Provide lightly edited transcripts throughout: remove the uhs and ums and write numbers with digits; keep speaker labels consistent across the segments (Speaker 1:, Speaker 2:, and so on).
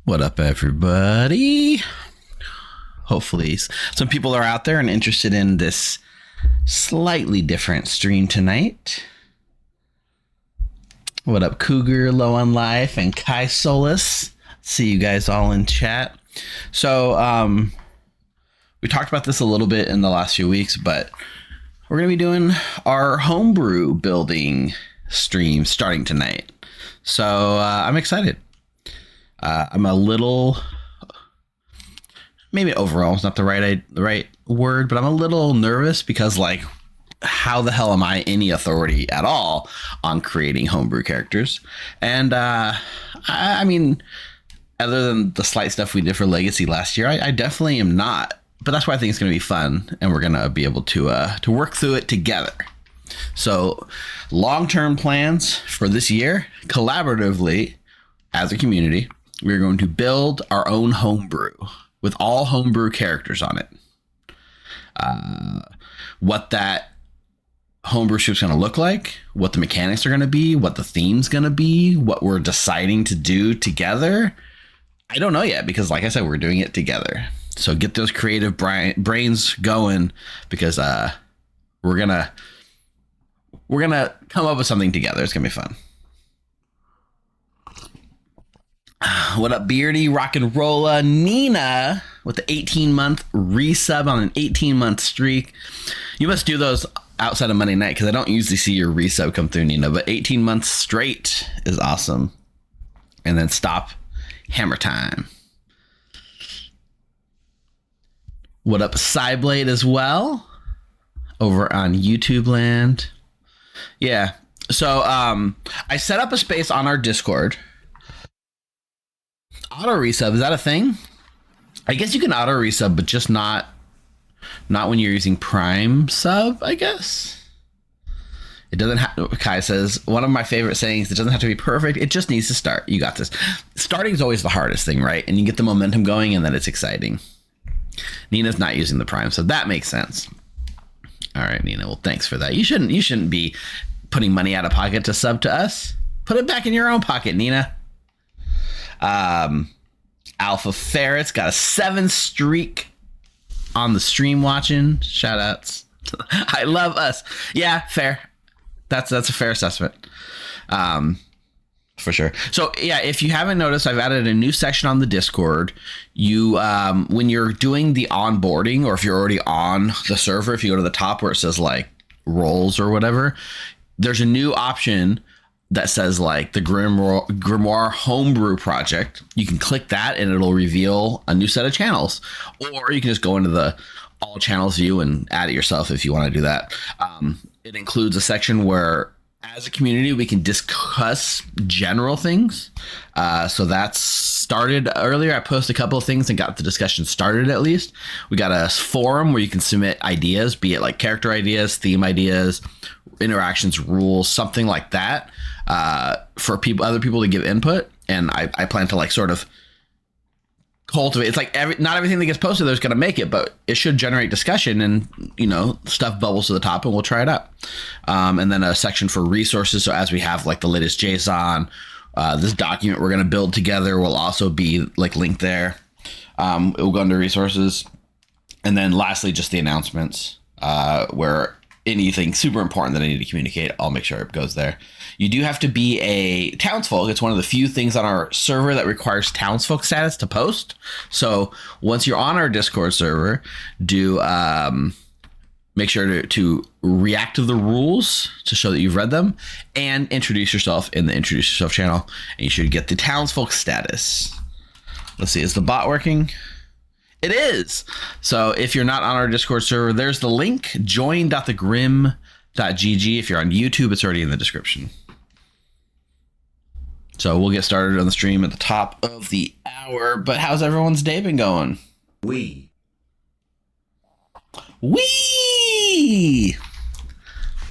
Speaker 1: What up, everybody? Hopefully some people are out there and interested in this slightly different stream tonight. What up, Cougar, Low on Life, and Kai Solus? See you guys all in chat. So we talked about this a little bit in the last few weeks, but we're going to be doing our homebrew building stream starting tonight. So I'm excited. I'm a little, maybe overall it's not the right word, but I'm a little nervous because, like, how the hell am I any authority at all on creating homebrew characters? And I mean, other than the slight stuff we did for Legacy last year, I definitely am not. But that's why I think it's going to be fun, and we're going to be able to work through it together. So long-term plans for this year, collaboratively as a community, we're going to build our own homebrew with all homebrew characters on it. What that homebrew ship's going to look like, what the mechanics are going to be, what the theme's going to be, what we're deciding to do together. I don't know yet because, like I said, we're doing it together. So get those creative brains going because we're gonna come up with something together. It's gonna be fun. What up, Beardy, Rock and Rolla, Nina with the 18-month resub on an 18-month streak. You must do those outside of Monday night because I don't usually see your resub come through, Nina. But 18 months straight is awesome. And then stop. Hammer time. What up, Cyblade as well over on YouTube land. Yeah. So I set up a space on our Discord. Auto resub, is that a thing? I guess you can auto resub, but just not when you're using Prime sub, I guess. It doesn't have, Kai says, one of my favorite sayings, it doesn't have to be perfect. It just needs to start. You got this. Starting is always the hardest thing, right? And you get the momentum going and then it's exciting. Nina's not using the Prime, so that makes sense. All right, Nina. Well, thanks for that. You shouldn't be putting money out of pocket to sub to us. Put it back in your own pocket, Nina. Alpha Ferret's got a 7 streak on the stream watching. Shout outs. I love us. Yeah, fair. That's a fair assessment. For sure. So yeah, if you haven't noticed, I've added a new section on the Discord. You, when you're doing the onboarding, or if you're already on the server, if you go to the top where it says like roles or whatever, there's a new option that says like the Grimoire Homebrew Project. You can click that and it'll reveal a new set of channels, or you can just go into the all channels view and add it yourself if you want to do that. It includes a section where, as a community, we can discuss general things. So that's started earlier. I posted a couple of things and got the discussion started at least. We got a forum where you can submit ideas, be it like character ideas, theme ideas, interactions, rules, something like that, for other people to give input. And I plan to like sort of cultivate. It's like not everything that gets posted there's going to make it, but it should generate discussion, and stuff bubbles to the top and we'll try it out. And then a section for resources. So as we have like the latest JSON, this document we're going to build together will also be like linked there. It will go under resources. And then lastly, just the announcements, where anything super important that I need to communicate, I'll make sure it goes there. You do have to be a townsfolk. It's one of the few things on our server that requires townsfolk status to post. So once you're on our Discord server, do make sure to react to the rules to show that you've read them, and introduce yourself in the Introduce Yourself channel, and you should get the townsfolk status. Let's see, is the bot working? It is. So if you're not on our Discord server, there's the link, join.thegrim.gg. If you're on YouTube, it's already in the description. So we'll get started on the stream at the top of the hour. But how's everyone's day been going? Wee.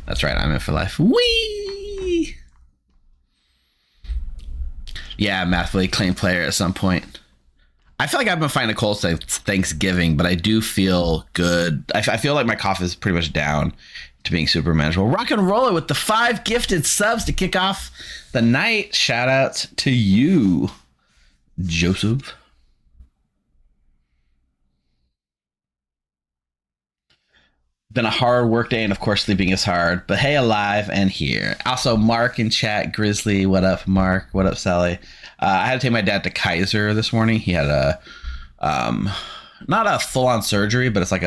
Speaker 1: That's right. I'm in for life. Wee. Yeah, Mathly, claim player at some point. I feel like I've been fighting a cold since Thanksgiving, but I do feel good. I feel like my cough is pretty much down to being super manageable. Rock and Roller with the 5 gifted subs to kick off the night. Shout outs to you. Joseph. Been a hard work day, and of course, sleeping is hard. But hey, alive and here. Also, Mark in chat, Grizzly. What up, Mark? What up, Sally? I had to take my dad to Kaiser this morning. He had not a full-on surgery, but it's like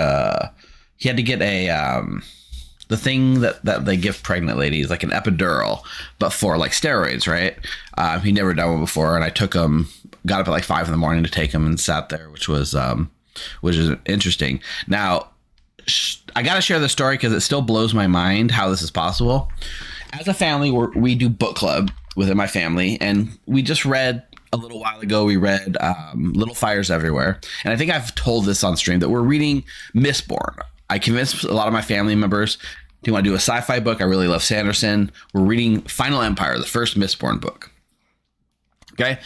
Speaker 1: he had to get the thing that they give pregnant ladies, like an epidural, but for like steroids, right? He never done one before, and I took him, got up at like 5 a.m. to take him, and sat there, which is interesting. Now, I got to share the story because it still blows my mind how this is possible. As a family, we do book club within my family, and we just read a little while ago. We read Little Fires Everywhere, and I think I've told this on stream that we're reading Mistborn. I convinced a lot of my family members, do you want to do a sci-fi book? I really love Sanderson. We're reading Final Empire, the first Mistborn book. Okay,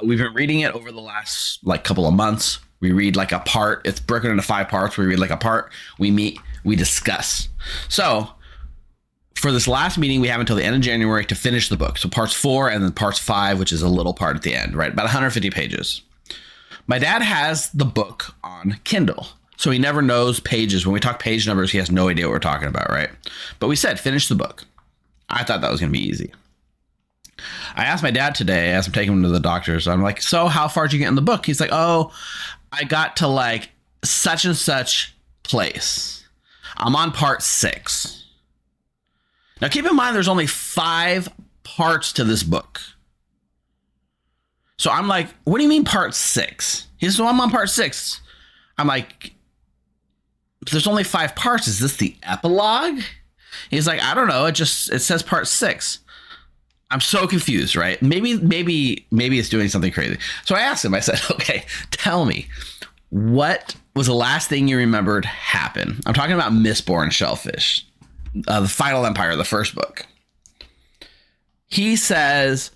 Speaker 1: we've been reading it over the last like couple of months. We read like a part. It's broken into 5 parts. We read like a part. We meet. We discuss. So for this last meeting, we have until the end of January to finish the book. So parts 4 and then parts 5, which is a little part at the end, right? About 150 pages. My dad has the book on Kindle, so he never knows pages. When we talk page numbers, he has no idea what we're talking about, right? But we said, finish the book. I thought that was going to be easy. I asked my dad today, as I'm taking him to the doctor, so I'm like, so how far did you get in the book? He's like, oh, I got to like such and such place. I'm on part 6. Now, keep in mind, there's only 5 parts to this book. So I'm like, what do you mean part 6? He says, well, I'm on part 6. I'm like, there's only 5 parts. Is this the epilogue? He's like, I don't know. It says part 6. I'm so confused, right? Maybe it's doing something crazy. So I asked him, I said, okay, tell me, what was the last thing you remembered happened? I'm talking about Mistborn Shellfish, the Final Empire, the first book. He says,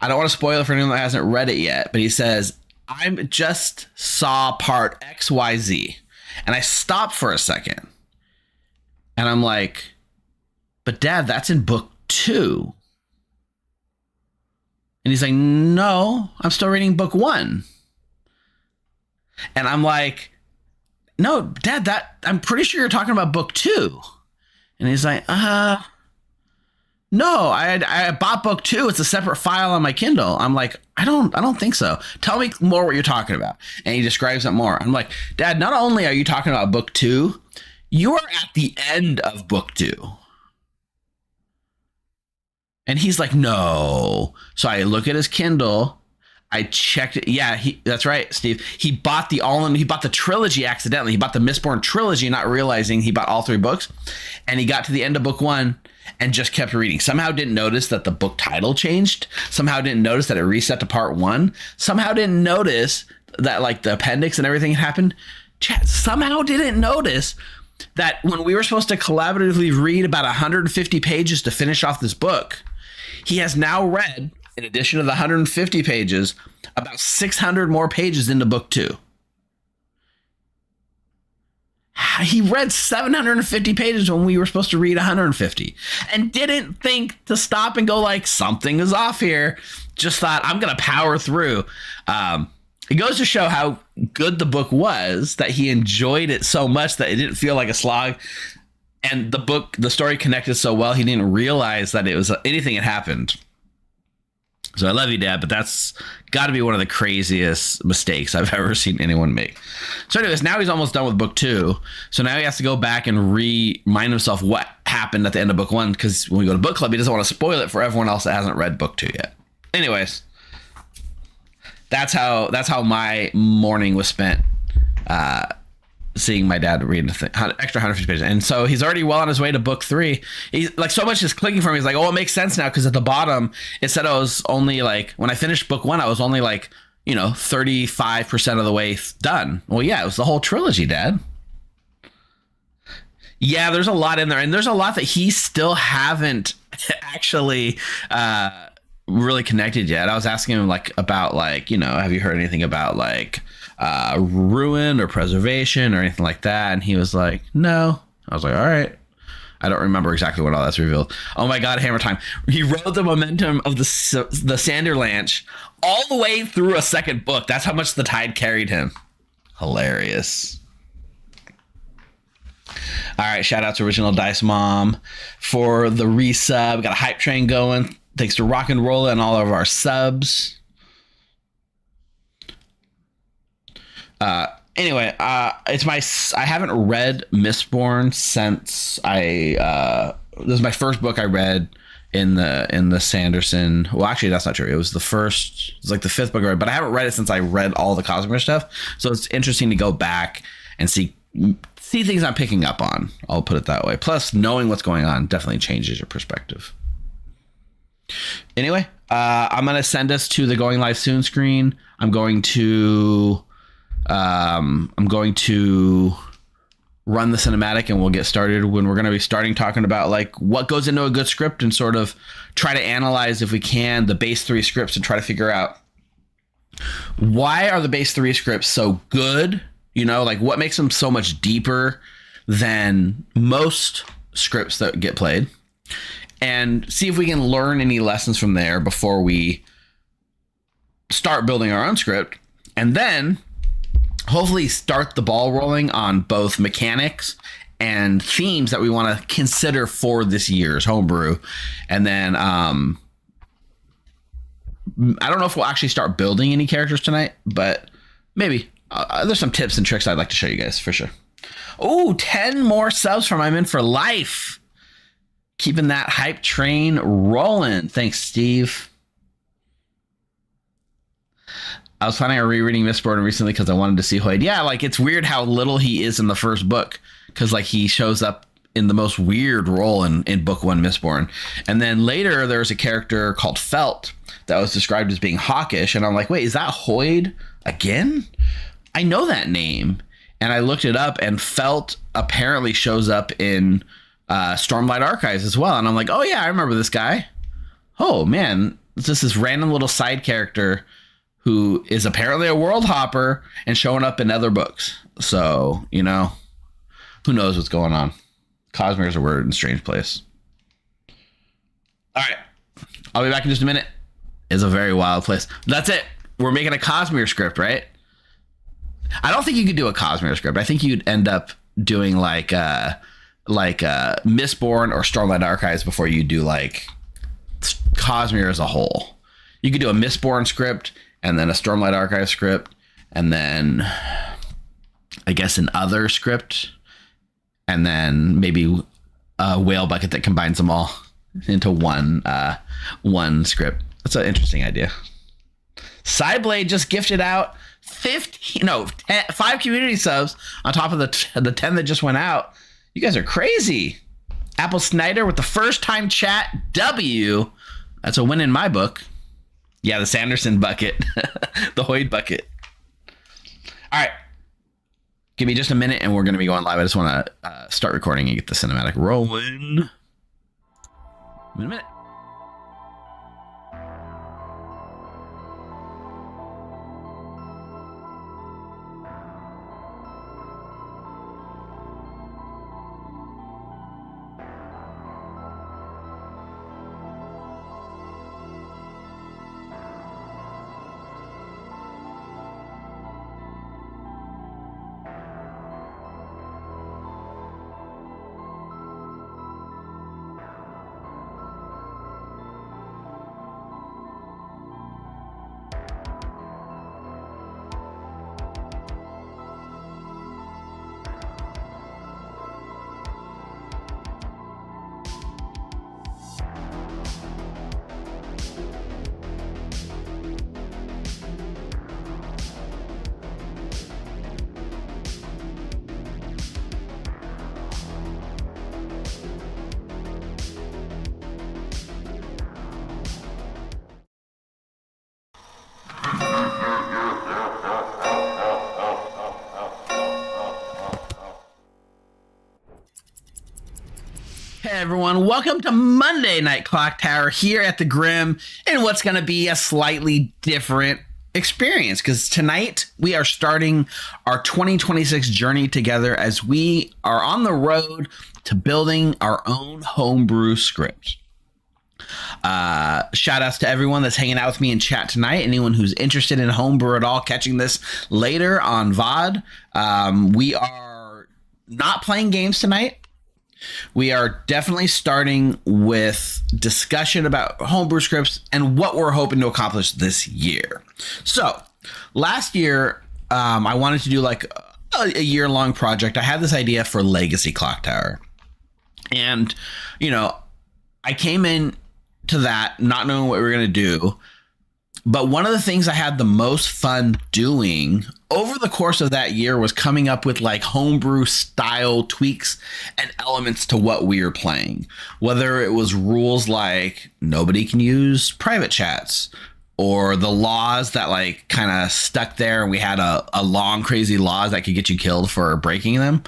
Speaker 1: I don't want to spoil it for anyone that hasn't read it yet, but he says, I just saw part XYZ. And I stopped for a second. And I'm like, but Dad, that's in book 2. And he's like, no, I'm still reading book 1. And I'm like, no, Dad, I'm pretty sure you're talking about book 2. And he's like, no, I bought book 2. It's a separate file on my Kindle. I'm like, I don't think so. Tell me more what you're talking about. And he describes it more. I'm like, Dad, not only are you talking about book 2, you are at the end of book 2. And he's like, no. So I look at his Kindle. I checked it. Yeah, that's right, Steve. He bought the trilogy accidentally. He bought the Mistborn trilogy, not realizing he bought all 3 books. And he got to the end of book 1 and just kept reading. Somehow didn't notice that the book title changed. Somehow didn't notice that it reset to part 1. Somehow didn't notice that like the appendix and everything had happened. Somehow didn't notice that when we were supposed to collaboratively read about 150 pages to finish off this book, he has now read, in addition to the 150 pages, about 600 more pages into book 2. He read 750 pages when we were supposed to read 150 and didn't think to stop and go like, something is off here. Just thought, I'm going to power through. It goes to show how good the book was, that he enjoyed it so much that it didn't feel like a slog. And the story connected so well, he didn't realize that it was anything had happened. So I love you, Dad, but that's got to be one of the craziest mistakes I've ever seen anyone make. So anyways, now he's almost done with book 2. So now he has to go back and remind himself what happened at the end of book 1, because when we go to book club, he doesn't want to spoil it for everyone else that hasn't read book 2 yet. Anyways, that's how my morning was spent. Seeing my dad read the extra 150 pages. And so he's already well on his way to book 3. He's like, so much is clicking for him. He's like, oh, it makes sense now, because at the bottom it said I was only like, when I finished book 1, I was only like, 35% of the way done. Well, yeah, it was the whole trilogy, Dad. Yeah, there's a lot in there, and there's a lot that he still haven't actually really connected yet. I was asking him like about like, have you heard anything about like ruin or preservation or anything like that? And he was like, no. I was like, all right. I don't remember exactly what all that's revealed. Oh my God, hammer time. He rode the momentum of the Sanderlanche all the way through a second book. That's how much the tide carried him. Hilarious. All right, shout out to Original Dice Mom for the resub. Got a hype train going. Thanks to Rock and Roll and all of our subs. Anyway, I haven't read Mistborn since this is my first book I read in the Sanderson. Well, actually, that's not true. It was the fifth book I read, but I haven't read it since I read all the Cosmere stuff. So it's interesting to go back and see things I'm picking up on. I'll put it that way. Plus, knowing what's going on definitely changes your perspective. Anyway, I'm going to send us to the going live soon screen. I'm going to run the cinematic and we'll get started when we're going to be starting talking about like what goes into a good script and sort of try to analyze, if we can, the base 3 scripts and try to figure out why are the base 3 scripts so good? You know, like what makes them so much deeper than most scripts that get played, and see if we can learn any lessons from there before we start building our own script, and then hopefully start the ball rolling on both mechanics and themes that we want to consider for this year's homebrew. And then I don't know if we'll actually start building any characters tonight, but maybe there's some tips and tricks I'd like to show you guys for sure. Oh, 10 more subs from I'm in for life. Keeping that hype train rolling. Thanks, Steve. I was planning on rereading Mistborn recently because I wanted to see Hoyd. Yeah, like it's weird how little he is in the first book, because like he shows up in the most weird role in book 1 Mistborn. And then later there's a character called Felt that was described as being hawkish. And I'm like, wait, is that Hoyd again? I know that name. And I looked it up, and Felt apparently shows up in Stormlight Archives as well. And I'm like, oh yeah, I remember this guy. Oh man, it's just this random little side character who is apparently a world hopper and showing up in other books. So, you know, who knows what's going on. Cosmere is a weird and strange place. All right, I'll be back in just a minute. It's a very wild place. That's it. We're making a Cosmere script, right? I don't think you could do a Cosmere script. I think you'd end up doing like Mistborn or Stormlight Archives before you do like Cosmere as a whole. You could do a Mistborn script and then a Stormlight Archive script, and then I guess an other script, and then maybe a whale bucket that combines them all into one script. That's an interesting idea. Cyblade just gifted out 5 community subs on top of the 10 that just went out. You guys are crazy. Apple Snyder with the first time chat W. That's a win in my book. Yeah, the Sanderson bucket. The Hoyd bucket. All right. Give me just a minute and we're going to be going live. I just want to start recording and get the cinematic rolling. In a minute. Hey everyone, welcome to Monday Night Clocktower here at the Grim in what's going to be a slightly different experience, because tonight we are starting our 2026 journey together as we are on the road to building our own homebrew script. Shout outs to everyone that's hanging out with me in chat tonight. Anyone who's interested in homebrew at all, catching this later on VOD. We are not playing games tonight. We are definitely starting with discussion about homebrew scripts and what we're hoping to accomplish this year. So last year, I wanted to do like a year-long project. I had this idea for Legacy Clocktower. And, you know, I came in to that not knowing what we were going to do. But one of the things I had the most fun doing over the course of that year was coming up with like homebrew style tweaks and elements to what we were playing. Whether it was rules like nobody can use private chats, or the laws that like kind of stuck there and we had a long crazy laws that could get you killed for breaking them,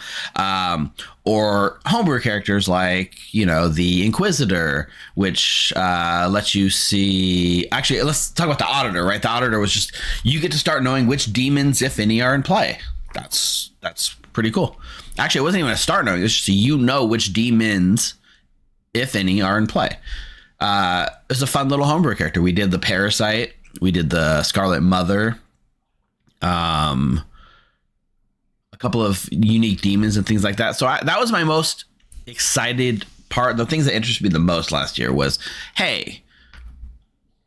Speaker 1: or homebrew characters like, you know, the Inquisitor, which lets you see, actually let's talk about the Auditor, right? The Auditor was just, you get to start knowing which demons, if any, are in play. That's pretty cool. Actually, it wasn't even a start knowing, it's just so you know which demons, if any, are in play. It's a fun little homebrew character. We did the Parasite, we did the Scarlet Mother, a couple of unique demons and things like that. So that was my most excited part. The things that interested me the most last year was, hey,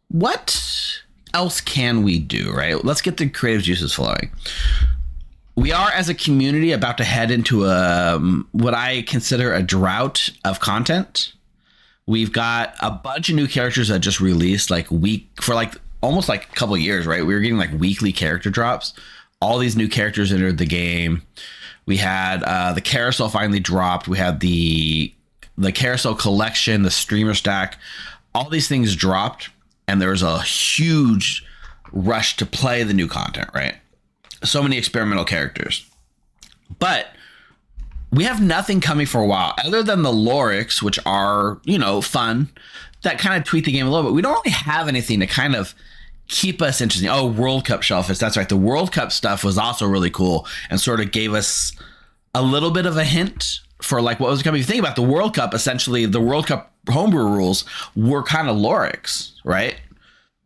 Speaker 1: what else can we do, right? Let's get the creative juices flowing. We are, as a community, about to head into what I consider a drought of content. We've got a bunch of new characters that just released almost like a couple of years, right? We were getting like weekly character drops. All these new characters entered the game. We had the carousel finally dropped. We had the carousel collection, the streamer stack. All these things dropped, and there was a huge rush to play the new content, right? So many experimental characters. But we have nothing coming for a while other than the Lorics, which are, you know, fun, that kind of tweak the game a little bit. We don't really have anything to kind of keep us interested. Oh, World Cup Shellfish. That's right. The World Cup stuff was also really cool and sort of gave us a little bit of a hint for like what was coming. If you think about the World Cup, essentially the World Cup homebrew rules were kind of Lorics, right?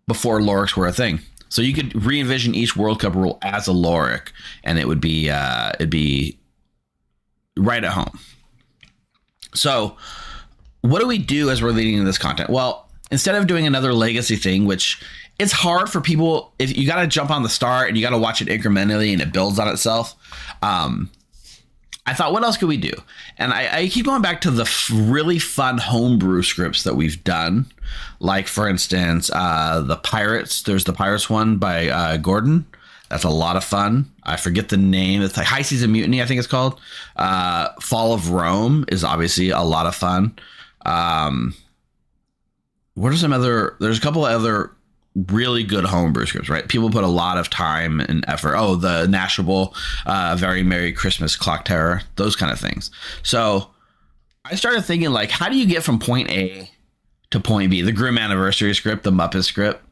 Speaker 1: Before Lorics were a thing. So you could re-envision each World Cup rule as a Loric, and it'd be right at home. So what do we do as we're leading into this content? Well, instead of doing another legacy thing, which it's hard for people, if you got to jump on the start and you got to watch it incrementally and it builds on itself. I thought, what else could we do? And I keep going back to the really fun homebrew scripts that we've done. Like, for instance, the Pirates. There's the Pirates one by Gordon. That's a lot of fun. I forget the name. It's like High Season Mutiny, I think it's called. Fall of Rome is obviously a lot of fun. What are some other? There's a couple of other really good homebrew scripts, right? People put a lot of time and effort. Oh, the Nashable, Very Merry Christmas Clocktower, those kind of things. So I started thinking, like, how do you get from point A to point B? The Grim Anniversary script, the Muppet script.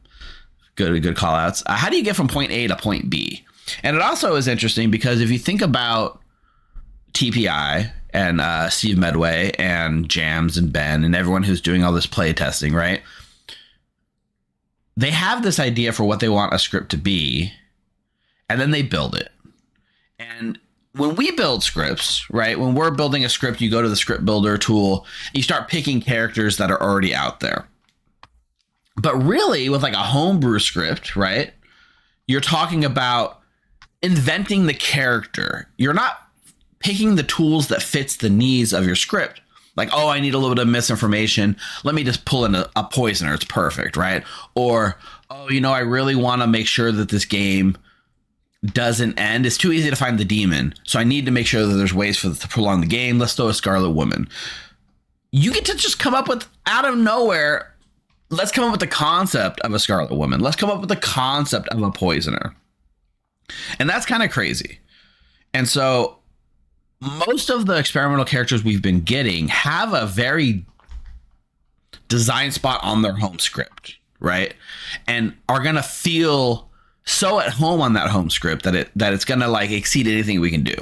Speaker 1: Good call outs. How do you get from point A to point B? And it also is interesting because if you think about TPI and Steve Medway and Jams and Ben and everyone who's doing all this play testing, right? They have this idea for what they want a script to be, and then they build it. And when we build scripts, right, when we're building a script, you go to the script builder tool, you start picking characters that are already out there. But really, with like a homebrew script, right, you're talking about inventing the character. You're not picking the tools that fits the needs of your script. Like, oh, I need a little bit of misinformation. Let me just pull in a poisoner. It's perfect, right? Or, oh, you know, I really want to make sure that this game doesn't end. It's too easy to find the demon. So I need to make sure that there's ways to prolong the game. Let's throw a Scarlet Woman. You get to just come up with, out of nowhere, let's come up with the concept of a Scarlet Woman. Let's come up with the concept of a poisoner. And that's kind of crazy. And so most of the experimental characters we've been getting have a very design spot on their home script, right? And are going to feel so at home on that home script that it's gonna like exceed anything we can do.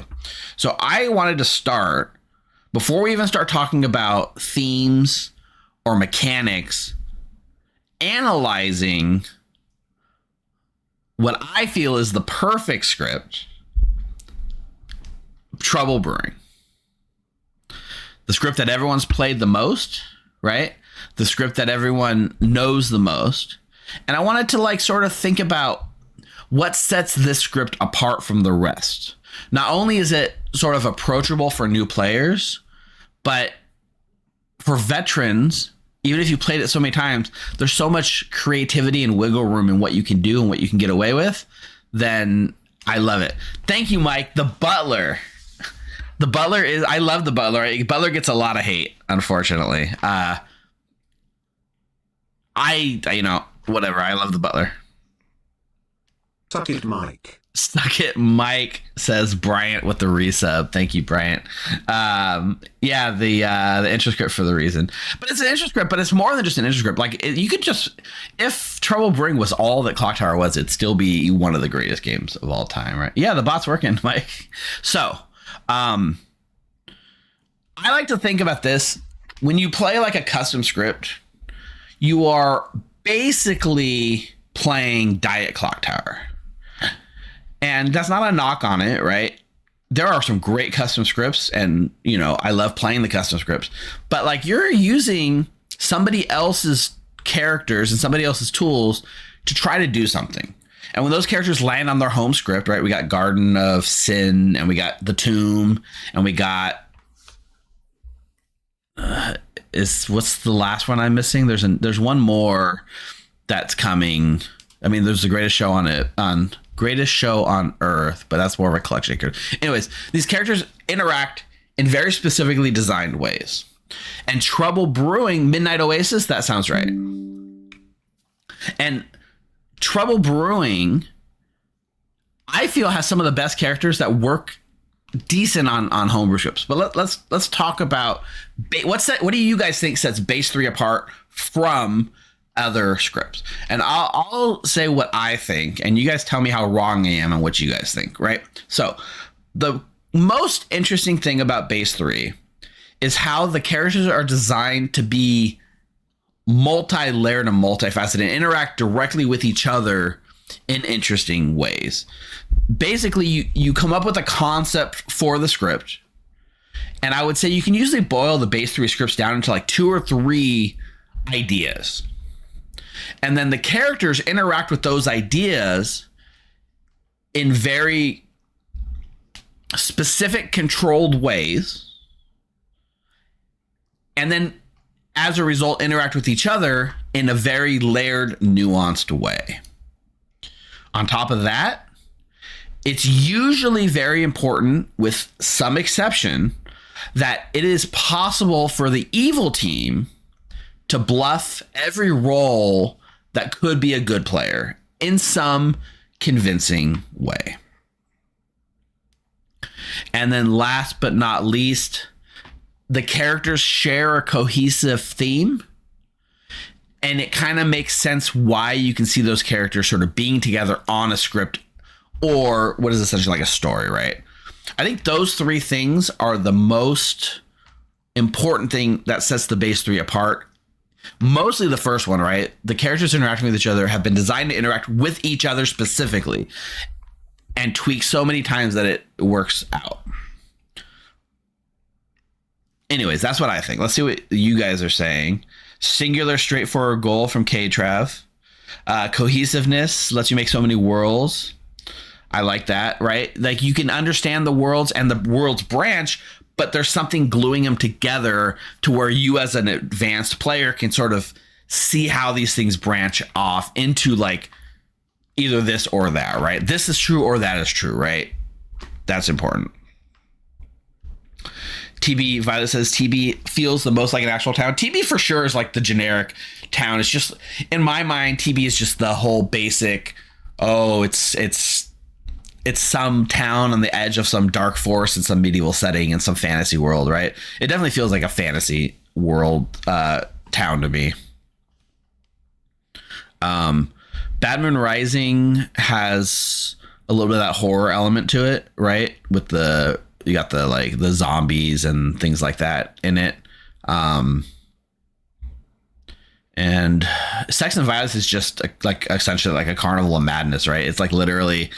Speaker 1: So I wanted to start, before we even start talking about themes or mechanics, analyzing what I feel is the perfect script: Trouble Brewing. The script that everyone's played the most, right? The script that everyone knows the most. And I wanted to like sort of think about what sets this script apart from the rest. Not only is it sort of approachable for new players, but for veterans, even if you played it so many times, there's so much creativity and wiggle room in what you can do and what you can get away with. Then I love it. Thank you, Mike. The Butler. The Butler is, I love the Butler. Butler gets a lot of hate, unfortunately. Whatever. I love the Butler.
Speaker 2: Suck it, Mike.
Speaker 1: Suck it, Mike, says Bryant with the resub. Thank you, Bryant. The intro script for the reason. But it's an intro script, but it's more than just an intro script. Like, you could just, if Trouble Brewing was all that Clocktower was, it'd still be one of the greatest games of all time, right? Yeah, the bot's working, Mike. So, I like to think about this. When you play like a custom script, you are basically playing Diet Clocktower. And that's not a knock on it, right? There are some great custom scripts, and, you know, I love playing the custom scripts. But like, you're using somebody else's characters and somebody else's tools to try to do something. And when those characters land on their home script, right? We got Garden of Sin, and we got The Tomb, and we got what's the last one I'm missing? There's one more that's coming. I mean, there's the greatest show on Earth, but that's more of a collection of characters. Anyways, these characters interact in very specifically designed ways. And Trouble Brewing, Midnight Oasis, that sounds right. And Trouble Brewing, I feel, has some of the best characters that work decent on homebrew scripts. But let's talk about what do you guys think sets base 3 apart from other scripts? And I'll say what I think, and you guys tell me how wrong I am and what you guys think, right? So the most interesting thing about base 3 is how the characters are designed to be multi-layered and multifaceted and interact directly with each other in interesting ways. Basically, you come up with a concept for the script, and I would say you can usually boil the base 3 scripts down into like 2 or 3 ideas. And then the characters interact with those ideas in very specific, controlled ways. And then, as a result, interact with each other in a very layered, nuanced way. On top of that, it's usually very important, with some exception, that it is possible for the evil team to bluff every role that could be a good player in some convincing way. And then last but not least, the characters share a cohesive theme, and it kind of makes sense why you can see those characters sort of being together on a script or what is essentially like a story, right? I think those 3 things are the most important thing that sets the base 3 apart. Mostly the first one, right? The characters interacting with each other have been designed to interact with each other specifically and tweak so many times that it works out. Anyways, that's what I think. Let's see what you guys are saying. Singular, straightforward goal from K-Trav. Cohesiveness lets you make so many worlds. I like that, right? Like, you can understand the worlds and the worlds branch, but there's something gluing them together to where you as an advanced player can sort of see how these things branch off into like either this or that, right? This is true or that is true, right? That's important. TB Violet says TB feels the most like an actual town. TB for sure is like the generic town. It's just, in my mind, TB is just the whole basic, it's some town on the edge of some dark forest in some medieval setting in some fantasy world, right? It definitely feels like a fantasy world town to me. Bad Moon Rising has a little bit of that horror element to it, right? With you got the like the zombies and things like that in it. And Sex and Violence is just like essentially like a carnival of madness, right? It's like literally,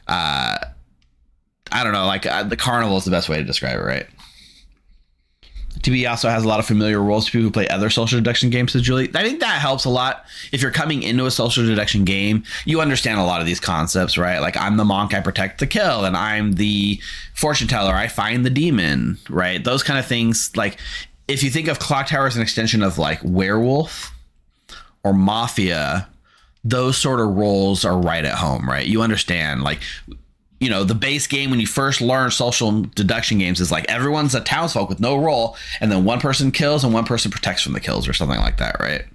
Speaker 1: I don't know, like the carnival is the best way to describe it, right? TB also has a lot of familiar roles to people who play other social deduction games, says Julie. I think that helps a lot. If you're coming into a social deduction game, you understand a lot of these concepts, right? Like I'm the monk, I protect the kill, and I'm the fortune teller, I find the demon, right? Those kind of things. Like if you think of Clocktower as an extension of like werewolf or mafia, those sort of roles are right at home, right? You understand, like, you know, the base game when you first learn social deduction games is like everyone's a townsfolk with no role, and then one person kills and one person protects from the kills or something like that, right?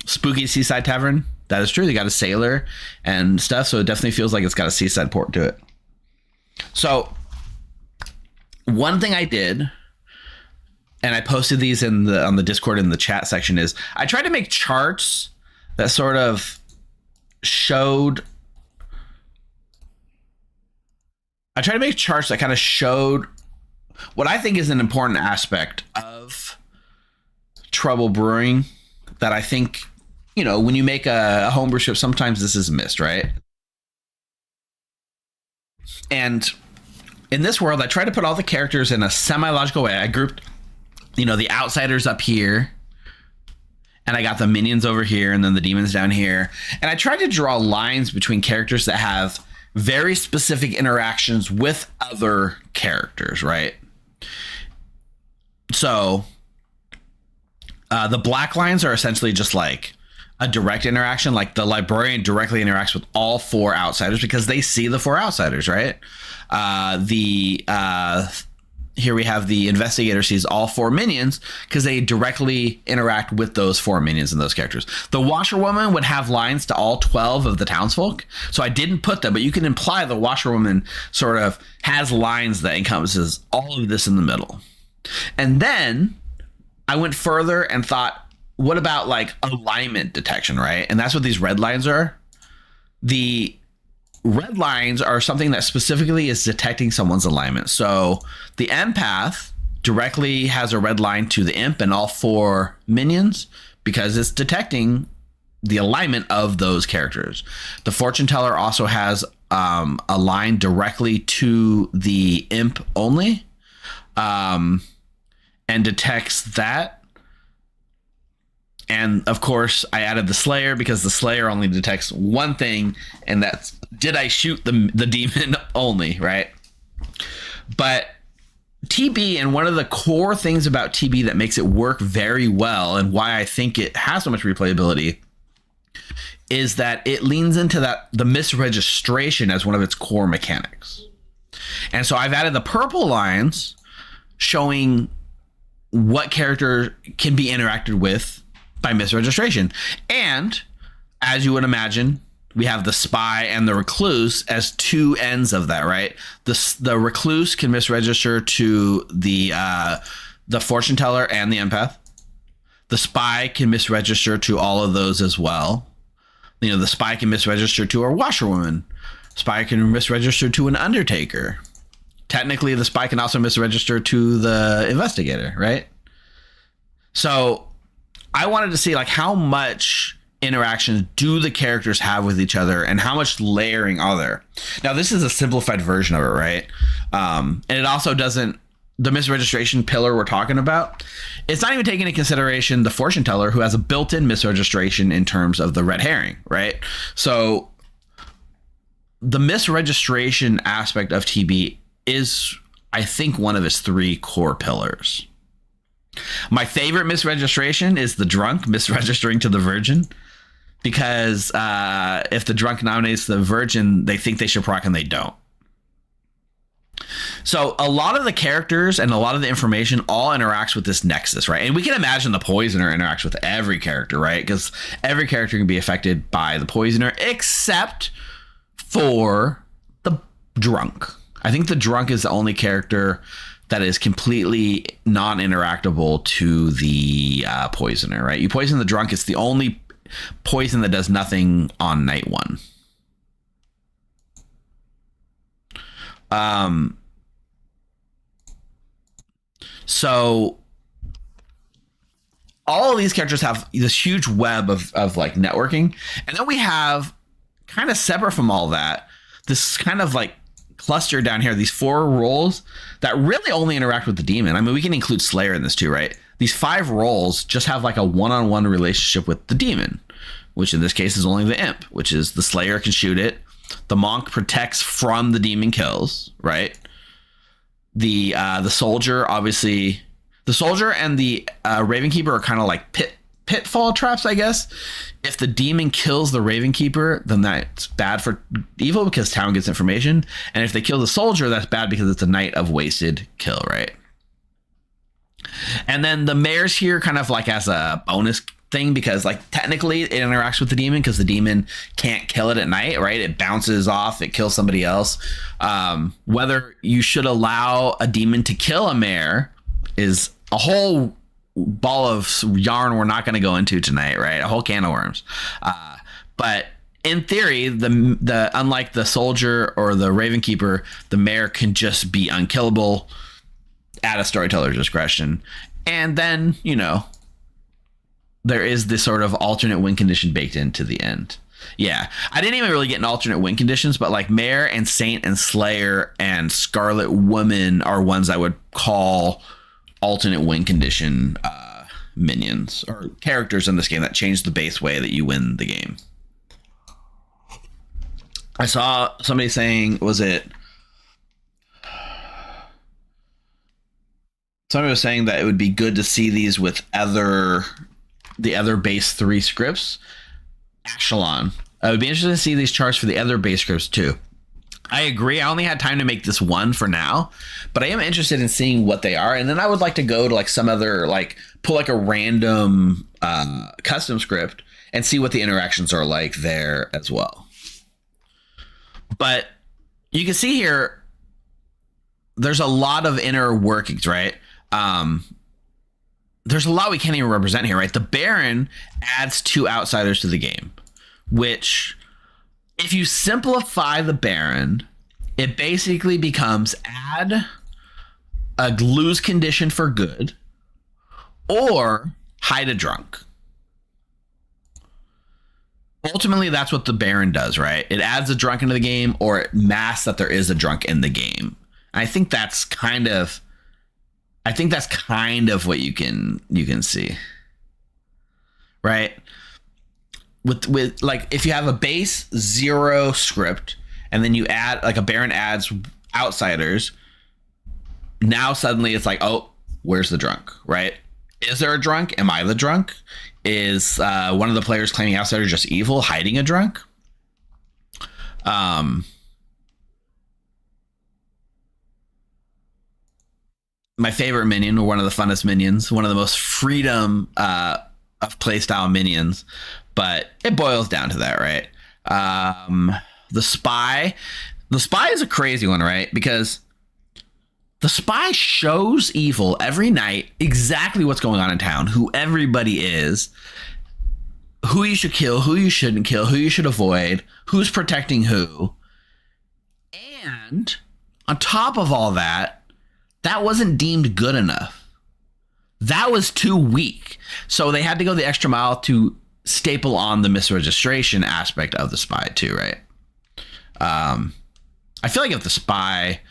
Speaker 1: Spooky Seaside Tavern, that is true. They got a sailor and stuff, so it definitely feels like it's got a seaside port to it. So one thing I did, and I posted these on the Discord in the chat section, is I tried to make charts that sort of showed. I try to make charts that kind of showed what I think is an important aspect of trouble brewing that I think, you know, when you make a homebrew ship, sometimes this is missed, right? And in this world, I try to put all the characters in a semi-logical way. I grouped, you know, the outsiders up here, and I got the minions over here, and then the demons down here. And I tried to draw lines between characters that have very specific interactions with other characters, right? So the black lines are essentially just like a direct interaction. Like the librarian directly interacts with all four outsiders because they see the four outsiders, right? Here we have the investigator sees all four minions because they directly interact with those four minions and those characters. The washerwoman would have lines to all 12 of the townsfolk. So I didn't put them, but you can imply the washerwoman sort of has lines that encompasses all of this in the middle. And then I went further and thought, what about like alignment detection, right? And that's what these red lines are. The red lines are something that specifically is detecting someone's alignment. So the empath directly has a red line to the imp and all four minions because it's detecting the alignment of those characters. The fortune teller also has a line directly to the imp only, and detects that. And of course, I added the Slayer because the Slayer only detects one thing, and that's, did I shoot the demon only, right? But TB, and one of the core things about TB that makes it work very well and why I think it has so much replayability is that it leans into the misregistration as one of its core mechanics. And so I've added the purple lines showing what character can be interacted with by misregistration. And as you would imagine, we have the spy and the recluse as two ends of that, right? The recluse can misregister to the fortune teller and the empath. The spy can misregister to all of those as well. You know, the spy can misregister to a washerwoman. Spy can misregister to an undertaker. Technically, the spy can also misregister to the investigator, right? So I wanted to see like how much interactions do the characters have with each other and how much layering are there. Now, this is a simplified version of it, right? And it also doesn't, the misregistration pillar we're talking about, it's not even taking into consideration the fortune teller who has a built-in misregistration in terms of the red herring, right? So the misregistration aspect of TB is, I think, one of its three core pillars. My favorite misregistration is the drunk misregistering to the virgin, because if the drunk nominates the virgin, they think they should proc and they don't. So a lot of the characters and a lot of the information all interacts with this nexus, right? And we can imagine the poisoner interacts with every character, right? Because every character can be affected by the poisoner except for the drunk. I think the drunk is the only character that is completely non-interactable to the poisoner, right? You poison the drunk, it's the only poison that does nothing on night 1. So all of these characters have this huge web of like networking. And then we have kind of separate from all that, this kind of like cluster down here, these 4 roles that really only interact with the demon. I mean, we can include Slayer in this too, right? These 5 roles just have like a one-on-one relationship with the demon, which in this case is only the imp, which is the Slayer can shoot it. The monk protects from the demon kills, right? The soldier, obviously, the soldier and the Raven Keeper are kind of like pitfall traps, I guess. If the demon kills the Raven Keeper, then that's bad for evil because town gets information. And if they kill the soldier, that's bad because it's a night of wasted kill, right? And then the mayor's here kind of like as a bonus thing because like technically it interacts with the demon because the demon can't kill it at night, right? It bounces off, it kills somebody else. Whether you should allow a demon to kill a mayor is a whole ball of yarn we're not going to go into tonight, right? A whole can of worms. But in theory, the unlike the soldier or the Raven Keeper, the mayor can just be unkillable at a storyteller's discretion. And then, you know, there is this sort of alternate win condition baked into the end. Yeah, I didn't even really get an alternate win conditions, but like Mayor and Saint and Slayer and Scarlet Woman are ones I would call alternate win condition minions or characters in this game that change the base way that you win the game. I saw somebody saying, somebody was saying that it would be good to see these with the other base 3 scripts. Echelon. I would be interested to see these charts for the other base scripts too. I agree. I only had time to make this one for now, but I am interested in seeing what they are. And then I would like to go to like some other, like pull like a random custom script and see what the interactions are like there as well. But you can see here, there's a lot of inner workings, right? There's a lot we can't even represent here, right? The Baron adds 2 outsiders to the game, which if you simplify the Baron, it basically becomes add a lose condition for good or hide a drunk. Ultimately, that's what the Baron does, right? It adds a drunk into the game or it masks that there is a drunk in the game. And I think that's kind of what you can see, right? With like if you have a base 0 script and then you add like a Baron adds outsiders, now suddenly it's like, oh, where's the drunk, right? Is there a drunk? Am I the drunk? Is one of the players claiming outsider just evil, hiding a drunk? My favorite minion, or one of the funnest minions, one of the most freedom of playstyle minions, but it boils down to that, right? The spy is a crazy one, right? Because the spy shows evil every night, exactly what's going on in town, who everybody is, who you should kill, who you shouldn't kill, who you should avoid, who's protecting who. And on top of all that, that wasn't deemed good enough. That was too weak. So they had to go the extra mile to staple on the misregistration aspect of the spy too, right? I feel like if the spy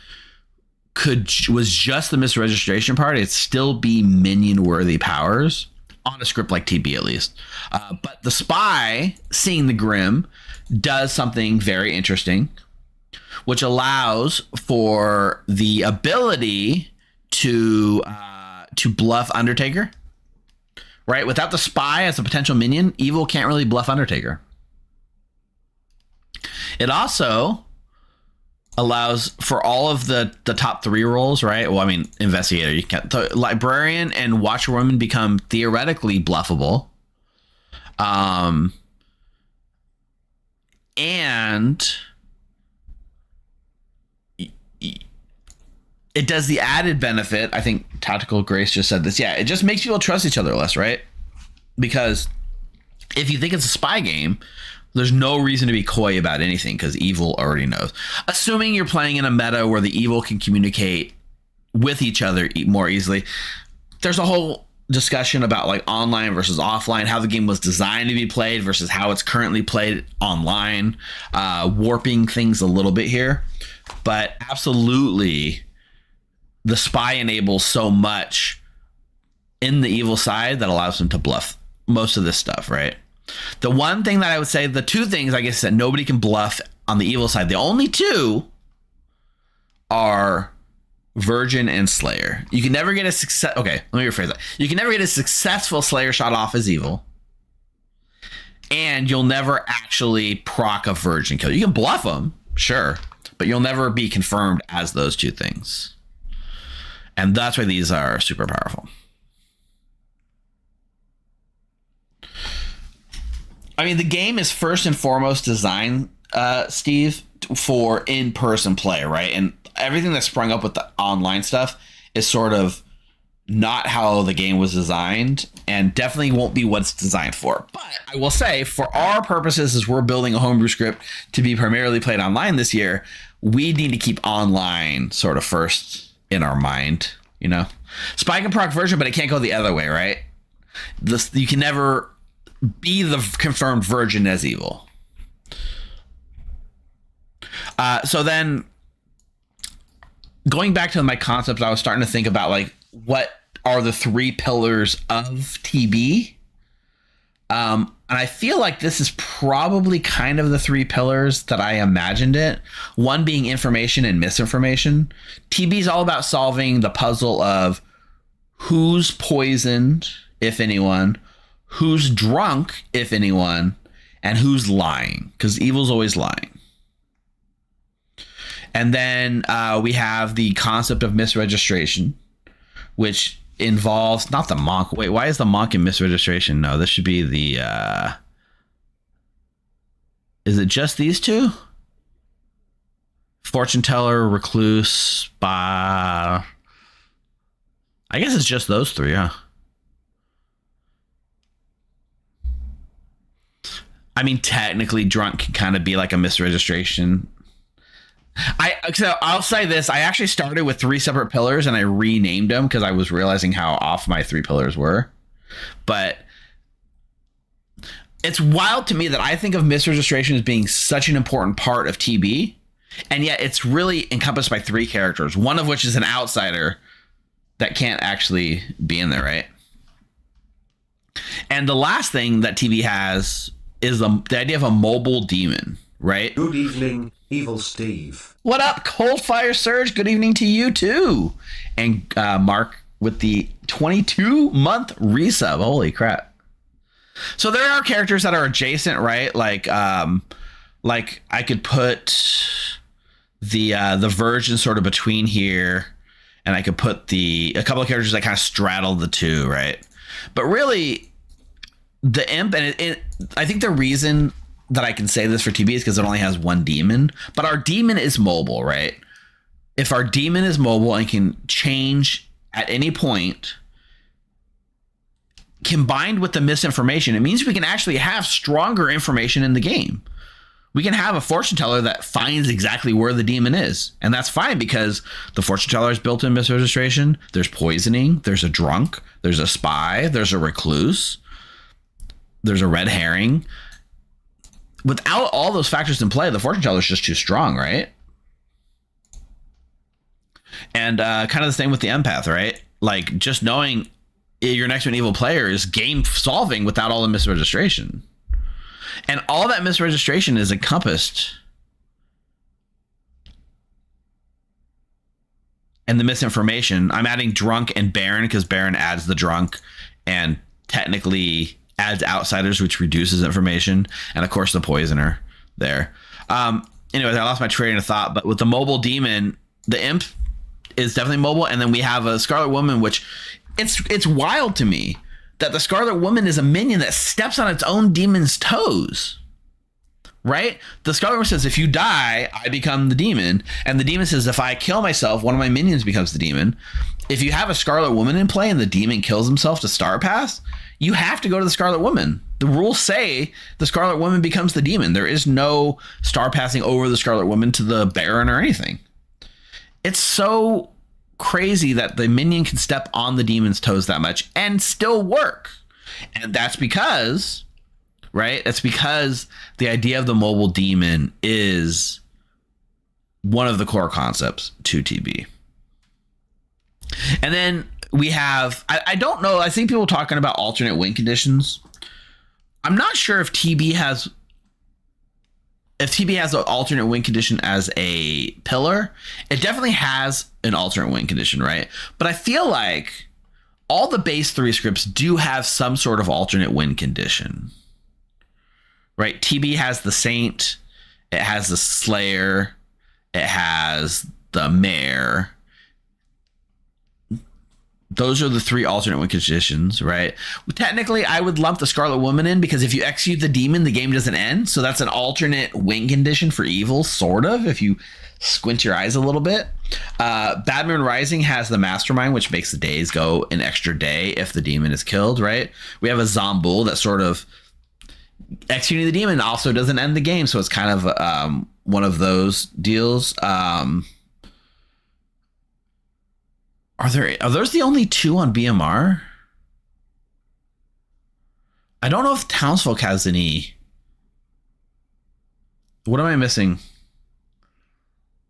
Speaker 1: was just the misregistration part, it'd still be minion worthy powers on a script like TB at least. But the spy, seeing the Grim, does something very interesting, which allows for the ability to bluff Undertaker, right? Without the spy as a potential minion, evil can't really bluff Undertaker. It also allows for all of the top 3 roles, right? Well, I mean, investigator, you can, the librarian and watchwoman become theoretically bluffable. And it does the added benefit. I think Tactical Grace just said this. Yeah, it just makes people trust each other less, right? Because If you think it's a spy game, there's no reason to be coy about anything because evil already knows. Assuming you're playing in a meta where the evil can communicate with each other more easily, there's a whole discussion about like online versus offline, how the game was designed to be played versus how it's currently played online, warping things a little bit here. But absolutely, the spy enables so much in the evil side that allows them to bluff most of this stuff, right? The one thing that I would say, the two things, I guess, that nobody can bluff on the evil side, the only two are Virgin and Slayer. You can never get a success. Okay, let me rephrase that. You can never get a successful Slayer shot off as evil, and you'll never actually proc a Virgin kill. You can bluff them, sure, but you'll never be confirmed as those two things. And that's why these are super powerful. I mean, the game is first and foremost designed, Steve, for in-person play, right? And everything that sprung up with the online stuff is sort of not how the game was designed and definitely won't be what it's designed for. But I will say, for our purposes, as we're building a homebrew script to be primarily played online this year, we need to keep online sort of first in our mind, you know? Spike and proc Virgin, but it can't go the other way, right? You can never be the confirmed Virgin as evil. So then going back to my concepts, I was starting to think about like, what are the three pillars of TB? And I feel like this is probably kind of the three pillars that I imagined it. One being information and misinformation. TB is all about solving the puzzle of who's poisoned, if anyone, who's drunk, if anyone, and who's lying, because evil's always lying. And then we have the concept of misregistration, which involves not the monk. Wait, why is the monk in misregistration? No, this should be the is it just these two? Fortune teller, recluse, spy. I guess it's just those three, huh? I mean, technically, drunk can kind of be like a misregistration. I'll say this. I actually started with three separate pillars and I renamed them because I was realizing how off my three pillars were. But it's wild to me that I think of misregistration as being such an important part of TB. And yet it's really encompassed by three characters, one of which is an outsider that can't actually be in there, right? And the last thing that TB has is the idea of a mobile demon, right?
Speaker 2: Good evening, Evil Steve.
Speaker 1: What up, Coldfire Surge? Good evening to you too. And Mark with the 22-month resub. Holy crap. So there are characters that are adjacent, right? Like I could put the Virgin sort of between here, and I could put a couple of characters that kind of straddle the two, right? But really, the imp, and I think the reason that I can say this for TB is because it only has one demon, but our demon is mobile, right? If our demon is mobile and can change at any point, combined with the misinformation, it means we can actually have stronger information in the game. We can have a fortune teller that finds exactly where the demon is. And that's fine because the fortune teller is built in misregistration. There's poisoning. There's a drunk. There's a spy. There's a recluse. There's a red herring. Without all those factors in play, the fortune teller is just too strong, right? And kind of the same with the empath, right? Like just knowing your next to an evil player is game solving without all the misregistration. And all that misregistration is encompassed and the misinformation. I'm adding drunk and Baron because Baron adds the drunk and technically adds outsiders, which reduces information. And of course the poisoner there. Anyways, I lost my train of thought, but with the mobile demon, the imp is definitely mobile. And then we have a Scarlet Woman, which it's wild to me that the Scarlet Woman is a minion that steps on its own demon's toes, right? The Scarlet Woman says, if you die, I become the demon. And the demon says, if I kill myself, one of my minions becomes the demon. If you have a Scarlet Woman in play and the demon kills himself to Star Pass, you have to go to the Scarlet Woman. The rules say the Scarlet Woman becomes the demon. There is no star passing over the Scarlet Woman to the Baron or anything. It's so crazy that the minion can step on the demon's toes that much and still work. And that's because, right? That's because the idea of the mobile demon is one of the core concepts to TB. And then we have, I don't know, I think people talking about alternate win conditions. I'm not sure if TB has an alternate win condition as a pillar. It definitely has an alternate win condition, right? But I feel like all the base 3 scripts do have some sort of alternate win condition, right? TB has the Saint, it has the Slayer, it has the Mare. Those are the 3 alternate win conditions, right? Technically, I would lump the Scarlet Woman in because if you execute the demon, the game doesn't end. So that's an alternate win condition for evil, sort of, if you squint your eyes a little bit. Bad Moon Rising has the Mastermind, which makes the days go an extra day if the demon is killed, right? We have a Zombul that sort of executing the demon also doesn't end the game. So it's kind of one of those deals. Are those the only 2 on BMR? I don't know if Townsfolk has any. What am I missing?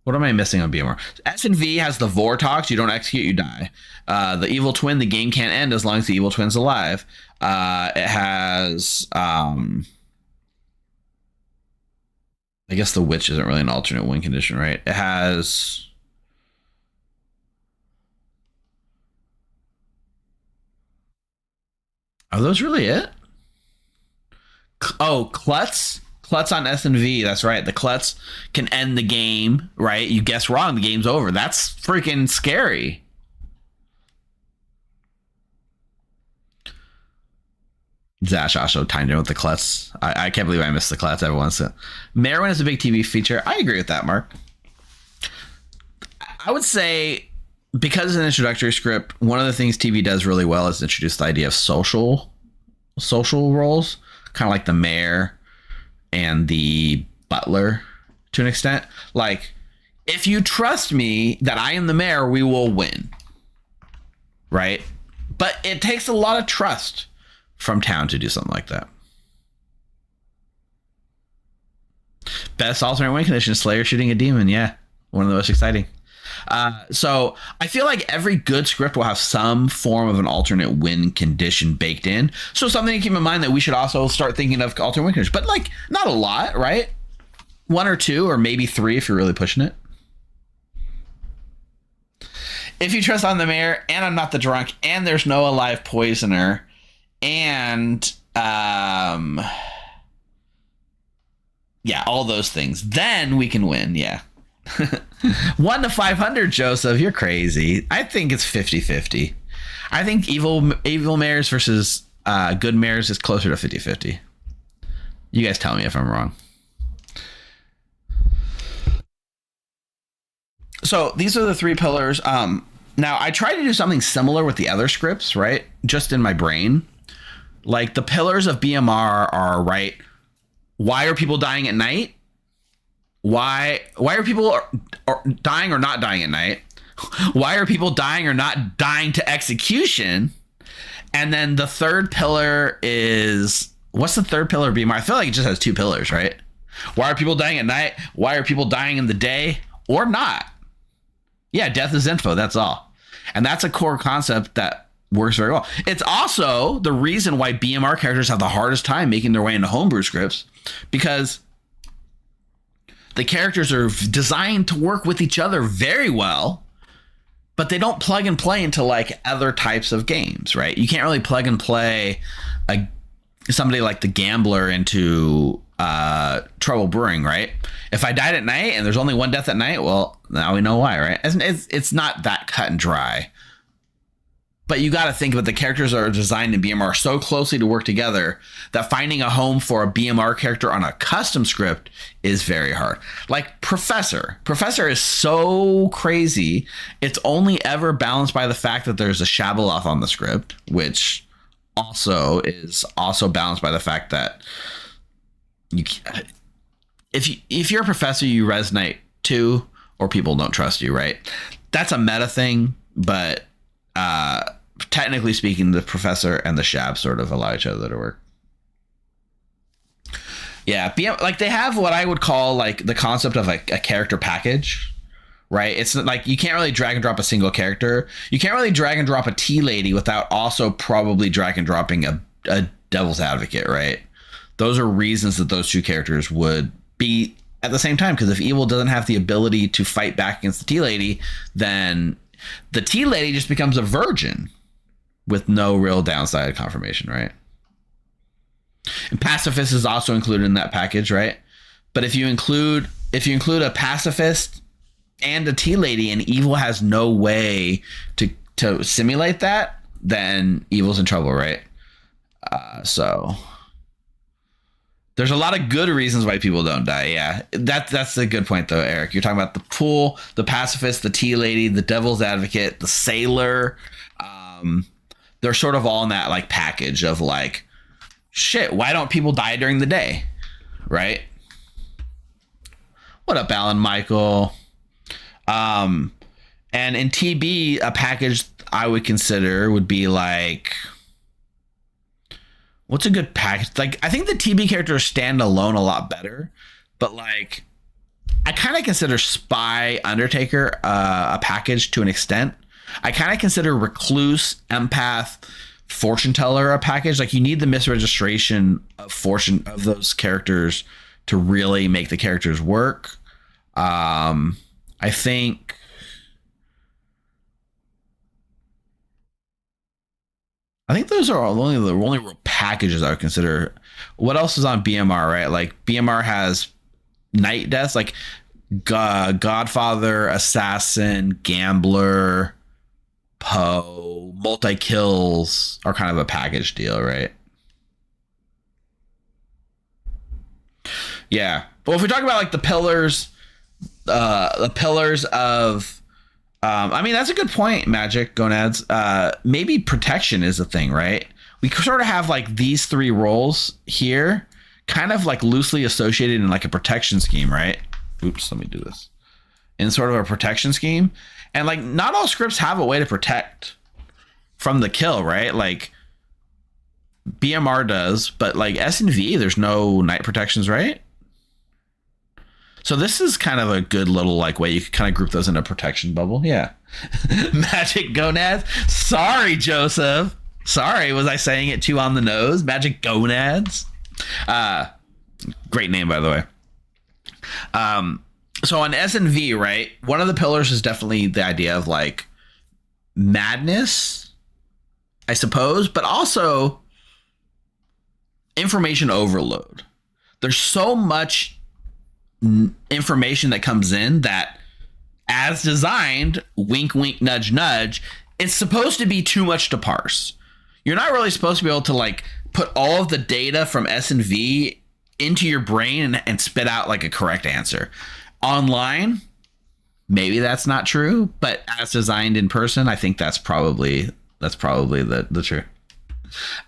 Speaker 1: What am I missing on BMR? S&V has the Vortox. You don't execute, you die. The Evil Twin, the game can't end as long as the Evil Twin's alive. It has... I guess the Witch isn't really an alternate win condition, right? It has... Are those really it? Oh, Klutz? Klutz on S&V. That's right. The Klutz can end the game, right? You guess wrong. The game's over. That's freaking scary. Zash also timed in with the Klutz. I can't believe I missed the Klutz every once. Merwin is a big TV feature. I agree with that, Mark. I would say... because it's an introductory script, one of the things TV does really well is introduce the idea of social roles, kind of like the mayor and the butler to an extent. Like, if you trust me that I am the mayor, we will win. Right? But it takes a lot of trust from town to do something like that. Best alternate win condition, Slayer shooting a demon. Yeah. One of the most exciting. So I feel like every good script will have some form of an alternate win condition baked in. So something to keep in mind that we should also start thinking of alternate win conditions, but like not a lot, right? 1 or 2 or maybe 3 if you're really pushing it. If you trust on the mayor and I'm not the drunk and there's no alive poisoner and yeah, all those things, then we can win. Yeah. 1 to 500, Joseph, you're crazy. I think it's 50-50. I think evil mayors versus good mayors is closer to 50-50. You guys tell me if I'm wrong. So these are the 3 pillars. Now I try to do something similar with the other scripts, right? Just in my brain. Like the pillars of BMR are, right, why are people dying at night? Why are people dying or not dying at night? Why are people dying or not dying to execution? And then the third pillar is, what's the third pillar BMR? I feel like it just has 2 pillars, right? Why are people dying at night? Why are people dying in the day or not? Yeah, death is info. That's all. And that's a core concept that works very well. It's also the reason why BMR characters have the hardest time making their way into homebrew scripts, because the characters are designed to work with each other very well, but they don't plug and play into like other types of games, right? You can't really plug and play somebody like the Gambler into Trouble Brewing, right? If I died at night and there's only 1 death at night, well, now we know why, right? It's not that cut and dry. But you got to think about the characters are designed in BMR so closely to work together that finding a home for a BMR character on a custom script is very hard. Like Professor is so crazy. It's only ever balanced by the fact that there's a Shabaloth on the script, which also is also balanced by the fact that you, if you're a professor, you resonate too, or people don't trust you, right? That's a meta thing, but technically speaking, the professor and the shab sort of allow each other to work. Yeah, like they have what I would call like the concept of like a character package, right? It's like you can't really drag and drop a single character. You can't really drag and drop a tea lady without also probably drag and dropping a devil's advocate, right? Those are reasons that those two characters would be at the same time, because if evil doesn't have the ability to fight back against the tea lady, then the tea lady just becomes a virgin with no real downside confirmation, right? And pacifist is also included in that package, right? But if you include a pacifist and a tea lady, and evil has no way to simulate that, then evil's in trouble, right? So there's a lot of good reasons why people don't die. Yeah, that's a good point though, Eric. You're talking about the pool, the pacifist, the tea lady, the devil's advocate, the sailor. They're sort of all in that like package of like, shit, why don't people die during the day? Right? What up, Alan Michael? And in TB, a package I would consider would be like, what's a good package? Like, I think the TB characters stand alone a lot better, but like, I kind of consider Spy Undertaker a package to an extent. I kind of consider Recluse, Empath, Fortune Teller a package. Like, you need the misregistration of fortune of those characters to really make the characters work. I think those are only the only real packages I would consider. What else is on BMR, right? Like, BMR has Night Deaths, like Godfather, Assassin, Gambler, Poe, multi-kills are kind of a package deal, right? Yeah. But if we talk about like the pillars of I mean, that's a good point, Magic Gonads. Maybe protection is a thing, right? We sort of have like these three roles here kind of like loosely associated in like a protection scheme, right? Oops, let me do this. In sort of a protection scheme. And like not all scripts have a way to protect from the kill, right? Like BMR does, but like S&V, there's no night protections, right? So this is kind of a good little like way you could kind of group those in a protection bubble. Yeah. Magic Gonads. Sorry, Joseph. Sorry, was I saying it too on the nose? Magic Gonads. Great name, by the way. So on S&V, right, one of the pillars is definitely the idea of like madness, I suppose, but also information overload. There's so much information that comes in that, as designed, wink wink nudge nudge, it's supposed to be too much to parse. You're not really supposed to be able to like put all of the data from S&V into your brain and spit out like a correct answer. Online, maybe that's not true, but as designed in person, I think that's probably the truth.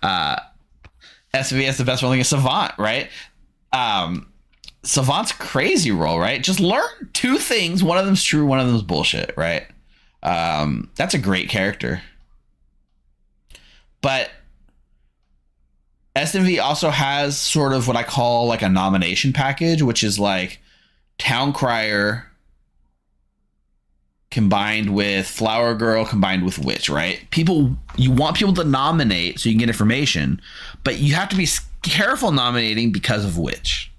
Speaker 1: SV is the best rolling a Savant, right? Savant's crazy roll, right? Just learn two things. One of them's true, one of them's bullshit, right? That's a great character. But SMV also has sort of what I call like a nomination package, which is like Town Crier combined with Flower Girl combined with Witch, right? You want people to nominate so you can get information, but you have to be careful nominating because of Witch.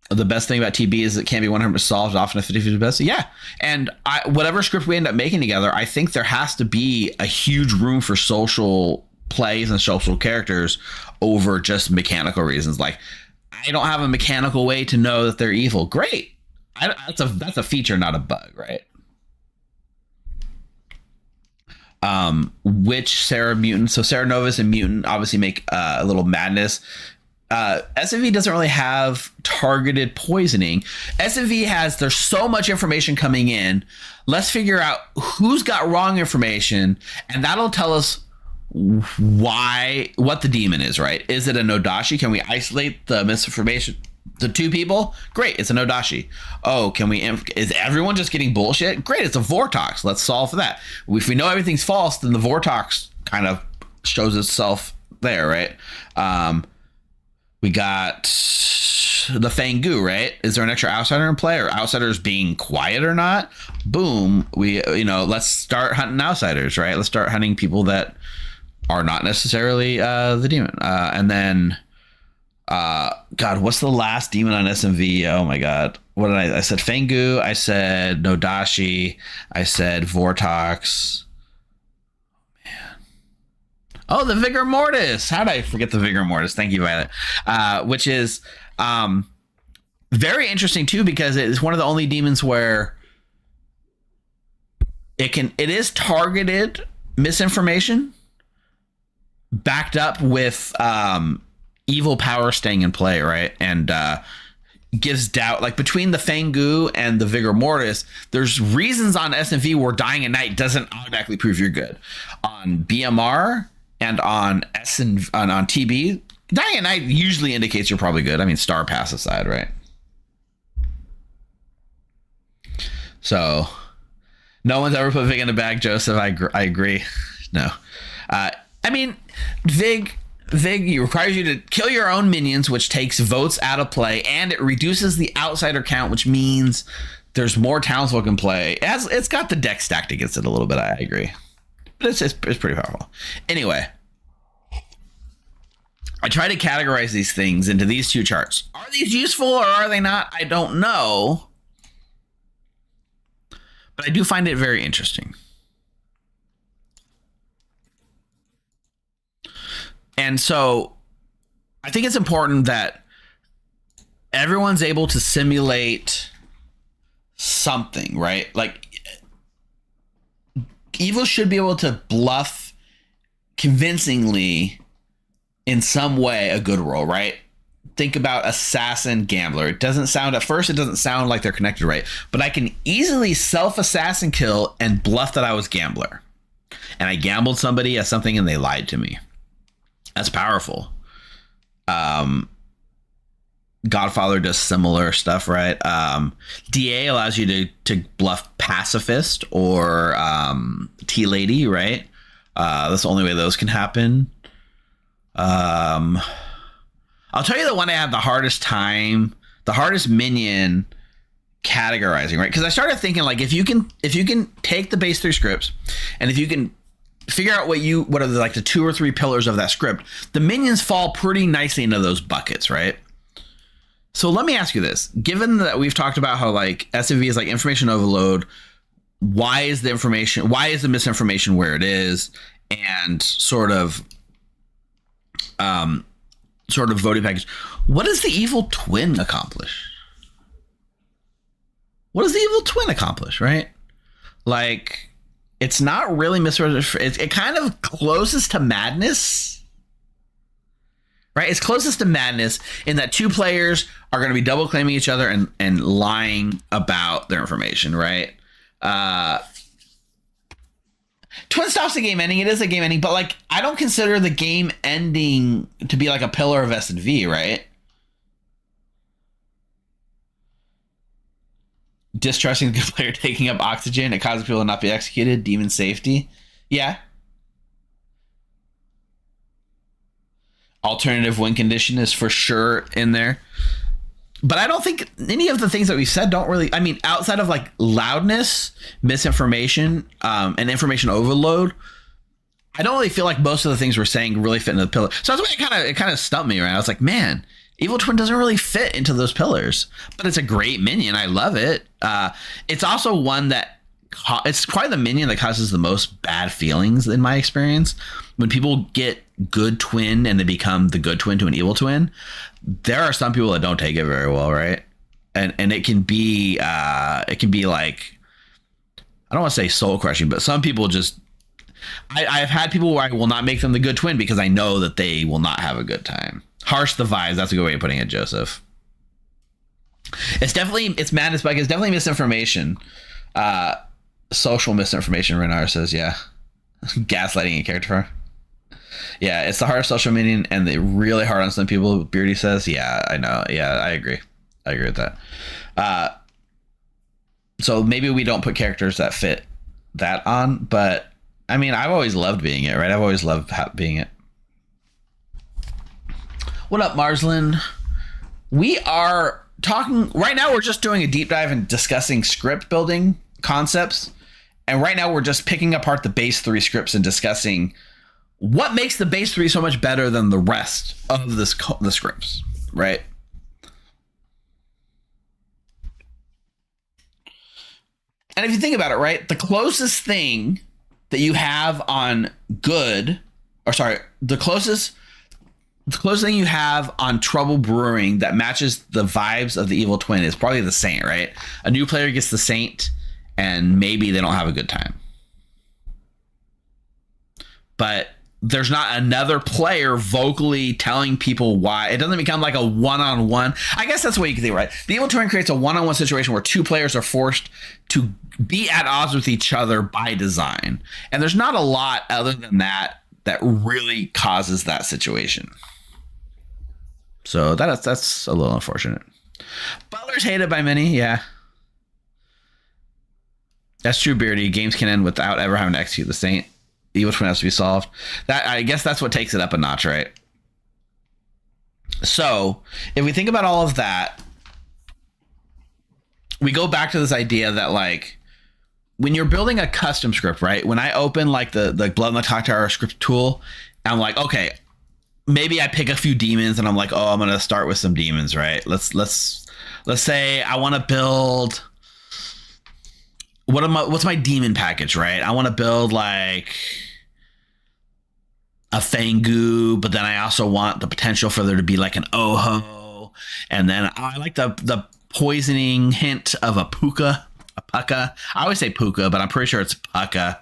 Speaker 1: The best thing about TB is it can't be 100% solved, often a 50-50 best. Yeah. And whatever script we end up making together, I think there has to be a huge room for social plays and social characters over just mechanical reasons. Like, I don't have a mechanical way to know that they're evil. Great. That's a feature, not a bug, right? Which Sarah Mutant. So Sarah Novus and Mutant obviously make a little madness. SMV doesn't really have targeted poisoning. SMV there's so much information coming in. Let's figure out who's got wrong information, and that'll tell us what the demon is, right? Is it a Nodashi? Can we isolate the misinformation? The 2 people? Great, it's a Nodashi. Oh, is everyone just getting bullshit? Great, it's a Vortox. Let's solve for that. If we know everything's false, then the Vortox kind of shows itself there, right? We got the Fangu, right? Is there an extra outsider in play, or outsiders being quiet or not? Boom. Let's start hunting outsiders, right? Let's start hunting people that are not necessarily the demon. And then, God, what's the last demon on SMV? Oh my God. What did I said Fangu. I said Nodashi. I said Vortox. Oh, the Vigor Mortis. How did I forget the Vigor Mortis? Thank you, Violet. Which is very interesting too, because it is one of the only demons where it is targeted misinformation backed up with evil power staying in play, right? And gives doubt. Like between the Fangu and the Vigor Mortis, there's reasons on SMV where dying at night doesn't automatically prove you're good. On BMR and on on TB, dying at night usually indicates you're probably good. I mean, star pass aside, right? So no one's ever put Vig in a bag, Joseph. I agree. No. I mean, Vig requires you to kill your own minions, which takes votes out of play, and it reduces the outsider count, which means there's more townsfolk in play. It's got the deck stacked against it a little bit. I agree. But it's pretty powerful. Anyway, I try to categorize these things into these 2 charts. Are these useful or are they not? I don't know. But I do find it very interesting. And so I think it's important that everyone's able to simulate something, right? Like, evil should be able to bluff convincingly in some way a good roll, right? Think about assassin gambler. It doesn't sound like they're connected, right? But I can easily self-assassin kill and bluff that I was gambler. And I gambled somebody as something and they lied to me. That's powerful. Godfather does similar stuff, right? DA allows you to bluff pacifist or T-Lady, right? That's the only way those can happen. I'll tell you the one I have the hardest minion categorizing, right? Because I started thinking, like, if you can take the base 3 scripts, and if you can figure out what are the 2 or 3 pillars of that script, the minions fall pretty nicely into those buckets, right? So let me ask you this. Given that we've talked about how like SMV is like information overload, why is the misinformation where it is, and sort of voting package, what does the evil twin accomplish? Right? Like, it's not really it kind of closest to madness, right? It's closest to madness in that 2 players are going to be double claiming each other and lying about their information, right? Twin stops the game ending. It is a game ending, but like, I don't consider the game ending to be like a pillar of S&V, right? Distrusting the good player taking up oxygen, it causes people to not be executed. Demon safety. Yeah. Alternative win condition is for sure in there. But I don't think any of the things that we said don't really, I mean, outside of like loudness, misinformation, and information overload, I don't really feel like most of the things we're saying really fit into the pillar. So that's why it kind of stumped me, right? I was like, man, Evil Twin doesn't really fit into those pillars, but it's a great minion. I love it. It's also one that it's probably the minion that causes the most bad feelings in my experience. When people get good twin and they become the good twin to an evil twin, there are some people that don't take it very well, right? And it can be like, I don't want to say soul crushing, but some people just, I've had people where I will not make them the good twin because I know that they will not have a good time. Harsh the vibes. That's a good way of putting it, Joseph. It's madness, but it's definitely misinformation. Social misinformation, Renar says, yeah. Gaslighting a character. Yeah, it's the hardest social media and they really hard on some people. Beardy says, yeah, I know. Yeah, I agree. I agree with that. So maybe we don't put characters that fit that on, but I mean, I've always loved being it, right? I've always loved being it. What up, Marslin? We are talking right now. We're just doing a deep dive and discussing script building concepts. And right now we're just picking apart the base 3 scripts and discussing what makes the base 3 so much better than the rest of the scripts, right? And if you think about it, right, the closest thing that you have on good, or sorry, the closest thing you have on Trouble Brewing that matches the vibes of the Evil Twin is probably the Saint, right? A new player gets the Saint and maybe they don't have a good time. But there's not another player vocally telling people why. It doesn't become like a one-on-one. I guess that's what you can think, right? The Evil Twin creates a one-on-one situation where 2 players are forced to be at odds with each other by design. And there's not a lot other than that really causes that situation. So that's a little unfortunate. Butler's hated by many, yeah. That's true, Beardy. Games can end without ever having to execute the Saint. The Evil Twin has to be solved. That, I guess that's what takes it up a notch, right? So if we think about all of that, we go back to this idea that like when you're building a custom script, right? When I open like the Blood in the Clocktower script tool, I'm like, okay, maybe I pick a few demons and I'm like, oh, I'm gonna start with some demons, right? Let's say I want to build. What's my demon package, right? I want to build like a Fangu, but then I also want the potential for there to be like an Oho, and then I like the poisoning hint of a Puka. I always say Puka, but I'm pretty sure it's Puka.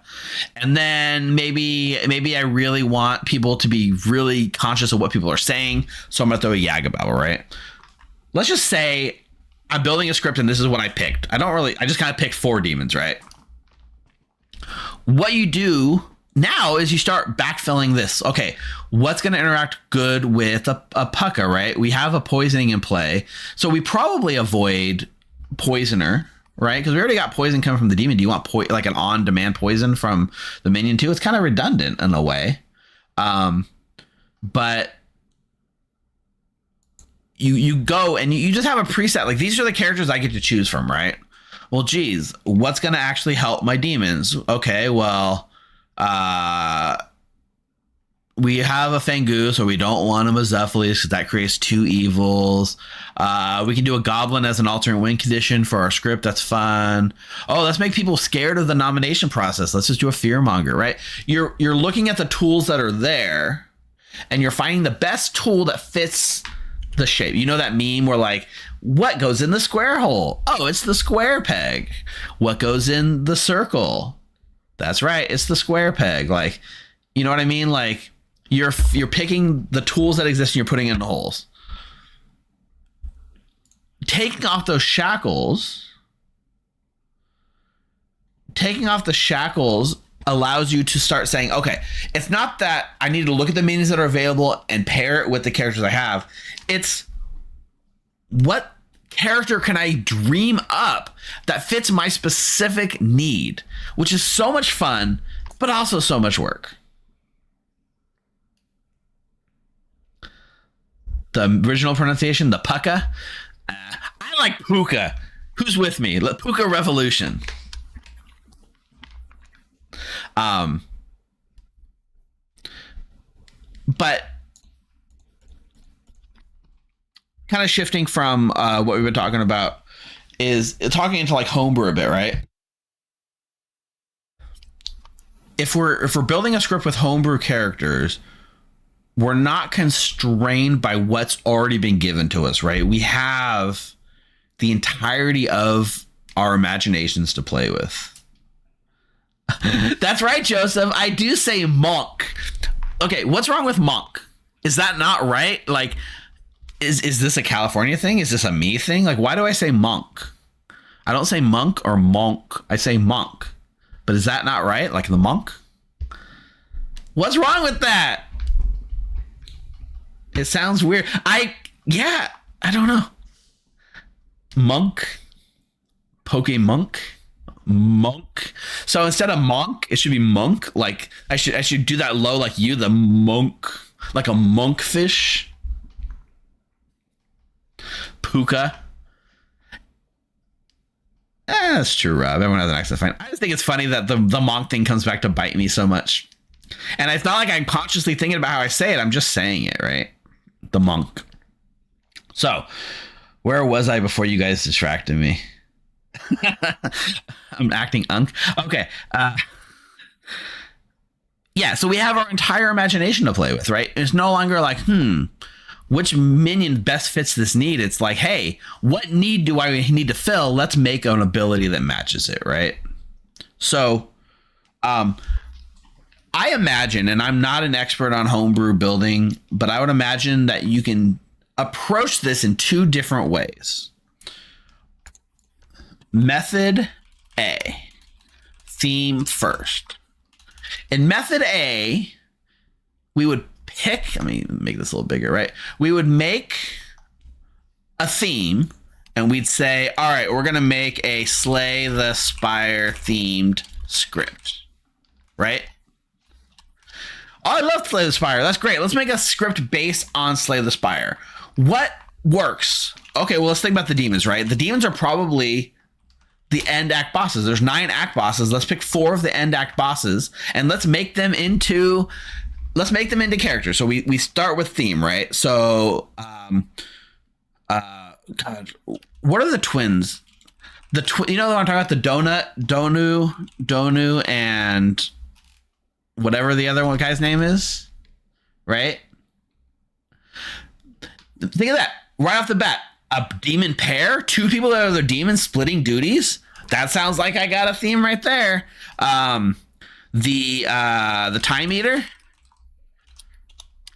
Speaker 1: And then maybe I really want people to be really conscious of what people are saying, so I'm gonna throw a Yagababa, right? Let's just say I'm building a script and this is what I picked. I just kind of picked 4 demons, right? What you do now is you start backfilling this. Okay, what's going to interact good with a Pucka, right? We have a poisoning in play. So we probably avoid poisoner, right? Because we already got poison coming from the demon. Do you want like an on-demand poison from the minion too? It's kind of redundant in a way. But you go and you just have a preset. Like, these are the characters I get to choose from, right? Well, geez, what's going to actually help my demons? Okay, well, we have a Fangu, so we don't want a Mazephalis because that creates 2 evils. We can do a Goblin as an alternate win condition for our script. That's fun. Oh, let's make people scared of the nomination process. Let's just do a Fearmonger, right? You're looking at the tools that are there, and you're finding the best tool that fits the shape. You know that meme where like, what goes in the square hole? Oh, it's the square peg. What goes in the circle? That's right, it's the square peg. Like, you know what I mean? Like, you're picking the tools that exist and you're putting in the holes. Taking off the shackles allows you to start saying, okay, it's not that I need to look at the minions that are available and pair it with the characters I have. It's what character can I dream up that fits my specific need, which is so much fun, but also so much work. The original pronunciation, the Pucka. I like Puka. Who's with me? Puka Revolution. But kind of shifting from what we've been talking about is talking into like homebrew a bit, right? If we're building a script with homebrew characters, we're not constrained by what's already been given to us, right? We have the entirety of our imaginations to play with. That's right, Joseph. I do say monk. Okay, what's wrong with monk? Is that not right? Like, is this a California thing? Is this a me thing? Like, why do I say monk? I don't say monk or monk. I say monk. But is that not right? Like the monk? What's wrong with that? It sounds weird. I don't know. Monk. Monk. Monk. So instead of monk, it should be monk. Like I should do that low like you, the monk. Like a monkfish. Puka. That's true, Rob. Everyone has an accent. Fine. I just think it's funny that the monk thing comes back to bite me so much. And it's not like I'm consciously thinking about how I say it. I'm just saying it, right? The monk. So, where was I before you guys distracted me? I'm acting unk. Okay. Yeah, so we have our entire imagination to play with, right? It's no longer like, which minion best fits this need? It's like, hey, what need do I need to fill? Let's make an ability that matches it, right? So, I imagine, and I'm not an expert on homebrew building, but I would imagine that you can approach this in two different ways. Method A, theme first. In method A, we would pick, let me make this a little bigger, right? We would make a theme and we'd say, all right, we're going to make a Slay the Spire themed script, right? Oh, I love Slay the Spire. That's great. Let's make a script based on Slay the Spire. What works? Okay, well, let's think about the demons, right? The demons are probably the end act bosses. There's 9 act bosses. Let's pick 4 of the end act bosses and let's make them into characters. So we start with theme, right? So God, what are the twins? You know what I'm talking about? The Donu, and whatever the other one guy's name is, right? Think of that right off the bat. A demon pair, 2 people that are their demons splitting duties. That sounds like I got a theme right there. The time eater.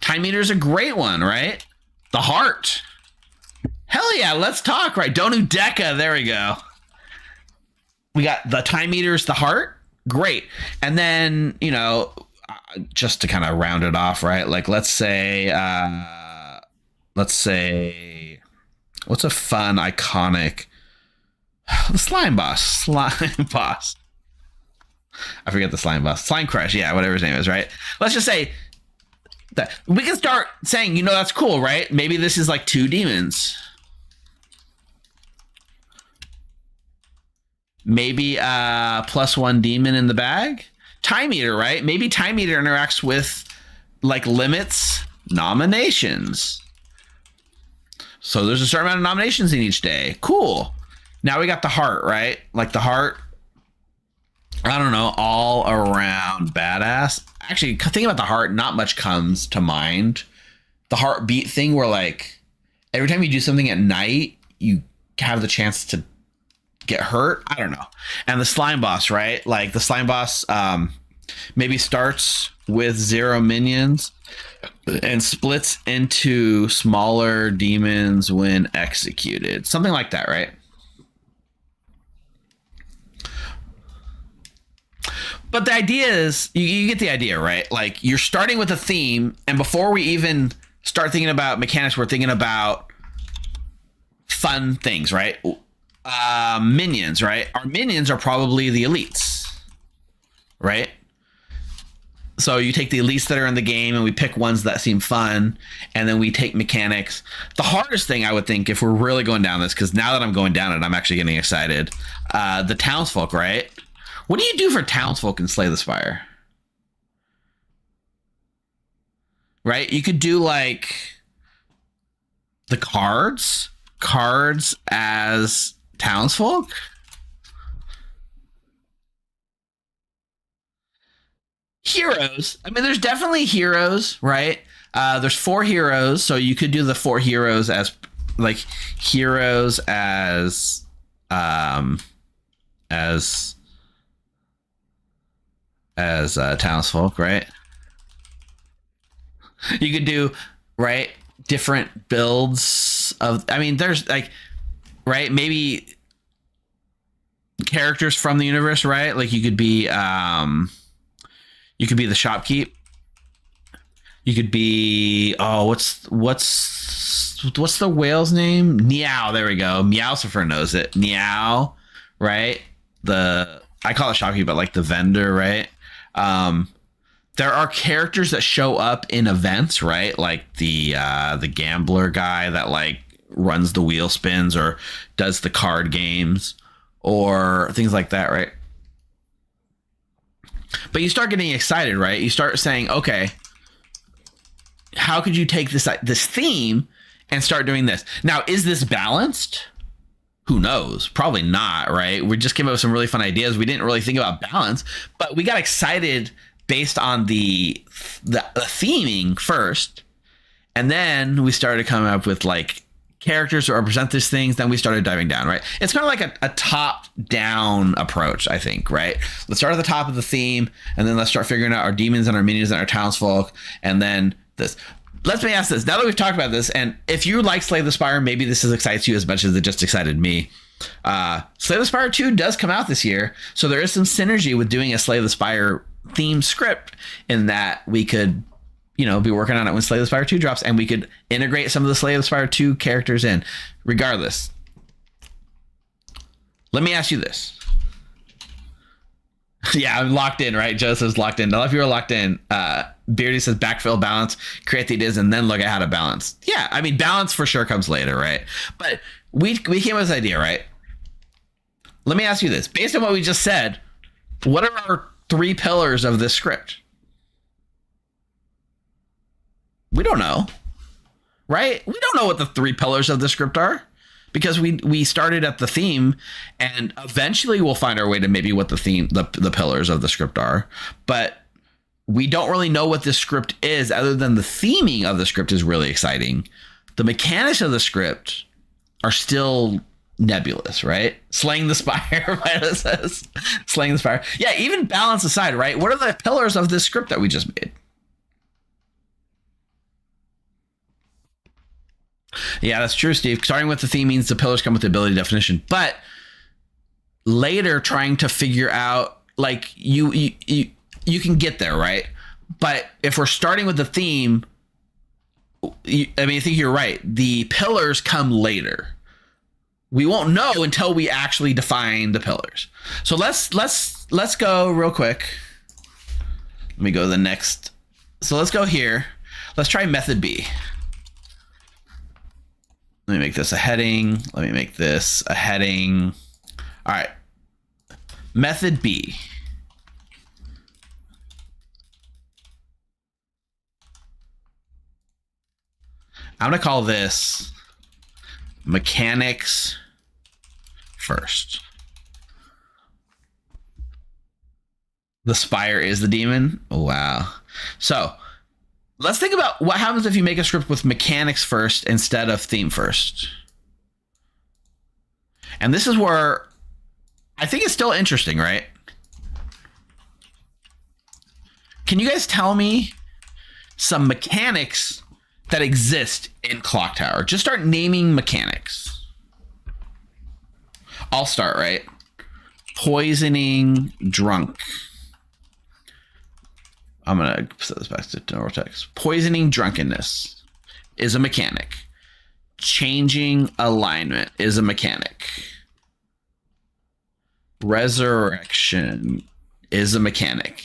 Speaker 1: Time eater is a great one, right? The heart. Hell yeah, let's talk, right? Donu Deka, there we go. We got the time eaters, the heart. Great. And then, just to kind of round it off, right? Like let's say what's a fun, iconic the slime boss. I forget the slime boss. Slime Crush, yeah, whatever his name is, right? Let's just say that we can start saying, that's cool, right? Maybe this is like 2 demons. Maybe +1 demon in the bag. Time Eater, right? Maybe Time Eater interacts with like limits, nominations. So there's a certain amount of nominations in each day. Cool. Now we got the heart, right? Like the heart, I don't know, all around badass. Actually, thinking about the heart, not much comes to mind. The heartbeat thing where like every time you do something at night, you have the chance to get hurt. I don't know. And the slime boss, right? Like the slime boss maybe starts with 0 minions and splits into smaller demons when executed. Something like that, right? But the idea is, you get the idea, right? Like you're starting with a theme, and before we even start thinking about mechanics, we're thinking about fun things, right? Minions, right? Our minions are probably the elites, right? So you take the elites that are in the game and we pick ones that seem fun, and then we take mechanics. The hardest thing I would think, if we're really going down this, because now that I'm going down it, I'm actually getting excited. The townsfolk, right? What do you do for townsfolk in Slay the Spire? Right? You could do like the cards as townsfolk. Heroes. I mean, there's definitely heroes, right? There's 4 heroes, so you could do the 4 heroes as like heroes as as townsfolk, right? You could do, right, different builds of, I mean, there's like, right, maybe characters from the universe, right? Like you could be the shopkeep. You could be, oh, what's the whale's name? Meow. There we go. Meowsifer knows it. Meow, right? I call it shopkeep, but like the vendor, right? There are characters that show up in events, right? Like the gambler guy that like runs the wheel spins or does the card games or things like that, right? But you start getting excited, right? You start saying, okay, how could you take this theme and start doing this? Now, is this balanced? Who knows? Probably not, right? We just came up with some really fun ideas. We didn't really think about balance, but we got excited based on the theming first, and then we started coming up with like characters to represent these things. Then we started diving down, right? It's kind of like a top-down approach, I think, right? Let's start at the top of the theme, and then let's start figuring out our demons and our minions and our townsfolk, and then this. Let me ask this. Now that we've talked about this, and if you like Slay the Spire, maybe this excites you as much as it just excited me. Slay the Spire 2 does come out this year, so there is some synergy with doing a Slay the Spire theme script in that we could, be working on it when Slay the Spire 2 drops, and we could integrate some of the Slay the Spire 2 characters in. Regardless, let me ask you this. Yeah, I'm locked in, right? Joseph's locked in. A lot of people are locked in. Beardy says backfill, balance, create the ideas, and then look at how to balance. Yeah, I mean, balance for sure comes later, right? But we came up with this idea, right? Let me ask you this. Based on what we just said, what are our 3 pillars of this script? We don't know, right? We don't know what the 3 pillars of the script are, because we started at the theme, and eventually we'll find our way to maybe what the pillars of the script are. But we don't really know what this script is, other than the theming of the script is really exciting. The mechanics of the script are still nebulous, right? Slaying the Spire, Violet says. Slaying the Spire. Yeah, even balance aside, right? What are the pillars of this script that we just made? Yeah, that's true, Steve. Starting with the theme means the pillars come with the ability definition, but later trying to figure out, like, you can get there, right? But if we're starting with the theme, I think you're right. The pillars come later. We won't know until we actually define the pillars. So let's go real quick. Let me go to the next. So let's go here. Let's try method B. Let me make this a heading. Let me make this a heading. All right. Method B. I'm going to call this mechanics first. The Spire is the demon. Oh, wow. So let's think about what happens if you make a script with mechanics first instead of theme first. And this is where I think it's still interesting, right? Can you guys tell me some mechanics that exist in Clocktower? Just start naming mechanics. I'll start, right? Poisoning drunk. I'm going to set this back to normal text. Poisoning drunkenness is a mechanic. Changing alignment is a mechanic. Resurrection is a mechanic.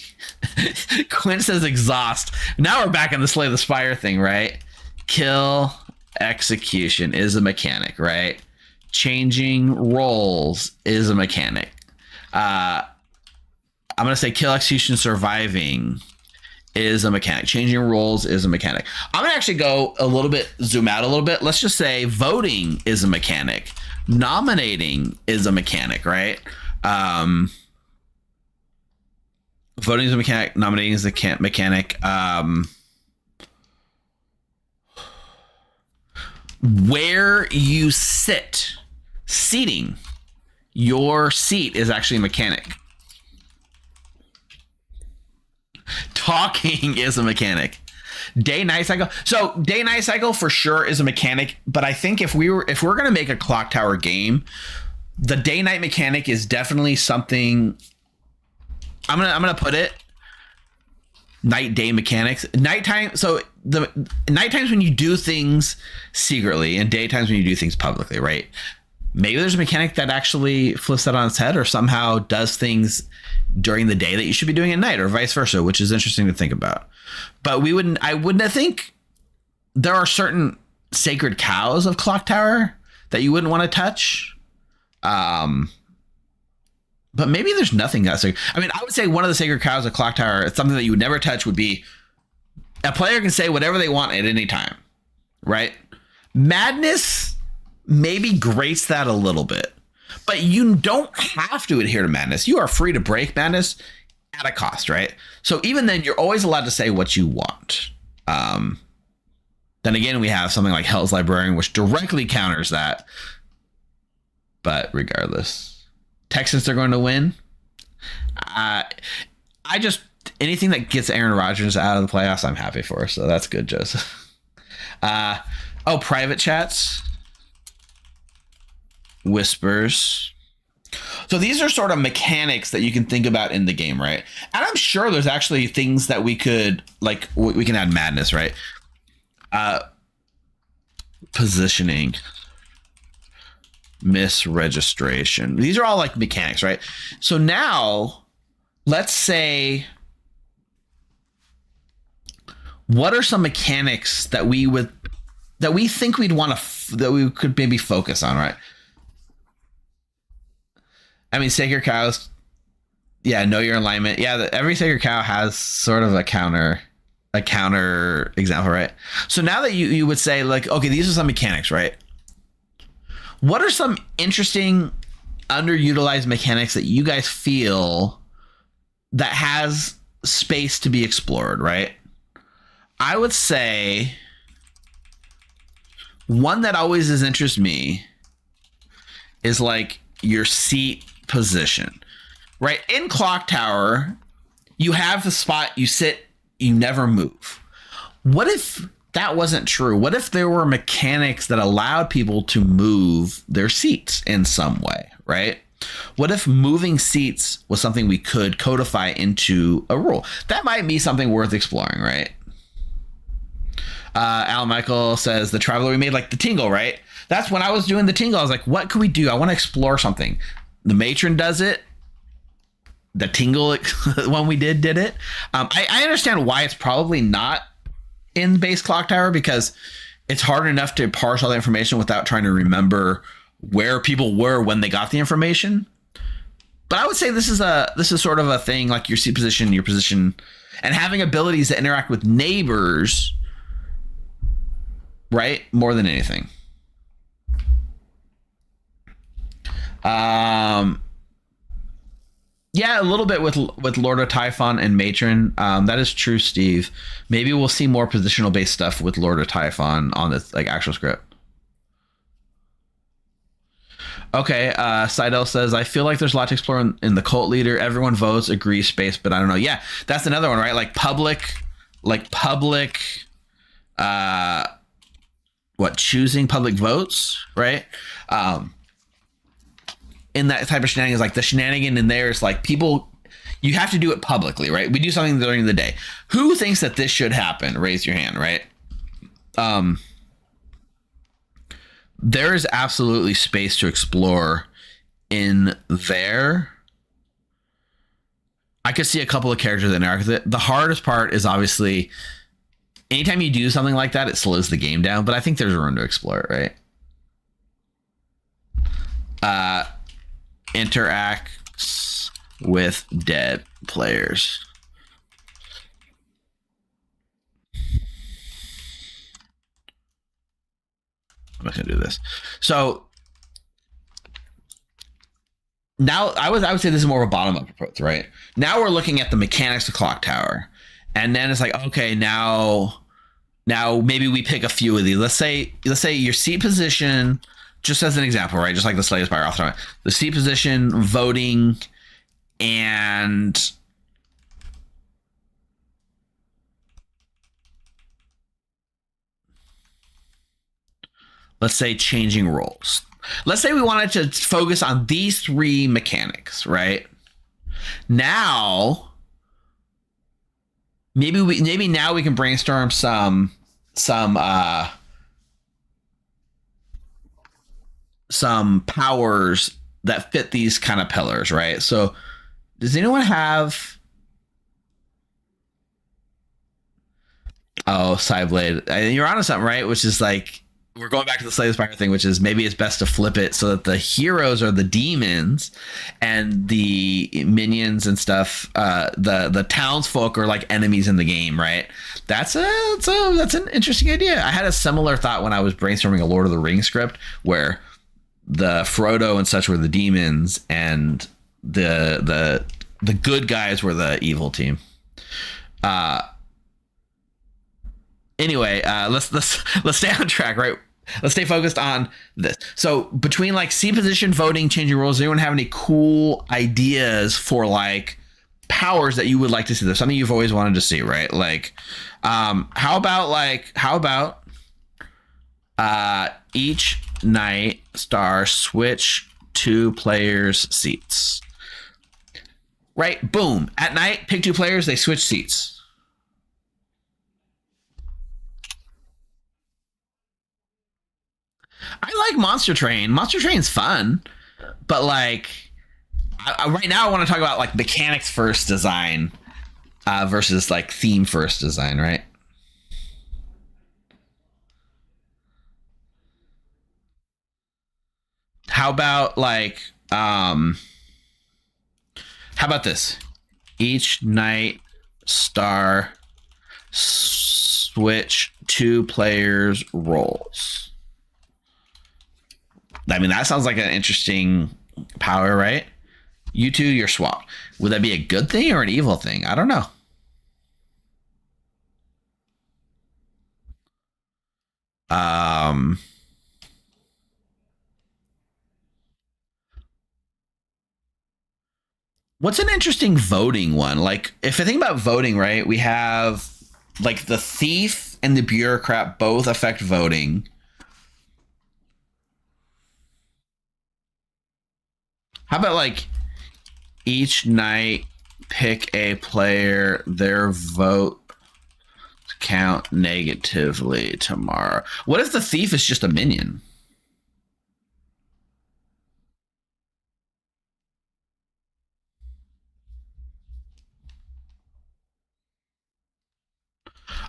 Speaker 1: Quinn says exhaust. Now we're back on the Slay the Spire thing, right? Kill execution is a mechanic, right? Changing roles is a mechanic. I'm going to say kill execution surviving is a mechanic. Changing roles is a mechanic. I'm going to actually go a little bit, zoom out a little bit. Let's just say voting is a mechanic. Nominating is a mechanic, right? Voting is a mechanic. Nominating is a mechanic. Where you sit, seating, your seat is actually a mechanic. Talking is a mechanic. Day night cycle. So day night cycle for sure is a mechanic, but I think if we're gonna make a clock tower game, the day night mechanic is definitely something. I'm gonna put it night day mechanics. Nighttime. So the nighttimes when you do things secretly, and daytimes when you do things publicly, right? Maybe there's a mechanic that actually flips that on its head, or somehow does things during the day that you should be doing at night, or vice versa, which is interesting to think about. But I wouldn't think there are certain sacred cows of Clock Tower that you wouldn't want to touch. But maybe there's nothing that's sacred. I mean, I would say one of the sacred cows of Clock Tower, it's something that you would never touch, would be a player can say whatever they want at any time, right? Madness maybe grates that a little bit, but you don't have to adhere to madness. You are free to break madness at a cost, right? So even then, you're always allowed to say what you want. Then again, we have something like Hell's Librarian, which directly counters that. But regardless, Texans are going to win. Anything that gets Aaron Rodgers out of the playoffs, I'm happy for. So that's good, Joseph. Private chats. Whispers. So these are sort of mechanics that you can think about in the game, right? And I'm sure there's actually things that we could, like, we can add madness, right? Positioning, misregistration. These are all like mechanics, right? So now let's say, what are some mechanics that we think we'd want to, that we could maybe focus on, right? I mean, sacred cows. Yeah, know your alignment. Yeah, every sacred cow has sort of a counter example, right? So now that you would say, like, okay, these are some mechanics, right? What are some interesting underutilized mechanics that you guys feel that has space to be explored, right? I would say one that always has interested me is like your seat position, right? In Clock Tower, you have the spot, you sit, you never move. What if that wasn't true? What if there were mechanics that allowed people to move their seats in some way, right? What if moving seats was something we could codify into a rule? That might be something worth exploring, right? Alan Michael says the traveler we made, like the Tingle, right? That's when I was doing the Tingle. I was like, what could we do? I want to explore something. The Matron does it. The Tingle when we did it. I understand why it's probably not in base Clock Tower, because it's hard enough to parse all the information without trying to remember where people were when they got the information. But I would say this is sort of a thing, like your seat position, your position, and having abilities that interact with neighbors, right? More than anything. Yeah, a little bit with Lord of Typhon and Matron. That is true, Steve. Maybe we'll see more positional based stuff with Lord of Typhon on this like actual script. Okay, Seidel says, I feel like there's a lot to explore in the cult leader. Everyone votes, agrees, space, but I don't know. Yeah, that's another one, right? Like public, choosing public votes, right? In that type of shenanigans, like the shenanigan in there is like people, you have to do it publicly, right? We do something during the day. Who thinks that this should happen? Raise your hand, right? There is absolutely space to explore in there. I could see a couple of characters in there. The hardest part is obviously anytime you do something like that, it slows the game down, but I think there's room to explore it, right? Interacts with dead players. I'm not gonna do this. So now I would say this is more of a bottom-up approach, right? Now we're looking at the mechanics of Clock Tower, and then it's like, okay, now maybe we pick a few of these. Let's say your seat position, just as an example, right? Just like the Slay Spire off the top. The seat position, voting, and let's say changing roles. Let's say we wanted to focus on these three mechanics, right? Now, maybe now we can brainstorm some powers that fit these kind of pillars, right? So, does anyone have? Oh, Sideblade, you're onto something, right? Which is like we're going back to the Slay the Spire thing, which is maybe it's best to flip it so that the heroes are the demons and the minions and stuff, the townsfolk are like enemies in the game, right? That's an interesting idea. I had a similar thought when I was brainstorming a Lord of the Rings script where the Frodo and such were the demons and the good guys were the evil team. Anyway, let's stay on track, right? Let's stay focused on this. So between like seat position, voting, changing rules, does anyone have any cool ideas for like powers that you would like to see? There's something you've always wanted to see, right? Like, how about each night star switch 2 players seats, right? Boom. At night, pick 2 players, they switch seats. I like Monster Train. Monster Train's fun, but like right now I want to talk about like mechanics first design versus like theme first design, right? How about like how about this? Each night star switch 2 players roles. I mean, that sounds like an interesting power, right? You two, you're swapped. Would that be a good thing or an evil thing? I don't know. Um, what's an interesting voting one? Like, if I think about voting, right, we have like the thief and the bureaucrat both affect voting. How about like each night pick a player, their vote count negatively tomorrow? What if the thief is just a minion?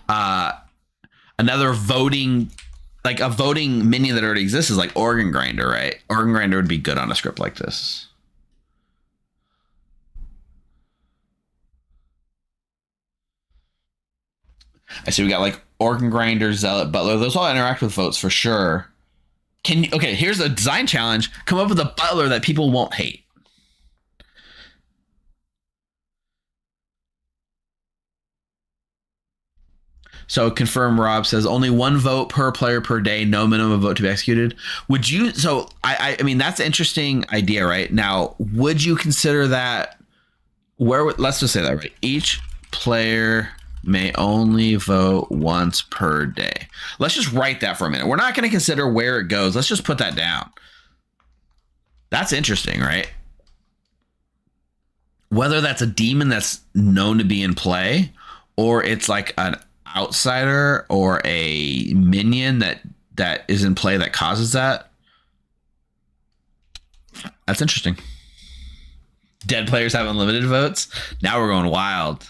Speaker 1: Uh, Another voting, like a voting minion that already exists is like Organ Grinder, right? Organ Grinder would be good on a script like this. I see we got like Organ Grinder, Zealot, Butler. Those all interact with votes for sure. Okay, here's a design challenge. Come up with a Butler that people won't hate. So confirm, Rob says only 1 vote per player per day, no minimum vote to be executed. Would you, so I mean, that's an interesting idea, right? Now, would you consider that let's just say that, right? Each player may only vote once per day. Let's just write that for a minute. We're not going to consider where it goes. Let's just put that down. That's interesting, right? Whether that's a demon that's known to be in play or it's like an outsider or a minion that is in play that causes that. That's interesting. Dead players have unlimited votes. Now we're going wild.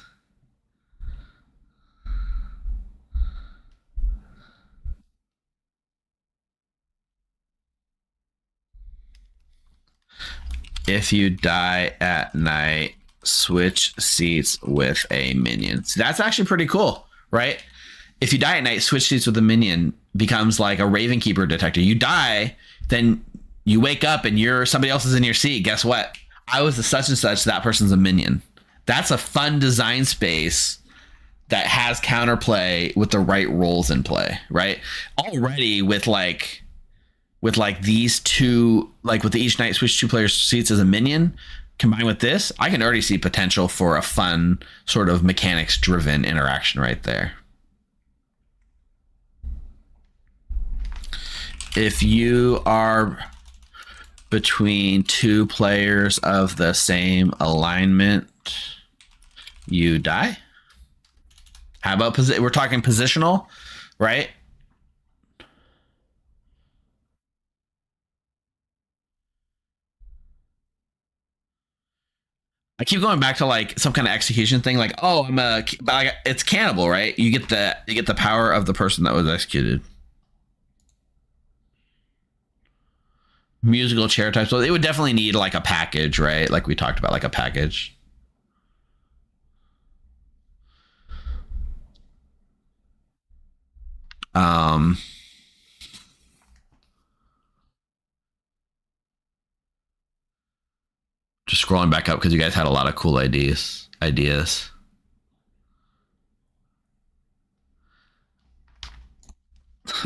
Speaker 1: If you die at night, switch seats with a minion. So that's actually pretty cool, right? If you die at night, switch seats with a minion becomes like a Ravenkeeper detector. You die, then you wake up and somebody else is in your seat. Guess what? I was the such and such. That person's a minion. That's a fun design space that has counterplay with the right roles in play, right? Already with these two, like with the each night switch 2 players seats as a minion, combined with this, I can already see potential for a fun sort of mechanics driven interaction right there. If you are between two players of the same alignment, you die. How about we're talking positional, right? I keep going back to like some kind of execution thing, like, oh, it's cannibal, right? You get the power of the person that was executed. Musical chair types. So they would definitely need like a package, right? Like we talked about, like a package. Um, just scrolling back up because you guys had a lot of cool Ideas.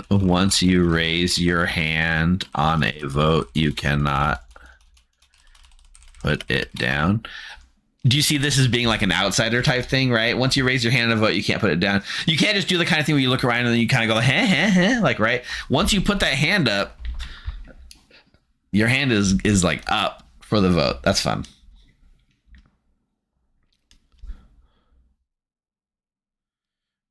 Speaker 1: Once you raise your hand on a vote, you cannot put it down. Do you see this as being like an outsider type thing, right? Once you raise your hand on a vote, you can't put it down. You can't just do the kind of thing where you look around and then you kind of go, heh, heh, heh, like, right? Once you put that hand up, your hand is like up for the vote. That's fun.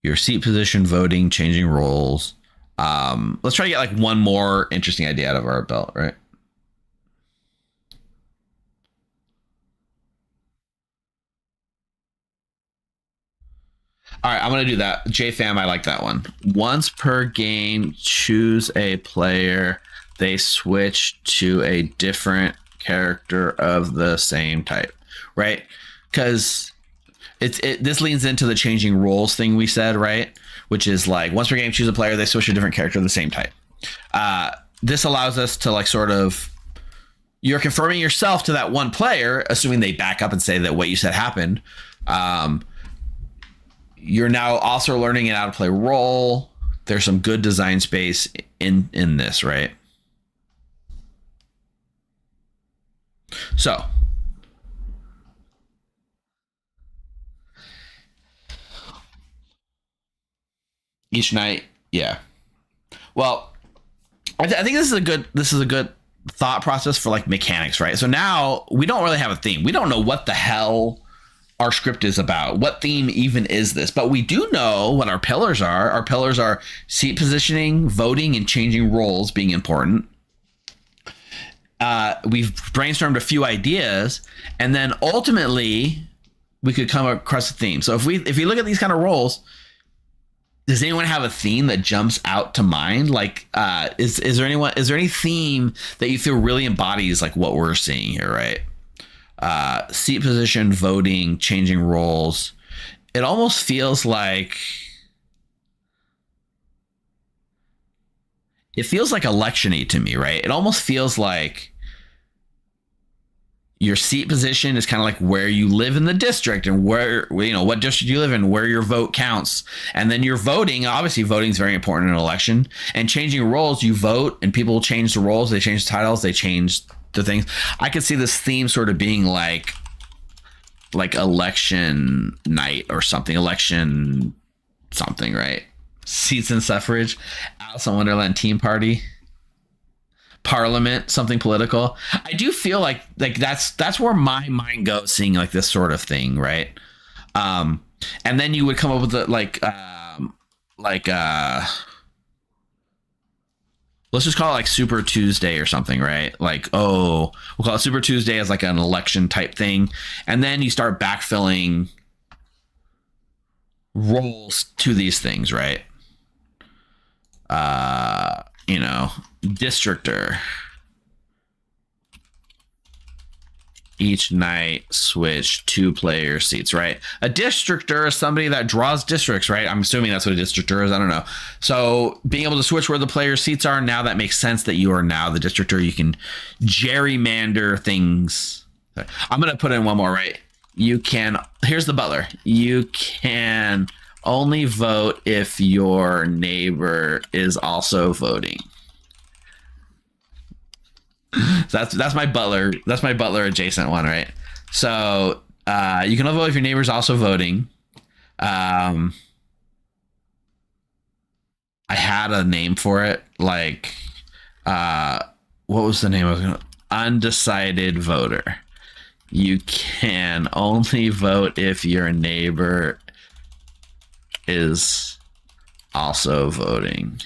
Speaker 1: Your seat position, voting, changing roles. Let's try to get like one more interesting idea out of our belt, right? All right, I'm gonna do that. JFam, I like that one. Once per game, choose a player. They switch to a different character of the same type, right? Because this leans into the changing roles thing we said, right? Which is like once per game, choose a player. They switch to a different character of the same type. This allows us to like sort of you're confirming yourself to that one player, assuming they back up and say that what you said happened. You're now also learning how to play role. There's some good design space in this, right? So each night, yeah. Well, I think this is a good thought process for like mechanics, right? So now we don't really have a theme. We don't know what the hell our script is about. What theme even is this? But we do know what our pillars are. Our pillars are seat positioning, voting, and changing roles being important. We've brainstormed a few ideas, and then ultimately we could come across a theme. So if we look at these kind of roles, does anyone have a theme that jumps out to mind? Like, is there any theme that you feel really embodies like what we're seeing here, right? Seat position, voting, changing roles. It almost feels like election-y to me, right? It almost feels like your seat position is kind of like where you live in the district and where, what district you live in, where your vote counts. And then you're voting. Obviously, voting is very important in an election. And changing roles, you vote and people change the roles. They change the titles. They change the things. I could see this theme sort of being like election night or something, election something, right? Seats and suffrage, Alice in Wonderland team party, parliament, something political. I do feel like that's where my mind goes seeing like this sort of thing, right? And then you would come up with the let's just call it like Super Tuesday or something, right? Like, we'll call it Super Tuesday as like an election type thing. And then you start backfilling roles to these things, right? Districtor. Each night switch 2 player seats, right? A districtor is somebody that draws districts, right? I'm assuming that's what a districtor is. I don't know. So being able to switch where the player seats are, now that makes sense that you are now the districtor. You can gerrymander things. I'm going to put in one more, right? Here's the butler. You can only vote if your neighbor is also voting. So that's my butler. That's my butler adjacent one, right? So you can only vote if your neighbor's also voting. I had a name for it. Like, What was the name of it? Undecided voter. You can only vote if your neighbor is also voting.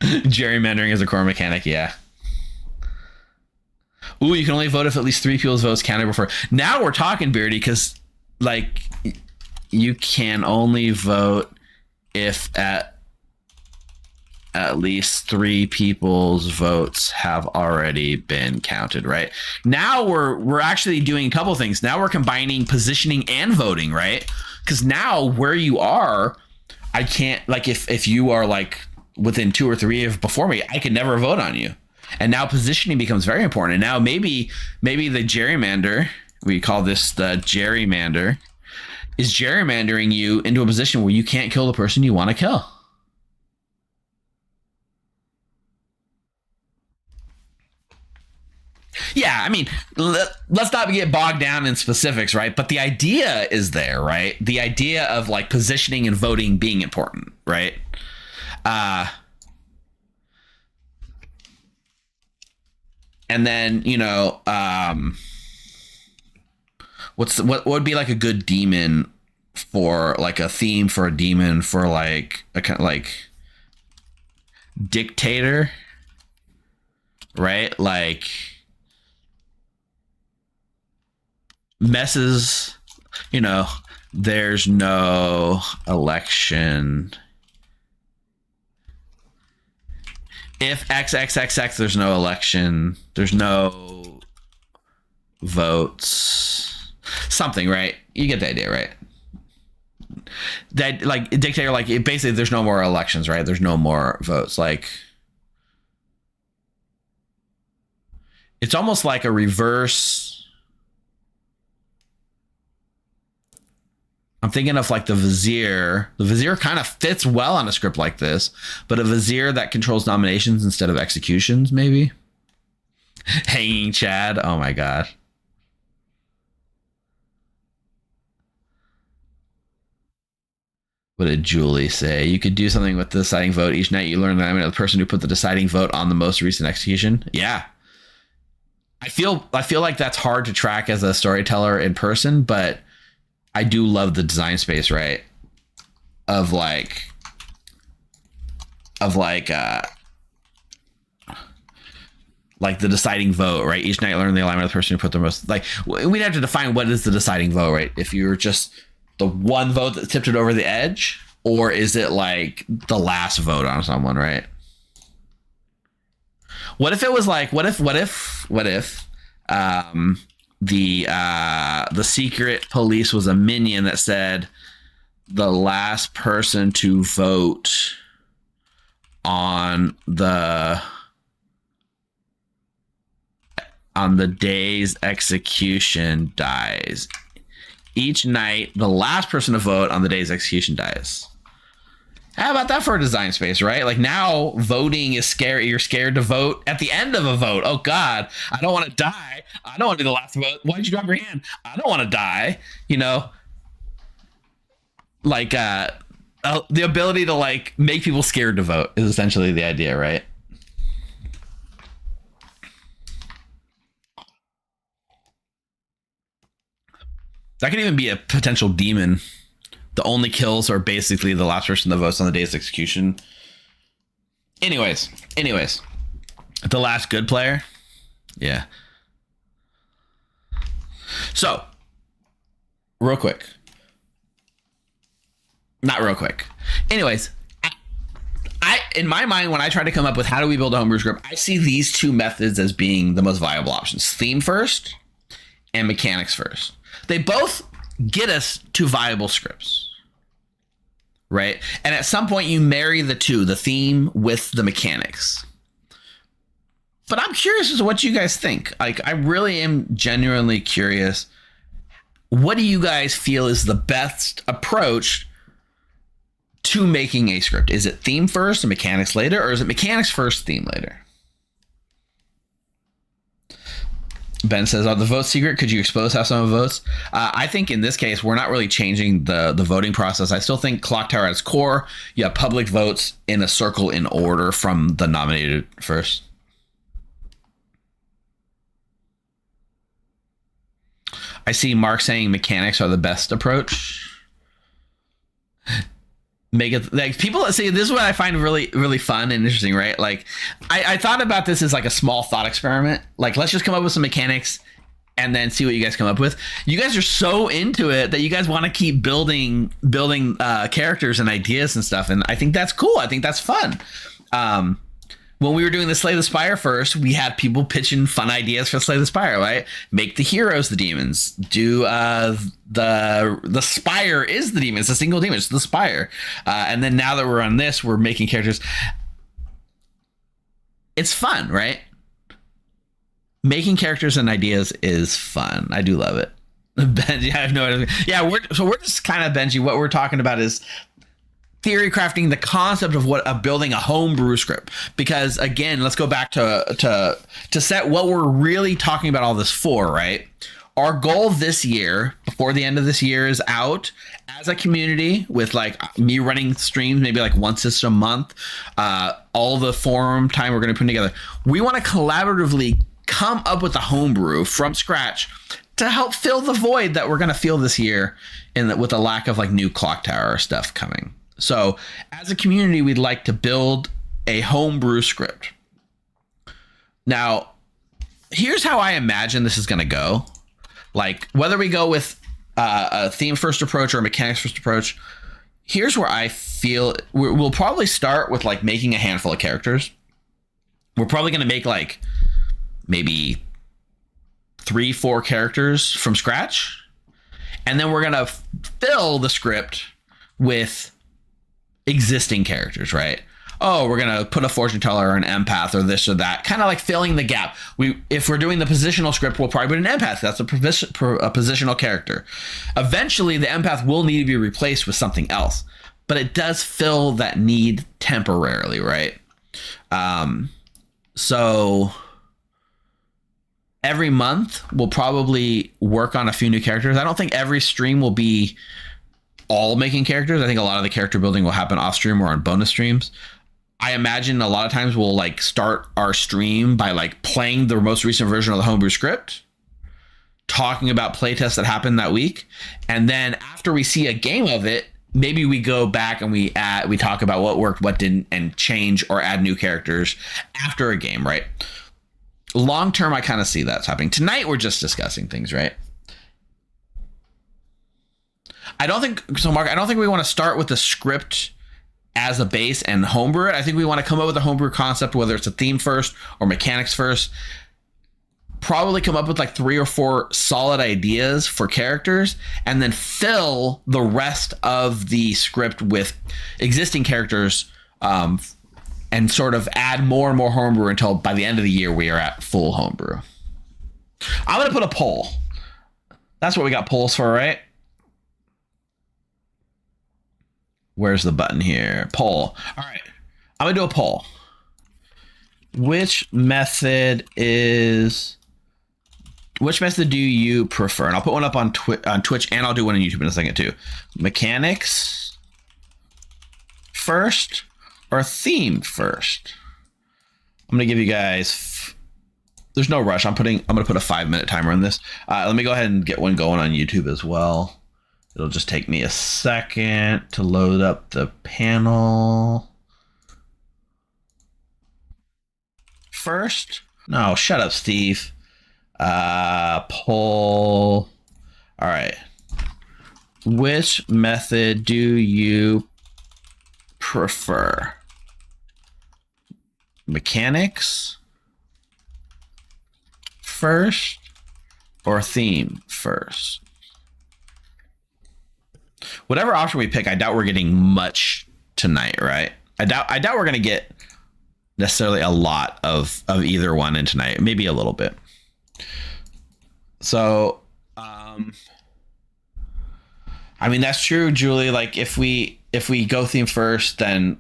Speaker 1: Gerrymandering is a core mechanic, yeah. Ooh, you can only vote if at least 3 people's votes counted before. Now we're talking, Beardy, because like you can only vote if at least 3 people's votes have already been counted, right? Now we're actually doing a couple things. Now we're combining positioning and voting, right? Because now where you are, I can't, like, if you are like within 2 or 3 of before me, I can never vote on you. And now positioning becomes very important. And now maybe the gerrymander, we call this the gerrymander, is gerrymandering you into a position where you can't kill the person you want to kill. Yeah, I mean, let's not get bogged down in specifics, right? But the idea is there, right? The idea of like positioning and voting being important, right? And then, you know, what would be like a good demon for like a theme for a demon for like a kind of like dictator, right? Like messes, you know, there's no election. If XXXX, there's no election, there's no votes, something, right? You get the idea, right? That like dictator, like basically there's no more elections, right? There's no more votes. Like it's almost like a reverse. I'm thinking of like the vizier. The vizier kind of fits well on a script like this, but a vizier that controls nominations instead of executions, maybe. Hanging Chad. Oh my god. What did Julie say? You could do something with the deciding vote. Each night you learn the name of the person who put the deciding vote on the most recent execution. Yeah. I feel like that's hard to track as a storyteller in person, but I do love the design space, right? Of like the deciding vote, right? Each night learn the alignment of the person who put the most, like, we'd have to define what is the deciding vote, right? If you're just the one vote that tipped it over the edge, or is it like the last vote on someone, right? What if it was like, what if the secret police was a minion that said the last person to vote on the day's execution dies. Each night, the last person to vote on the day's execution dies. How about that for a design space, right? Like now voting is scary. You're scared to vote at the end of a vote. Oh God, I don't want to die. I don't want to be the last vote. Why'd you drop your hand? I don't want to die. You know, like the ability to like make people scared to vote is essentially the idea, right? That could even be a potential demon. The only kills are basically the last person that votes on the day's execution. Anyways, the last good player. Yeah. So, real quick. Not real quick. Anyways, I in my mind, when I try to come up with how do we build a homebrew script, I see these two methods as being the most viable options: theme first and mechanics first. They both get us to viable scripts, right? And at some point you marry the two, the theme with the mechanics. But I'm curious as to what you guys think. Like, I really am genuinely curious. What do you guys feel is the best approach to making a script? Is it theme first and mechanics later, or is it mechanics first, theme later? Ben says, "Are the votes secret? Could you expose how someone votes?" I think in this case, we're not really changing the voting process. I still think Clocktower at its core, you have public votes in a circle in order from the nominated first. I see Mark saying mechanics are the best approach. Make it like people see, this is what I find really, really fun and interesting, right? Like I thought about this as like a small thought experiment. Like, let's just come up with some mechanics and then see what you guys come up with. You guys are so into it that you guys want to keep building characters and ideas and stuff. And I think that's cool. I think that's fun. When we were doing the Slay the Spire first, we had people pitching fun ideas for Slay the Spire, right? Make the heroes the demons. Do the Spire is the demon. It's a single demon. It's the Spire. And then now that we're on this, we're making characters. It's fun, right? Making characters and ideas is fun. I do love it. Benji, I have no idea. Yeah, we're just kind of, Benji, what we're talking about is theory crafting the concept of building a homebrew script, because again, let's go back to set what we're really talking about all this for, right? Our goal this year, before the end of this year is out, as a community, with like me running streams, maybe like once a month, all the forum time we're going to put together, we want to collaboratively come up with a homebrew from scratch to help fill the void that we're going to feel this year with the lack of like new Clocktower stuff coming. So as a community, we'd like to build a homebrew script. Now, here's how I imagine this is going to go. Like, whether we go with a theme first approach or a mechanics first approach, here's where I feel we'll probably start with like making a handful of characters. We're probably going to make like maybe 3-4 characters from scratch. And then we're going to fill the script with existing characters, right? Oh, we're gonna put a fortune teller or an empath or this or that, kind of like filling the gap. If we're doing the positional script, we'll probably put an empath. That's a positional character. Eventually, the empath will need to be replaced with something else, but it does fill that need temporarily, right? So every month we'll probably work on a few new characters. I don't think every stream will be all making characters. I think a lot of the character building will happen off stream or on bonus streams. I imagine a lot of times we'll like start our stream by like playing the most recent version of the homebrew script, talking about playtests that happened that week, and then after we see a game of it, maybe we go back and we talk about what worked, what didn't, and change or add new characters after a game, right? Long term, I kind of see that's happening. Tonight we're just discussing things, right? Mark, I don't think we want to start with the script as a base and homebrew it. I think we want to come up with a homebrew concept, whether it's a theme first or mechanics first. Probably come up with like 3 or 4 solid ideas for characters, and then fill the rest of the script with existing characters, and sort of add more and more homebrew until by the end of the year we are at full homebrew. I'm going to put a poll. That's what we got polls for, right? Where's the button here? Poll. All right. I'm going to do a poll. Which method do you prefer? And I'll put one up on Twitch, and I'll do one on YouTube in a second too. Mechanics first or theme first? I'm going to give you guys, there's no rush. I'm going to put a 5-minute timer on this. Let me go ahead and get one going on YouTube as well. It'll just take me a second to load up the panel. First? No, shut up, Steve. Poll. All right. Which method do you prefer? Mechanics first or theme first? Whatever option we pick, I doubt we're getting much tonight, right? I doubt we're going to get necessarily a lot of either one in tonight. Maybe a little bit. So, I mean, that's true, Julie. Like if we go theme first, then,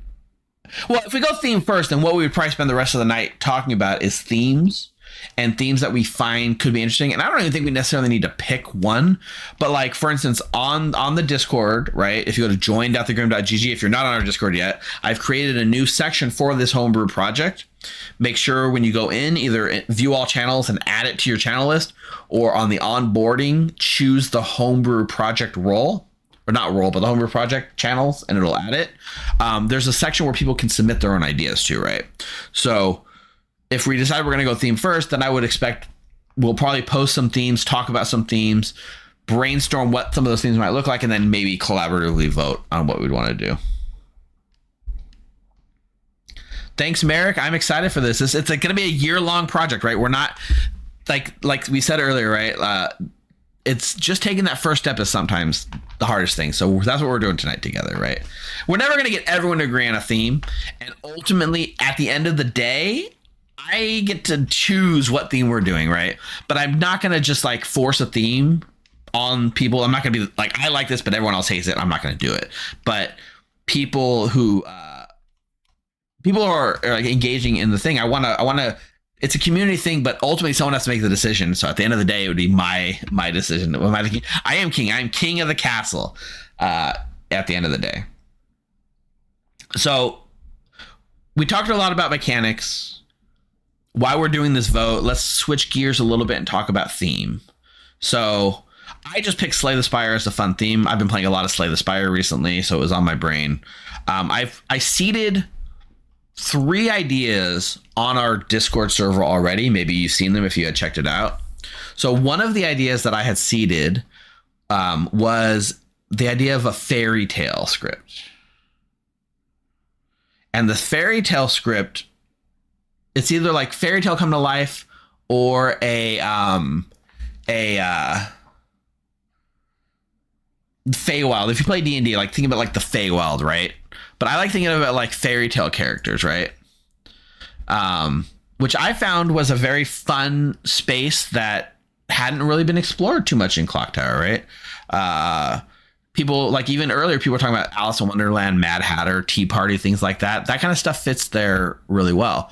Speaker 1: well, if we go theme first, then what we would probably spend the rest of the night talking about is themes. and themes that we find could be interesting. And I don't even think we necessarily need to pick one, but like, for instance, on the Discord, right? If you go to join.thegrim.gg, if you're not on our Discord yet, I've created a new section for this homebrew project. Make sure when you go in, either view all channels and add it to your channel list, or on the onboarding, choose the homebrew project role. Or not role, but the Homebrew Project channels, and it'll add it. There's a section where people can submit their own ideas to, right? So if we decide we're going to go theme first, then I would expect we'll probably post some themes, talk about some themes, brainstorm what some of those themes might look like, and then maybe collaboratively vote on what we'd want to do. Thanks, Merrick. I'm excited for this. It's going to be a year-long project, right? We're not, like we said earlier, right? It's just taking that first step is sometimes the hardest thing. So that's what we're doing tonight together, right? We're never going to get everyone to agree on a theme. And ultimately, at the end of the day, I get to choose what theme we're doing, right? But I'm not going to just like force a theme on people. I'm not going to be like, I like this, but everyone else hates it. I'm not going to do it. But people who are like engaging in the thing, I want to, it's a community thing, but ultimately someone has to make the decision. So at the end of the day, it would be my decision. I am king. I'm king of the castle at the end of the day. So we talked a lot about mechanics. Why we're doing this vote, let's switch gears a little bit and talk about theme. So I just picked Slay the Spire as a fun theme. I've been playing a lot of Slay the Spire recently, so it was on my brain. I seeded 3 ideas on our Discord server already. Maybe you've seen them if you had checked it out. So one of the ideas that I had seeded was the idea of a fairy tale script. And the fairy tale script, it's either like fairy tale come to life or a Feywild. If you play D&D, like think about like the Feywild, right? But I like thinking about like fairy tale characters, right? Which I found was a very fun space that hadn't really been explored too much in Clocktower, right? People like even earlier, people were talking about Alice in Wonderland, Mad Hatter, Tea Party, things like that. That kind of stuff fits there really well.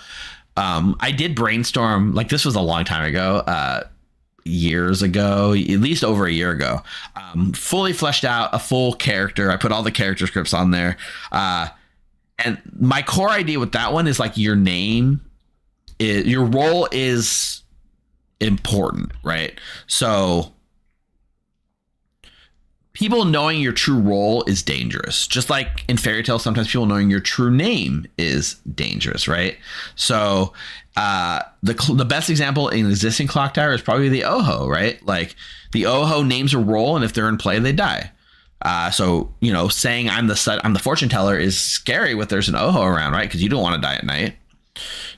Speaker 1: I did brainstorm, like this was a long time ago, years ago, at least over a year ago, fully fleshed out a full character. I put all the character scripts on there. And my core idea with that one is like your role is important, right? So people knowing your true role is dangerous. Just like in fairy tales, sometimes people knowing your true name is dangerous, right? So the best example in existing Clocktower is probably the Oho, right? Like the Oho names a role, and if they're in play, they die. So saying I'm the fortune teller is scary when there's an Oho around, right? Because you don't want to die at night.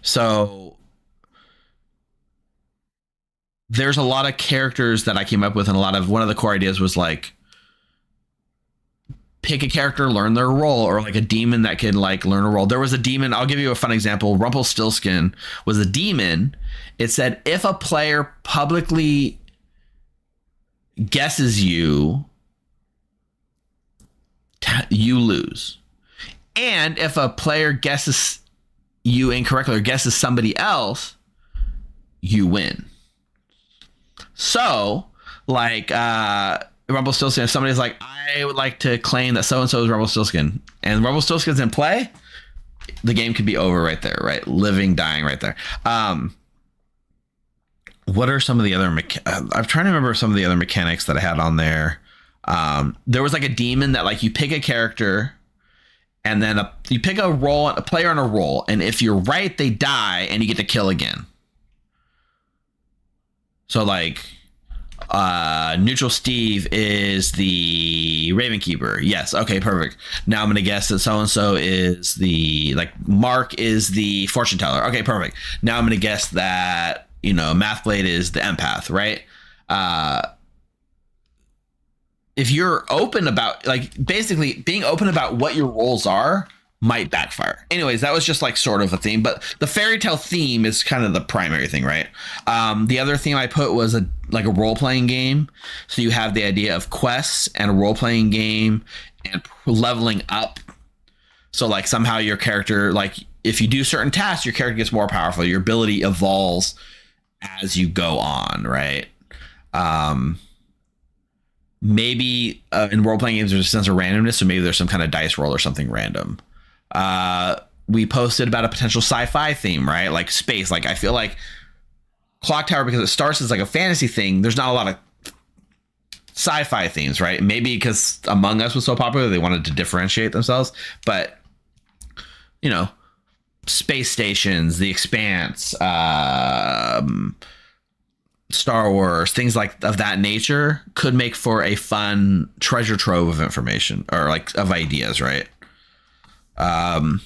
Speaker 1: So there's a lot of characters that I came up with, and one of the core ideas was like, pick a character, learn their role, or like a demon that could like learn a role. There was a demon. I'll give you a fun example. Rumpelstiltskin was a demon. It said, if a player publicly guesses you lose. And if a player guesses you incorrectly or guesses somebody else, you win. So like, Rumpelstiltskin, if somebody's like, I would like to claim that so-and-so is Rumpelstiltskin, and Rumpelstiltskin's in play, the game could be over right there, right? Living, dying right there. What are some of the other I'm trying to remember some of the other mechanics that I had on there. There was like a demon that like you pick a character and then you pick a player on a roll, and if you're right, they die and you get to kill again. So like Neutral Steve is the Ravenkeeper. Yes. Okay, perfect. Now I'm going to guess that so-and-so is Mark is the fortune teller. Okay, perfect. Now I'm going to guess that, Mathblade is the empath, right? If you're open about, basically being open about what your roles are might backfire. Anyways, that was just like sort of a theme, but the fairy tale theme is kind of the primary thing, right? The other theme I put was a role-playing game. So you have the idea of quests and a role-playing game and leveling up. So like somehow your character, like if you do certain tasks, your character gets more powerful. Your ability evolves as you go on, right? Um, maybe in role playing games there's a sense of randomness, so maybe there's some kind of dice roll or something random. We posted about a potential sci-fi theme, right? Like space. Like I feel like Clocktower, because it starts as like a fantasy thing, there's not a lot of sci-fi themes, right? Maybe because Among Us was so popular, they wanted to differentiate themselves. But you know, space stations, The Expanse, Star Wars, things like of that nature could make for a fun treasure trove of information or like of ideas, right? I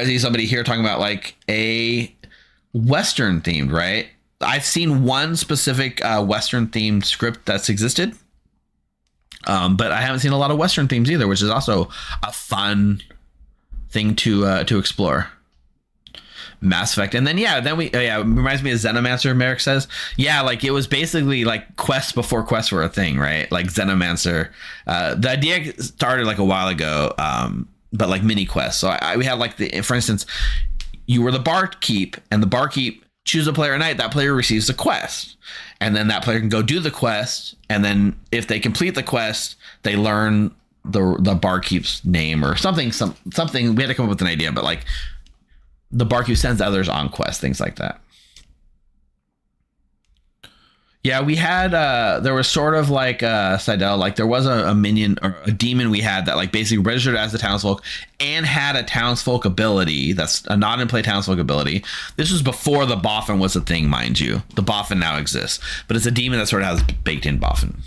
Speaker 1: see somebody here talking about like a Western themed, right? I've seen one specific Western themed script that's existed, but I haven't seen a lot of Western themes either, which is also a fun thing to explore. Mass Effect, and then it reminds me of Xenomancer. Merrick says, yeah, like it was basically like quests before quests were a thing, right? Like Xenomancer, the idea started like a while ago, but like mini quests. So we had like for instance, you were the barkeep, and the barkeep choose a player at night. That player receives a quest, and then that player can go do the quest, and then if they complete the quest, they learn the barkeep's name or something. Something we had to come up with an idea, but like the barkeep sends others on quests, things like that. Yeah, we had there was sort of like Seidel, like there was a minion or a demon we had that like basically registered as the townsfolk and had a townsfolk ability that's a not in play townsfolk ability. This was before the boffin was a thing, mind you. The boffin now exists, but it's a demon that sort of has baked in boffin.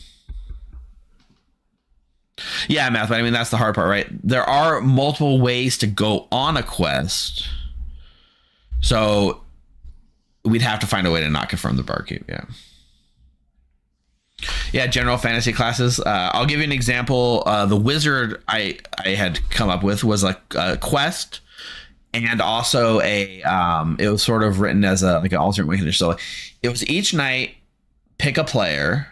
Speaker 1: Yeah, Math, but I mean that's the hard part, right? There are multiple ways to go on a quest. So we'd have to find a way to not confirm the barkeep. Yeah. Yeah. General fantasy classes. I'll give you an example. The wizard I had come up with was like a quest and also it was sort of written as like an alternate way. So it was each night, pick a player.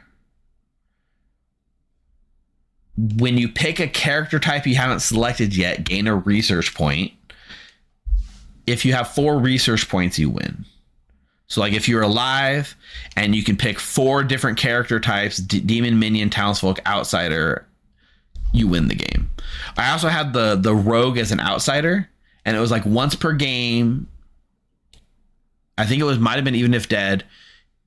Speaker 1: When you pick a character type you haven't selected yet, gain a research point. If you have 4 research points, you win. So like if you're alive and you can pick 4 different character types, demon, minion, townsfolk, outsider, you win the game. I also had the rogue as an outsider, and it was like once per game. I think it might have been even if dead.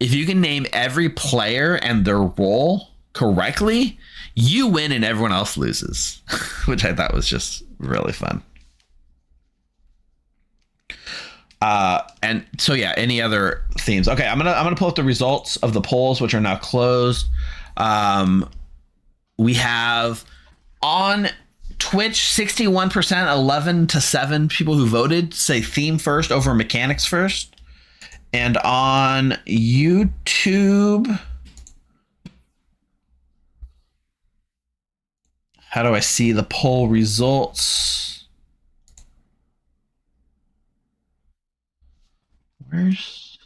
Speaker 1: If you can name every player and their role correctly, you win and everyone else loses, which I thought was just really fun. And so yeah, any other themes? Okay, I'm gonna pull up the results of the polls, which are now closed. We have on Twitch 61%, 11-7 people who voted say theme first over mechanics first, and on YouTube, how do I see the poll results? Where's...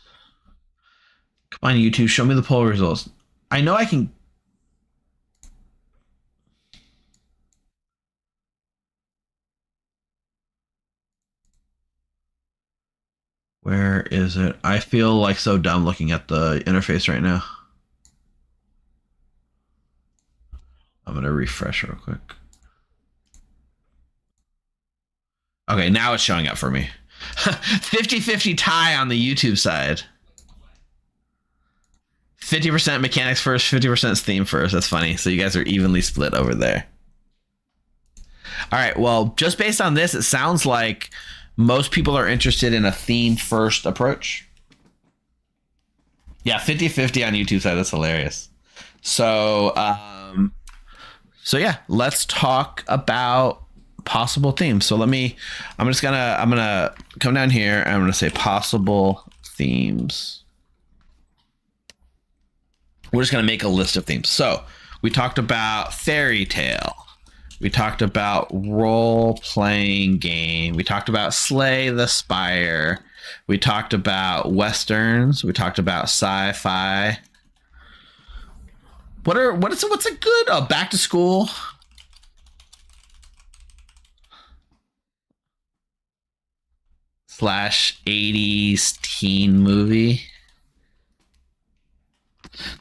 Speaker 1: Come on, YouTube, show me the poll results. I know I can... Where is it? I feel like so dumb looking at the interface right now. I'm going to refresh real quick. Okay, now it's showing up for me. 50-50 tie on the YouTube side. 50% mechanics first, 50% theme first. That's funny. So you guys are evenly split over there. All right, well, just based on this, it sounds like most people are interested in a theme first approach. Yeah, 50-50 on YouTube side. That's hilarious. So, yeah, let's talk about possible themes. So I'm gonna come down here and I'm gonna say possible themes. We're just gonna make a list of themes. So we talked about fairy tale. We talked about role-playing game. We talked about Slay the Spire. We talked about westerns. We talked about sci-fi. What's a good back to school? /80s teen movie.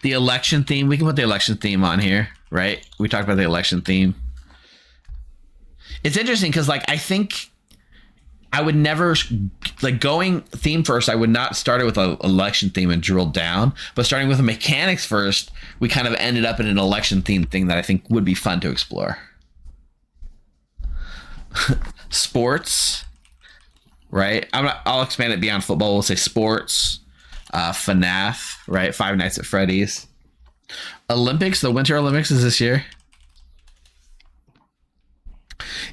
Speaker 1: The election theme. We can put the election theme on here, right? We talked about the election theme. It's interesting because, like, I think I would never, like, going theme first. I would not start it with an election theme and drill down, but starting with the mechanics first, we kind of ended up in an election theme thing that I think would be fun to explore. Sports, right? I'll expand it beyond football. We'll say sports, FNAF, right? Five Nights at Freddy's. Olympics. The Winter Olympics is this year.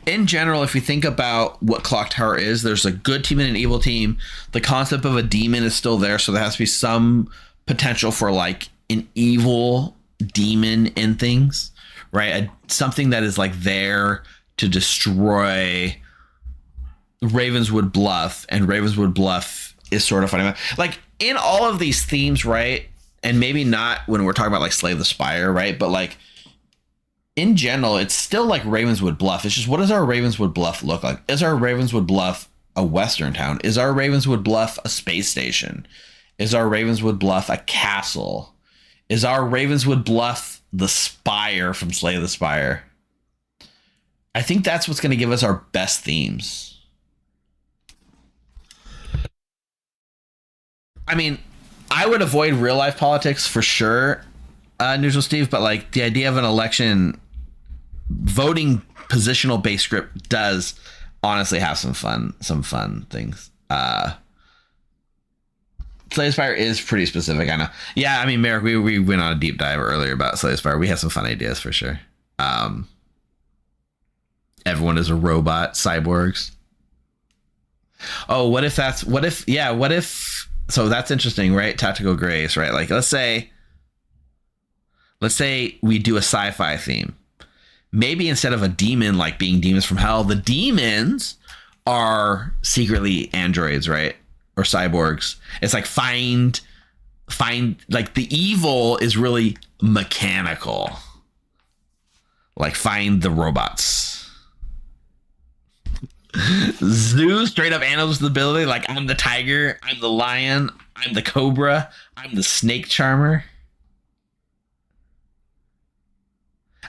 Speaker 1: In general, if you think about what Clocktower is, there's a good team and an evil team. The concept of a demon is still there, so there has to be some potential for like an evil demon in things, right? Something that is like there to destroy Ravenswood Bluff, and Ravenswood Bluff is sort of funny. Like in all of these themes, right? And maybe not when we're talking about like Slay the Spire, right? But like in general, it's still like Ravenswood Bluff. It's just, what does our Ravenswood Bluff look like? Is our Ravenswood Bluff a Western town? Is our Ravenswood Bluff a space station? Is our Ravenswood Bluff a castle? Is our Ravenswood Bluff the Spire from Slay the Spire? I think that's what's going to give us our best themes. I mean, I would avoid real life politics for sure, Neutral Steve, but like the idea of an election voting positional based script does honestly have some fun things. Slay the Spire is pretty specific, I know. Yeah, I mean, Merrick, we went on a deep dive earlier about Slay the Spire. We have some fun ideas for sure. Everyone is a robot, cyborgs. Oh, what if so that's interesting, right? Tactical Grace, right? Like let's say we do a sci-fi theme. Maybe instead of a demon like being demons from hell, the demons are secretly androids, right? Or cyborgs. It's like find like the evil is really mechanical. Like find the robots. Zoo, straight up animals with ability. Like I'm the tiger, I'm the lion, I'm the cobra, I'm the snake charmer.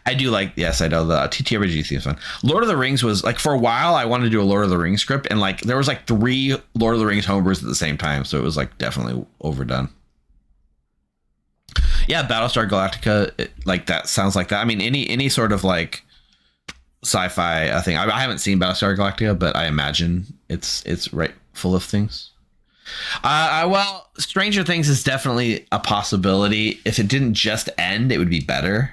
Speaker 1: I do like, yes, I know the TTRPG theme is fun. Lord of the Rings was like, for a while I wanted to do a Lord of the Rings script, and like there was like 3 Lord of the Rings homebrews at the same time, so it was like definitely overdone. Yeah, Battlestar Galactica, like that sounds like that. I mean, any sort of like sci-fi thing. I haven't seen Battlestar Galactica, but I imagine it's right full of things. Well, Stranger Things is definitely a possibility. If it didn't just end, it would be better.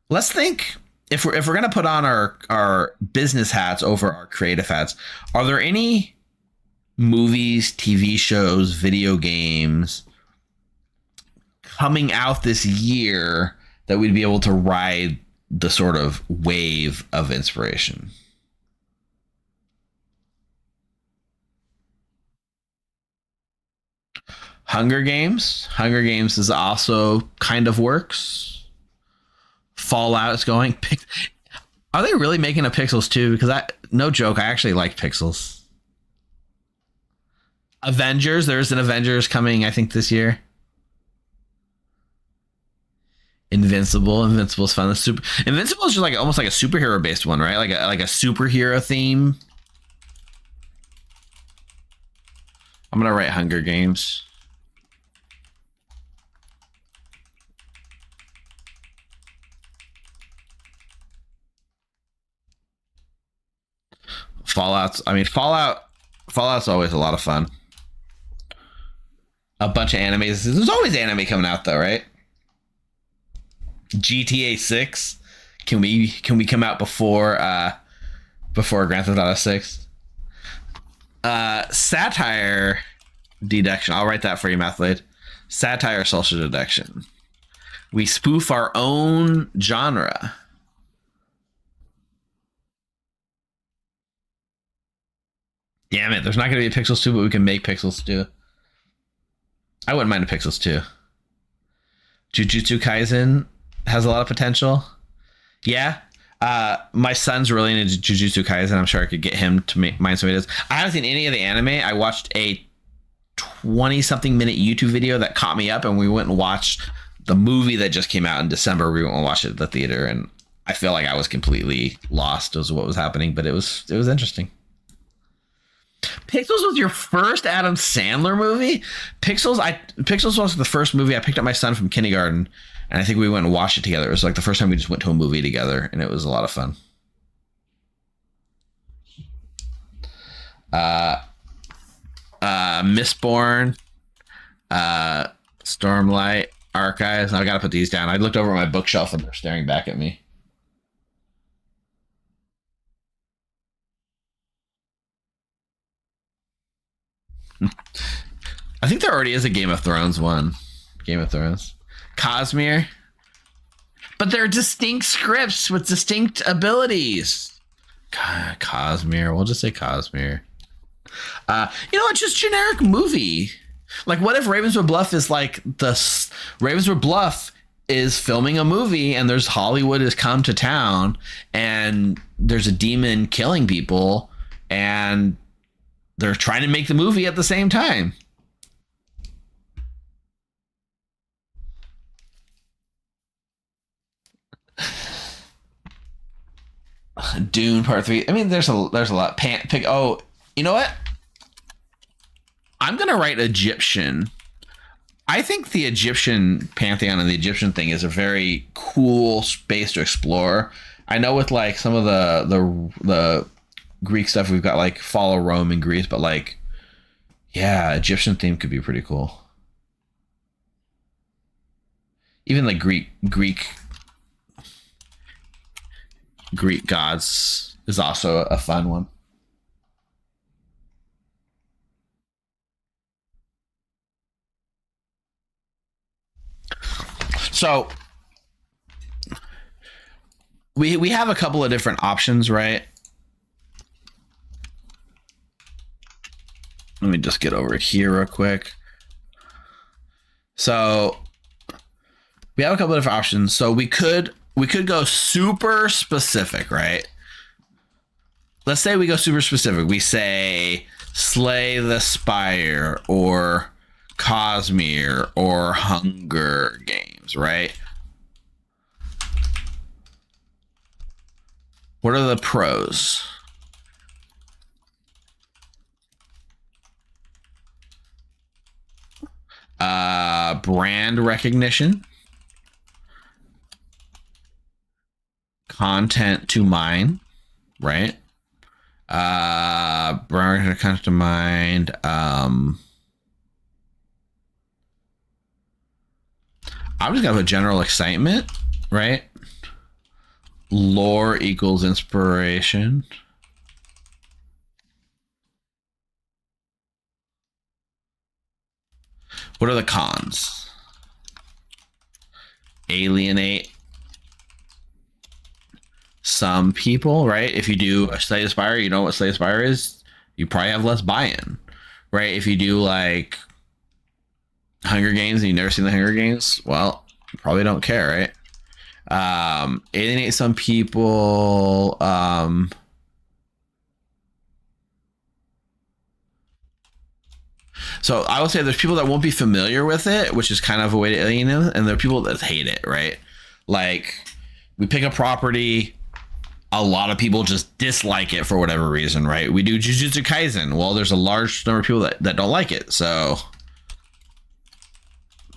Speaker 1: Let's think, if we're gonna put on our business hats over our creative hats, are there any movies, TV shows, video games coming out this year that we'd be able to ride the sort of wave of inspiration? Hunger Games is also kind of works. Fallout is going. Are they really making a Pixels 2? Because no joke, I actually like Pixels. Avengers, there's an Avengers coming, I think, this year. Invincible's fun. Invincible is just like almost like a superhero based one, right? Like a superhero theme. I'm gonna write Hunger Games. Fallout's always a lot of fun. A bunch of animes. There's always anime coming out though, right? GTA 6. Can we come out before Grand Theft Auto 6? Satire deduction. I'll write that for you, Mathlade. Satire social deduction. We spoof our own genre. Damn it, there's not going to be a Pixels 2, but we can make Pixels 2. I wouldn't mind a Pixels 2. Jujutsu Kaisen has a lot of potential. Yeah. My son's really into Jujutsu Kaisen. I'm sure I could get him to mind some videos. I haven't seen any of the anime. I watched a 20 something minute YouTube video that caught me up, and we went and watched the movie that just came out in December. We went and watched it at the theater, and I feel like I was completely lost as what was happening, but it was interesting. Pixels was your first Adam Sandler movie? Pixels was the first movie I picked up my son from kindergarten, and I think we went and watched it together. It was like the first time we just went to a movie together, and it was a lot of fun. Mistborn, Stormlight, Archives. I gotta put these down. I looked over at my bookshelf and they're staring back at me. I think there already is a Game of Thrones one. Game of Thrones. Cosmere. But they're distinct scripts with distinct abilities. Cosmere. We'll just say Cosmere. It's just generic movie. Like, what if Ravenswood Bluff is like Ravenswood Bluff is filming a movie, and there's Hollywood has come to town, and there's a demon killing people, and they're trying to make the movie at the same time. Dune Part 3. I mean, there's a lot. Oh, you know what? I'm gonna write Egyptian. I think the Egyptian pantheon and the Egyptian thing is a very cool space to explore. I know with like some of the Greek stuff, we've got like follow Rome and Greece, but like, yeah, Egyptian theme could be pretty cool. Even like Greek gods is also a fun one. So we have a couple of different options, right? Let me just get over here real quick. So we have a couple of different options. So we could go super specific, right? Let's say we go super specific. We say Slay the Spire or Cosmere or Hunger Games, right? What are the pros? Brand recognition, content to mine, right? Brand content to mine. I'm just gonna put general excitement, right? Lore equals inspiration. What are the cons? Alienate some people, right? If you do a Slay the Spire, you know what Slay the Spire is? You probably have less buy-in, right? If you do like Hunger Games and you've never seen the Hunger Games, well, you probably don't care, right? Alienate some people. So I would say there's people that won't be familiar with it, which is kind of a way to alienate them, and there are people that hate it, right? Like, we pick a property, a lot of people just dislike it for whatever reason, right? We do Jujutsu Kaisen. Well, there's a large number of people that don't like it, so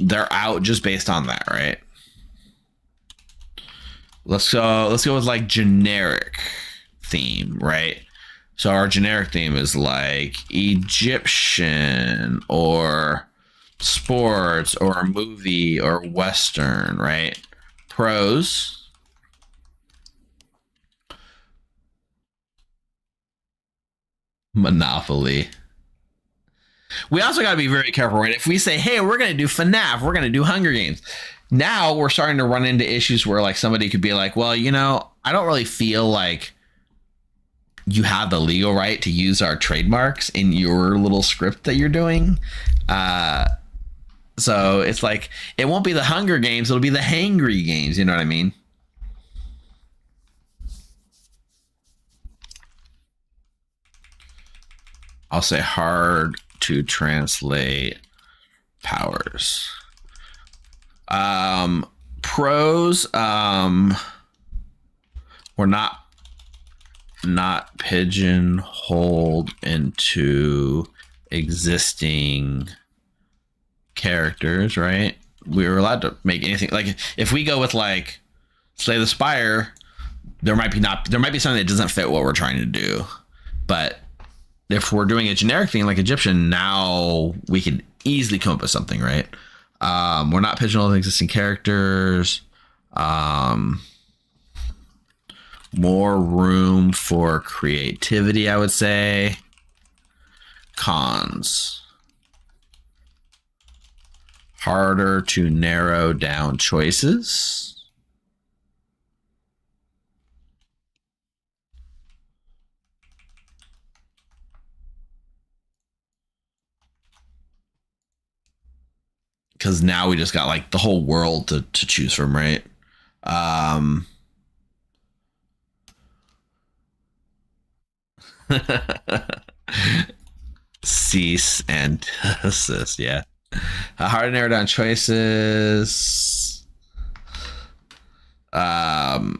Speaker 1: they're out just based on that, right? Let's go with like generic theme, right? So our generic theme is like Egyptian or sports or movie or Western, right? Pros. Monopoly. We also got to be very careful, right? If we say, hey, we're going to do FNAF, we're going to do Hunger Games. Now we're starting to run into issues where like somebody could be like, well, I don't really feel like you have the legal right to use our trademarks in your little script that you're doing. So it's like, it won't be the Hunger Games, it'll be the Hangry Games. You know what I mean? I'll say hard to translate powers. Pros, we're not pigeonholed into existing characters, right? We were allowed to make anything. Like if we go with like Slay the Spire, there might be something that doesn't fit what we're trying to do. But if we're doing a generic thing like Egyptian, now we can easily come up with something, right? We're not pigeonholed in existing characters. More room for creativity, I would say. Cons. Harder to narrow down choices. Because now we just got like the whole world to choose from, right? Cease and desist, yeah. Hard to narrow down choices. More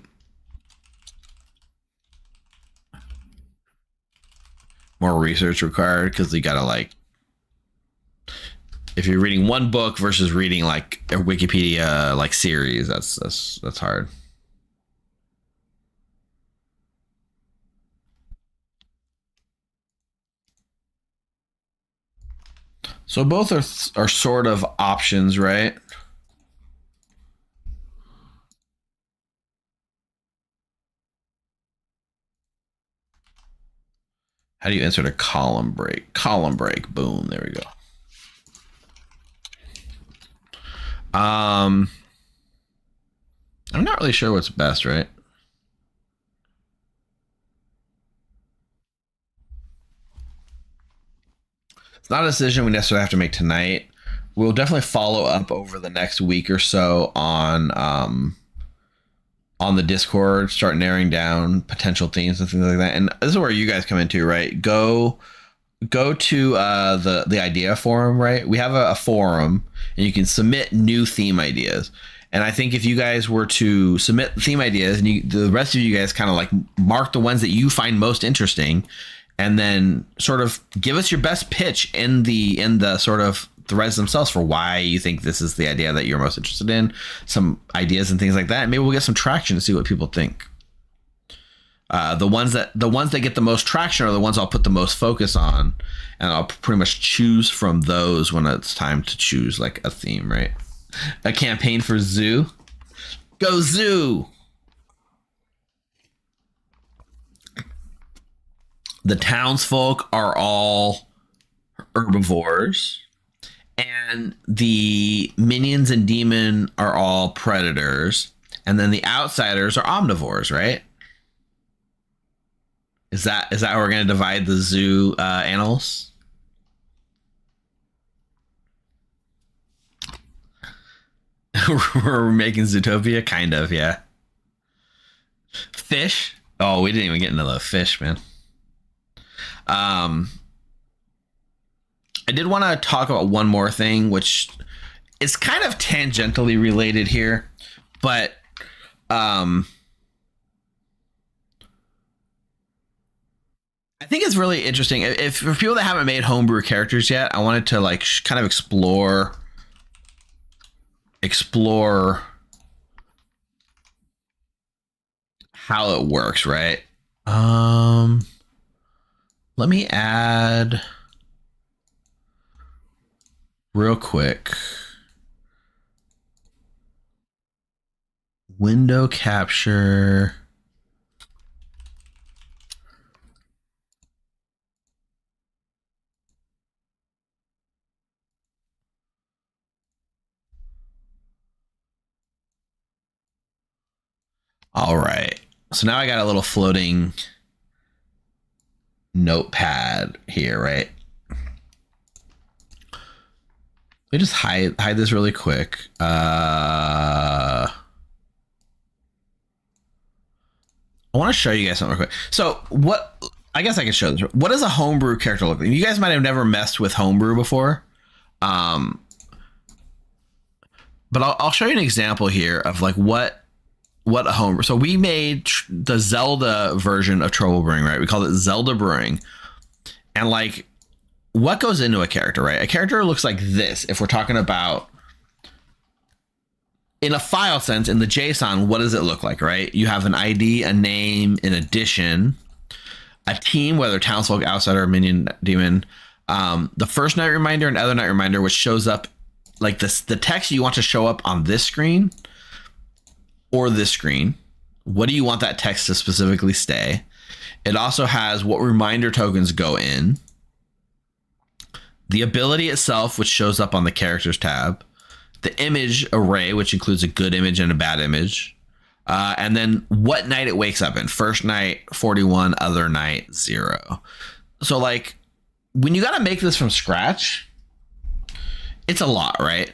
Speaker 1: research required because you gotta like, if you're reading one book versus reading like a Wikipedia like series, that's hard. So both are sort of options, right? How do you insert a column break? Column break. Boom. There we go. I'm not really sure what's best, right? It's not a decision we necessarily have to make tonight. We'll definitely follow up over the next week or so on the Discord, start narrowing down potential themes and things like that. And this is where you guys come into, right? Go to the idea forum, right? We have a forum and you can submit new theme ideas. And I think if you guys were to submit theme ideas and the rest of you guys kind of like mark the ones that you find most interesting and then sort of give us your best pitch in the sort of threads themselves for why you think this is the idea that you're most interested in, some ideas and things like that. And maybe we'll get some traction to see what people think. The ones that get the most traction are the ones I'll put the most focus on, and I'll pretty much choose from those when it's time to choose like a theme, right? A campaign for zoo. Go zoo. The townsfolk are all herbivores, and the minions and demon are all predators, and then the outsiders are omnivores, right? Is that how we're going to divide the zoo animals? We're making Zootopia, kind of, yeah. Fish. Oh, we didn't even get into the fish, man. I did want to talk about one more thing, which is kind of tangentially related here, but I think it's really interesting. If for people that haven't made homebrew characters yet, I wanted to like kind of explore how it works, right? Let me add real quick. Window capture. All right. So now I got a little floating notepad here, right? Let me just hide this really quick. I want to show you guys something real quick. So what I guess I can show this. What does a homebrew character look like? You guys might have never messed with homebrew before. But I'll show you an example here of like what a homebrew. So we made the Zelda version of Trouble Brewing, right? We called it Zelda Brewing. And like what goes into a character, right? A character looks like this. If we're talking about in a file sense, in the JSON, what does it look like, right? You have an ID, a name, an addition, a team, whether townsfolk, outsider, minion, demon, the first night reminder and other night reminder, which shows up like this, the text you want to show up on this screen or this screen. What do you want that text to specifically stay? It also has what reminder tokens go in, the ability itself, which shows up on the characters tab, the image array, which includes a good image and a bad image, and then what night it wakes up in. First night 41, other night 0. So like when you got to make this from scratch, it's a lot, right?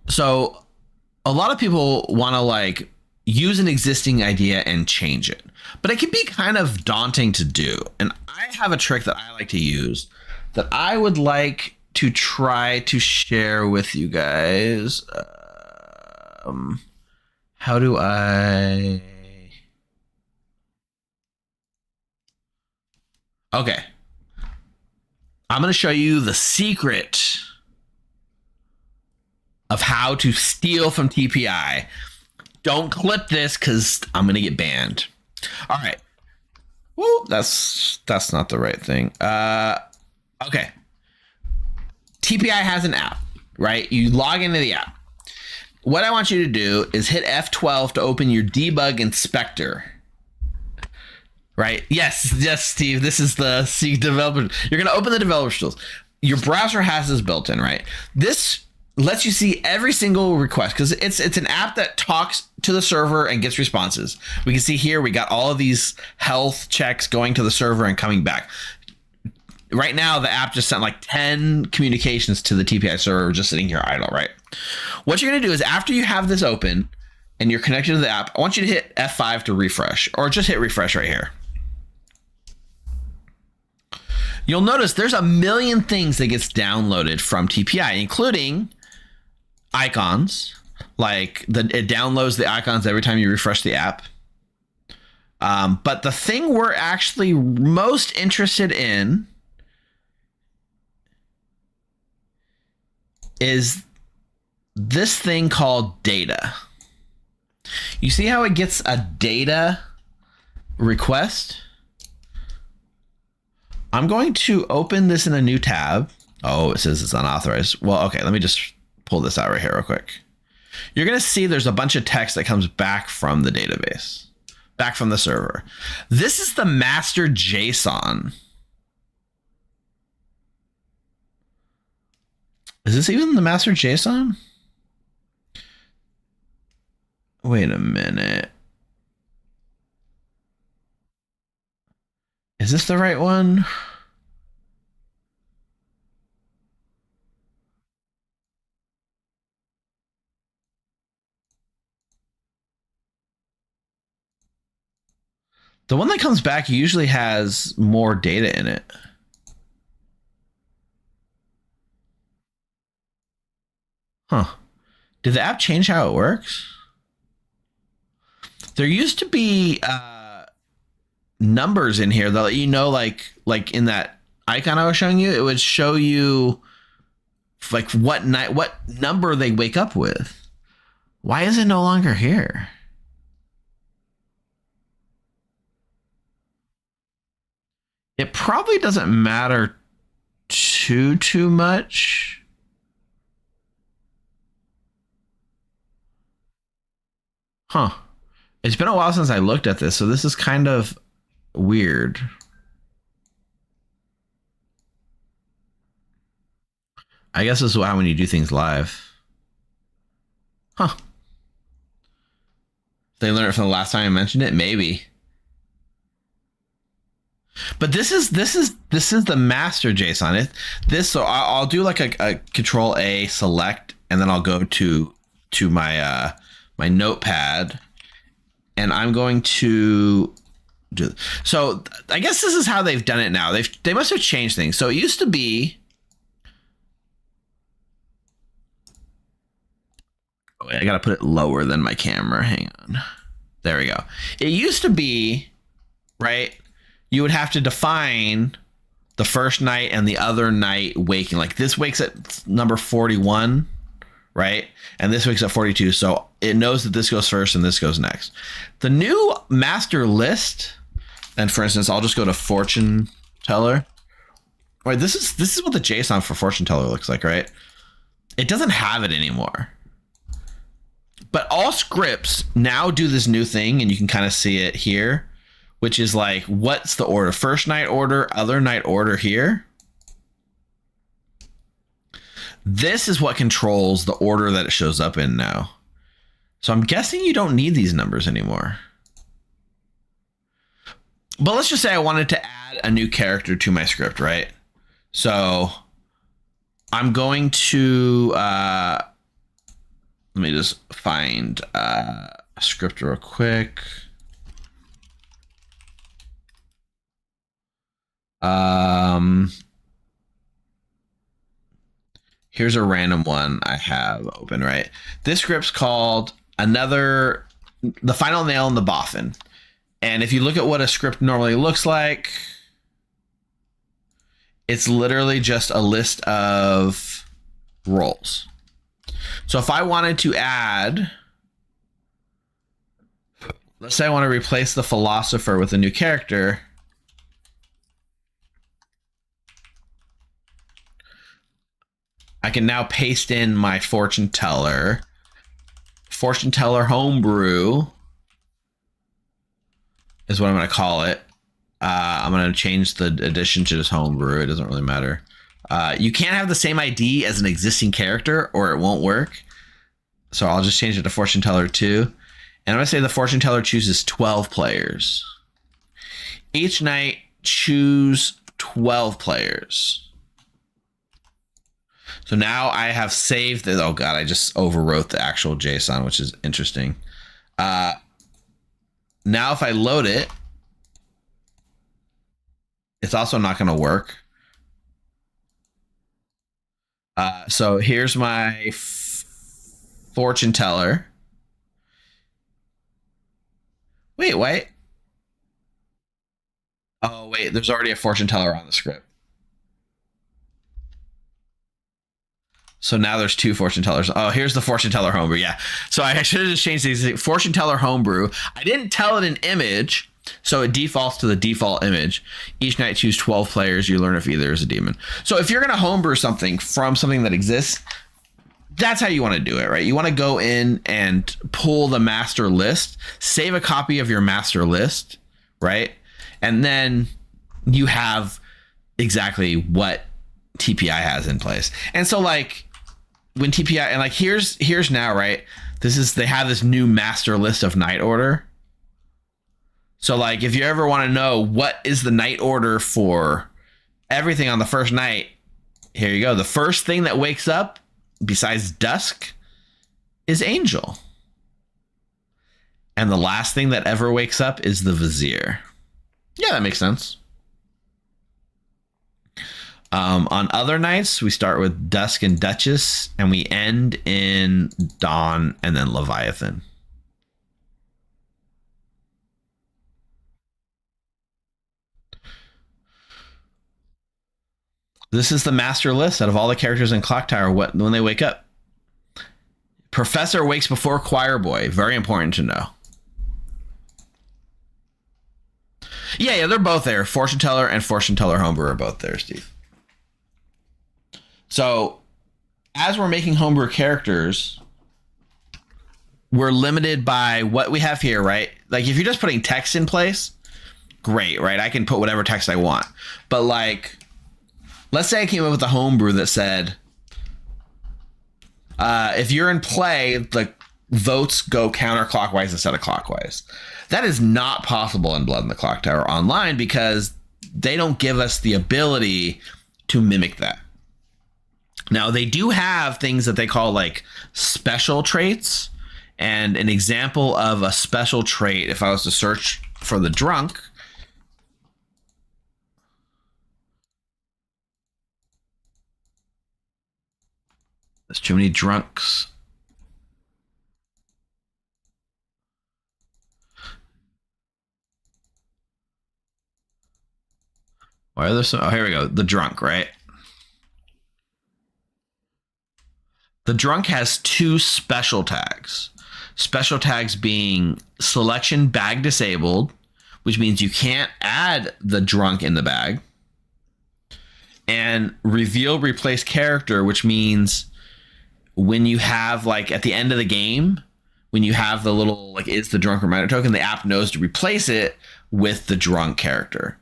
Speaker 1: So a lot of people want to like use an existing idea and change it, but it can be kind of daunting to do. And I have a trick that I like to use that I would like to try to share with you guys. How do I? Okay. I'm going to show you the secret of how to steal from TPI. Don't clip this because I'm going to get banned. All right. Woo, that's not the right thing. Okay. TPI has an app, right? You log into the app. What I want you to do is hit F12 to open your debug inspector. Right? Yes, Steve. This is the developer. You're going to open the developer tools. Your browser has this built in, right? This lets you see every single request because it's an app that talks to the server and gets responses. We can see here we got all of these health checks going to the server and coming back. Right now, the app just sent like 10 communications to the TPI server just sitting here idle, right? What you're going to do is after you have this open and you're connected to the app, I want you to hit F5 to refresh or just hit refresh right here. You'll notice there's a million things that gets downloaded from TPI, including icons, like it downloads the icons every time you refresh the app. But the thing we're actually most interested in is this thing called data. You see how it gets a data request? I'm going to open this in a new tab. Oh, it says it's unauthorized. Well, okay, let me just pull this out right here real quick. You're going to see there's a bunch of text that comes back from the database, back from the server. This is the master JSON. Is this even the master JSON? Wait a minute. Is this the right one? The one that comes back usually has more data in it. Huh. Did the app change how it works? There used to be numbers in here that let you know, like in that icon I was showing you, it would show you like what number they wake up with. Why is it no longer here? It probably doesn't matter too much. Huh. It's been a while since I looked at this, so this is kind of weird. I guess this is how when you do things live. Huh. They learned it from the last time I mentioned it? Maybe. But this is the master JSON. So I'll do like a Control A select, and then I'll go to my my notepad, and I'm going to So I guess this is how they've done it now. They must have changed things. So it used to be. Oh, wait, I gotta put it lower than my camera. Hang on. There we go. It used to be, right? You would have to define the first night and the other night waking. Like this wakes at number 41, right? And this wakes at 42. So it knows that this goes first and this goes next. The new master list, and for instance, I'll just go to fortune teller. Right, this is what the JSON for fortune teller looks like, right? It doesn't have it anymore. But all scripts now do this new thing, and you can kind of see it here, which is like, what's the order? First night order, other night order here. This is what controls the order that it shows up in now. So I'm guessing you don't need these numbers anymore. But let's just say I wanted to add a new character to my script, right? So I'm going to, let me just find a script real quick. Here's a random one I have open, right? This script's called The Final Nail in the Boffin. And if you look at what a script normally looks like, it's literally just a list of roles. So if I wanted to add, let's say I want to replace the philosopher with a new character. I can now paste in my fortune teller homebrew is what I'm going to call it. I'm going to change the addition to just homebrew. It doesn't really matter. You can't have the same ID as an existing character or it won't work. So I'll just change it to fortune teller 2. And I'm going to say the fortune teller chooses 12 players. Each night choose 12 players. So now I have saved it. Oh God, I just overwrote the actual JSON, which is interesting. Now if I load it, it's also not going to work. So here's my fortune teller. Wait. Oh, wait, there's already a fortune teller on the script. So now there's 2 fortune tellers. Oh, here's the fortune teller homebrew. Yeah. So I should have just changed these. Fortune teller homebrew. I didn't tell it an image, so it defaults to the default image. Each night choose 12 players. You learn if either is a demon. So if you're going to homebrew something from something that exists, that's how you want to do it, right? You want to go in and pull the master list, save a copy of your master list, right? And then you have exactly what TPI has in place. And so like when TPI, and like here's now, right? They have this new master list of night order. So like if you ever want to know what is the night order for everything on the first night, here you go. The first thing that wakes up besides dusk is angel. And the last thing that ever wakes up is the vizier. Yeah, that makes sense. On other nights, we start with Dusk and Duchess, and we end in Dawn and then Leviathan. This is the master list out of all the characters in Clocktower when they wake up. Professor wakes before Choir Boy. Very important to know. Yeah, they're both there. Fortune Teller and Fortune Teller Homebrew are both there, Steve. So, as we're making homebrew characters, we're limited by what we have here, right? Like, if you're just putting text in place, great, right? I can put whatever text I want. But, like, let's say I came up with a homebrew that said, if you're in play, the votes go counterclockwise instead of clockwise. That is not possible in Blood in the Clocktower Online because they don't give us the ability to mimic that. Now, they do have things that they call like special traits, and an example of a special trait, if I was to search for the drunk, There's too many drunks. Why are there so? Oh, here we go. The drunk, right? The drunk has two special tags. Special tags being selection bag disabled, which means you can't add the drunk in the bag, and reveal replace character, which means when you have like at the end of the game, when you have the little like is the drunk reminder token, the app knows to replace it with the drunk character.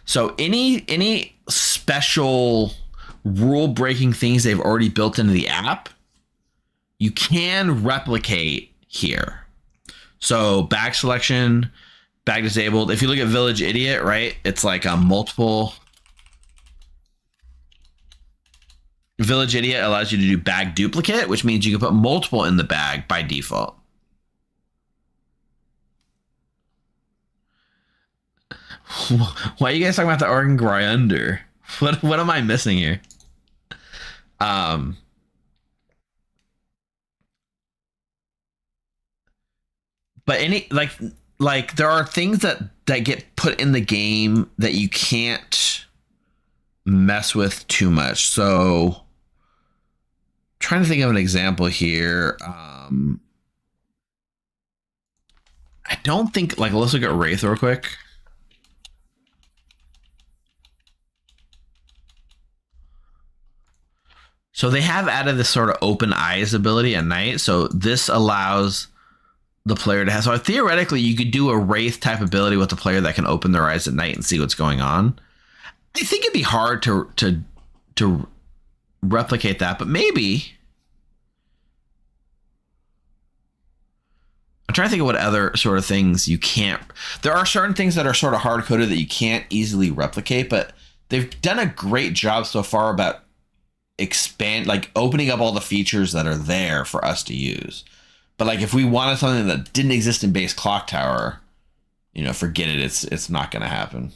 Speaker 1: So any special rule breaking things they've already built into the app, you can replicate here. So bag selection, bag disabled. If you look at Village Idiot, right, it's like a multiple. Village Idiot allows you to do bag duplicate, which means you can put multiple in the bag by default. Why are you guys talking about the Oregon Grinder? What am I missing here? But any like there are things that get put in the game that you can't mess with too much. So trying to think of an example here. I don't think like let's look at Wraith real quick. So they have added this sort of open eyes ability at night. So this allows the player to have. So theoretically, you could do a Wraith type ability with the player that can open their eyes at night and see what's going on. I think it'd be hard to replicate that, but maybe. I'm trying to think of what other sort of things you can't. There are certain things that are sort of hard coded that you can't easily replicate, but they've done a great job so far about opening up all the features that are there for us to use. But like if we wanted something that didn't exist in base Clocktower, forget it. It's not going to happen.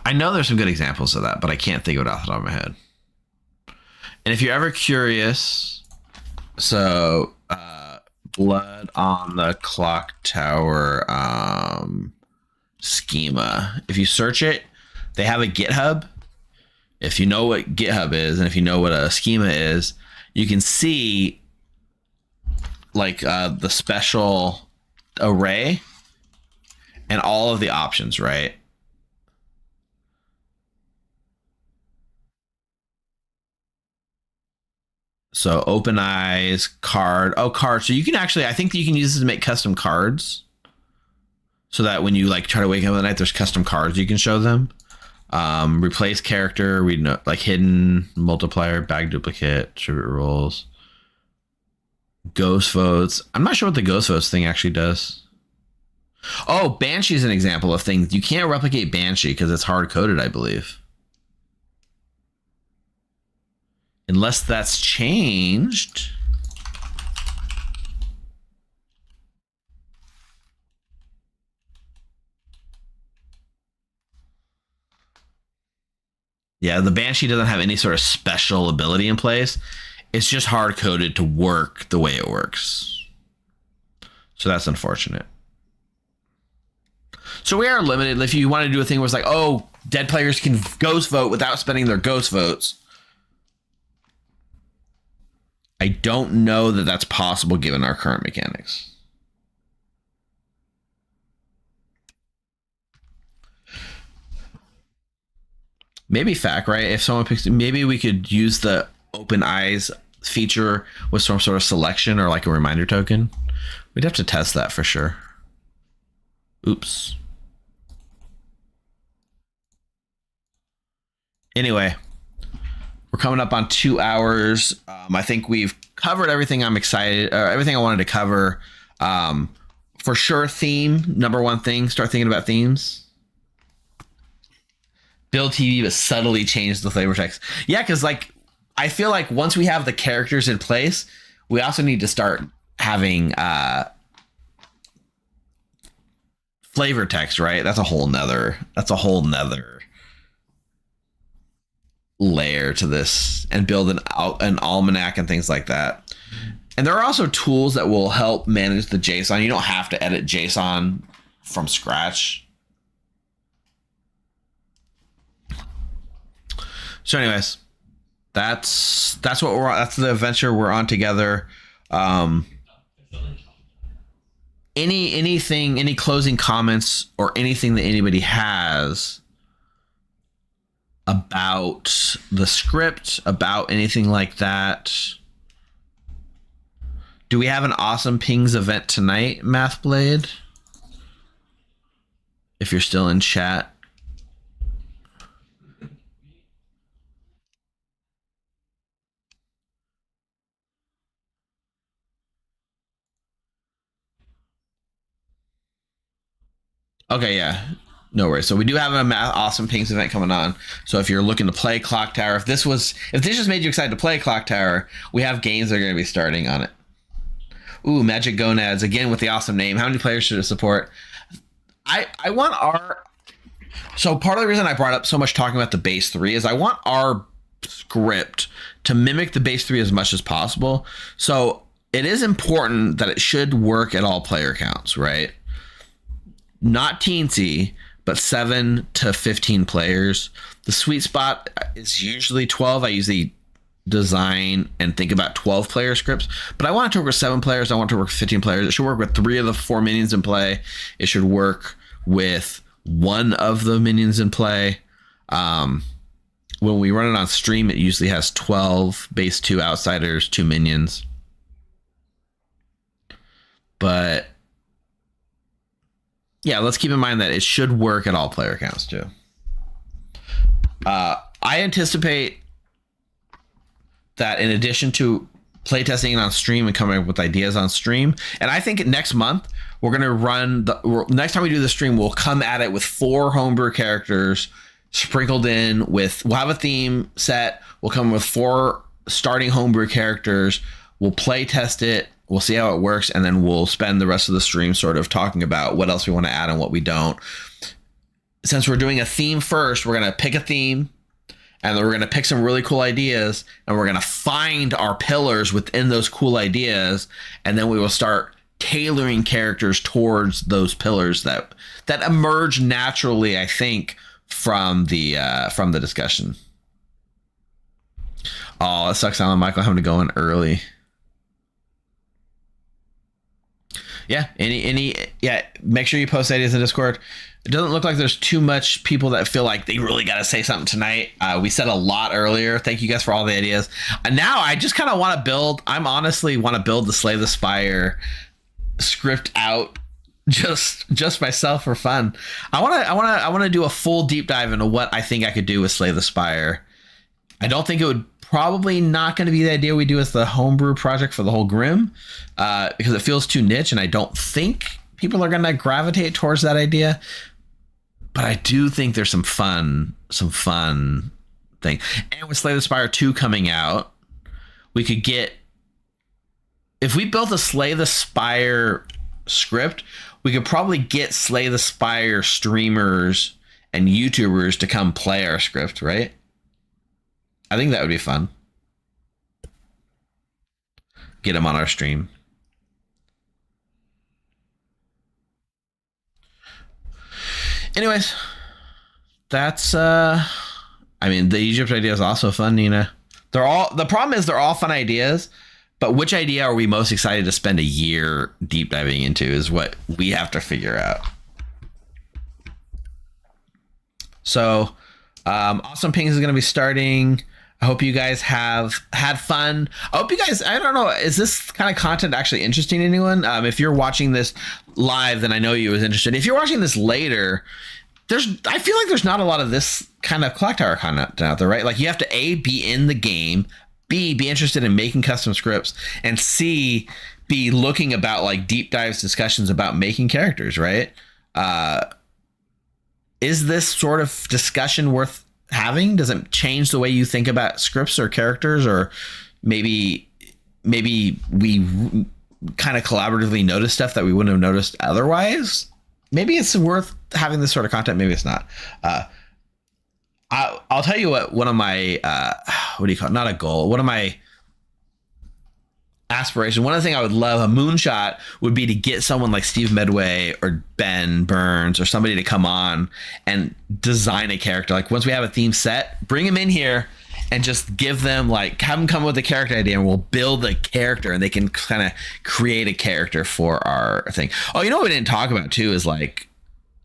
Speaker 1: I know there's some good examples of that, but I can't think of it off the top of my head. And if you're ever curious, so Blood on the Clocktower schema. If you search it, they have a GitHub. If you know what GitHub is, and if you know what a schema is, you can see like the special array and all of the options, right? So open eyes, card. Oh, card. So you can actually, I think that you can use this to make custom cards. So that when you like try to wake up at night, there's custom cards you can show them. Replace character, we know like hidden, multiplier, bag duplicate, tribute rules, ghost votes. I'm not sure what the ghost votes thing actually does. Oh, Banshee is an example of things. You can't replicate Banshee because it's hard coded, I believe. Unless that's changed. Yeah, the Banshee doesn't have any sort of special ability in place. It's just hard coded to work the way it works. So that's unfortunate. So we are limited. If you want to do a thing where it's like, oh, dead players can ghost vote without spending their ghost votes. I don't know that that's possible given our current mechanics. Maybe FAQ, right? If someone picks, maybe we could use the open eyes feature with some sort of selection or like a reminder token. We'd have to test that for sure. Oops. Anyway, we're coming up on 2 hours. I think we've covered everything I'm excited, everything I wanted to cover. For sure, theme, number one thing, start thinking about themes. Build TV, but subtly change the flavor text. Yeah, because like I feel like once we have the characters in place, we also need to start having flavor text, right? That's a whole nother layer to this, and build an almanac and things like that. And there are also tools that will help manage the JSON. You don't have to edit JSON from scratch. So anyways, that's the adventure we're on together. Any closing comments or anything that anybody has about the script, about anything like that? Do we have an awesome pings event tonight, Mathblade? If you're still in chat. Okay, yeah. No worries. So we do have an awesome pings event coming on. So if you're looking to play Clocktower, if this just made you excited to play Clocktower, we have games that are going to be starting on it. Ooh, Magic Gonads, again with the awesome name. How many players should it support? I want our... So part of the reason I brought up so much talking about the base 3 is I want our script to mimic the base 3 as much as possible. So it is important that it should work at all player counts, right? Not teensy, but 7 to 15 players. The sweet spot is usually 12. I usually design and think about 12 player scripts, but I want it to work with 7 players. I want it to work with 15 players. It should work with 3 of the 4 minions in play. It should work with 1 of the minions in play. When we run it on stream, it usually has 12 base 2 outsiders, 2 minions. But yeah, let's keep in mind that it should work at all player counts too. I anticipate that in addition to playtesting it on stream and coming up with ideas on stream, and I think next month we're going to run next time we do the stream, we'll come at it with 4 homebrew characters sprinkled in with, we'll have a theme set. We'll come with 4 starting homebrew characters. We'll play test it. We'll see how it works. And then we'll spend the rest of the stream sort of talking about what else we want to add and what we don't. Since we're doing a theme first, we're going to pick a theme, and then we're going to pick some really cool ideas, and we're going to find our pillars within those cool ideas. And then we will start tailoring characters towards those pillars that emerge naturally, I think, from the discussion. Oh, it sucks, Alan Michael, having to go in early. Yeah, make sure you post ideas in Discord. It doesn't look like there's too much people that feel like they really got to say something tonight. We said a lot earlier. Thank you guys for all the ideas. And now I just kind of want to build. I'm honestly want to build the Slay the Spire script out just myself for fun. I want to do a full deep dive into what I think I could do with Slay the Spire. I don't think it would probably not going to be the idea we do with the Homebrew Project for the whole Grim, because it feels too niche, and I don't think people are going to gravitate towards that idea. But I do think there's some fun thing. And with Slay the Spire 2 coming out, we could get, if we built a Slay the Spire script, we could probably get Slay the Spire streamers and YouTubers to come play our script, right? I think that would be fun. Get them on our stream. Anyways, that's I mean, the Egypt idea is also fun, Nina. The problem is they're all fun ideas, but which idea are we most excited to spend a year deep diving into is what we have to figure out. So Awesome Pings is going to be starting. I hope you guys have had fun. I hope you guys, I don't know, is this kind of content actually interesting to anyone? If you're watching this live, then I know you was interested. If you're watching this later, I feel like there's not a lot of this kind of Clocktower content out there, right? Like you have to A, be in the game, B, be interested in making custom scripts, and C, be looking about like deep dives discussions about making characters, right? Is this sort of discussion worth having? Does it change the way you think about scripts or characters, or maybe we kind of collaboratively notice stuff that we wouldn't have noticed otherwise? maybe it's worth having this sort of content. Maybe it's not. I'll tell you what. One of my what do you call it? Not a goal. One of my aspiration. One of the things I would love, a moonshot, would be to get someone like Steve Medway or Ben Burns or somebody to come on and design a character. Like once we have a theme set, bring them in here and just give them like, have them come with a character idea and we'll build a character and they can kind of create a character for our thing. Oh, you know what we didn't talk about too is like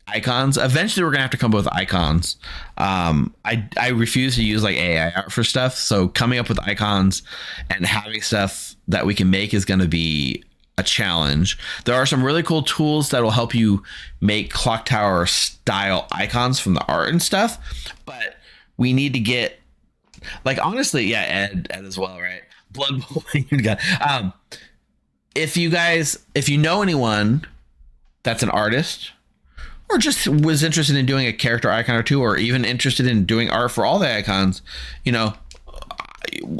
Speaker 1: icons. Eventually we're gonna have to come up with icons. I refuse to use like AI art for stuff, so coming up with icons and having stuff that we can make is going to be a challenge. There are some really cool tools that will help you make Clocktower style icons from the art and stuff, but we need to get like, honestly, yeah, Ed as well, right? Blood Bowl. If you know anyone that's an artist or just was interested in doing a character icon or two, or even interested in doing art for all the icons, you know,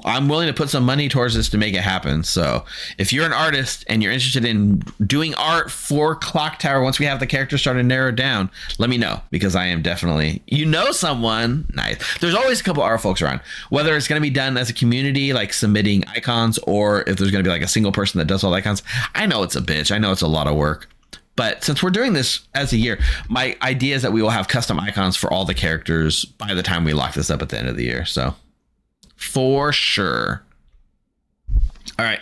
Speaker 1: I'm willing to put some money towards this to make it happen. So if you're an artist and you're interested in doing art for Clocktower, once we have the characters started narrowed down, let me know, because I am definitely, you know, someone nice. There's always a couple art folks around, whether it's going to be done as a community, like submitting icons, or if there's going to be like a single person that does all the icons. I know it's a bitch. I know it's a lot of work. But since we're doing this as a year, my idea is that we will have custom icons for all the characters by the time we lock this up at the end of the year. So for sure. All right.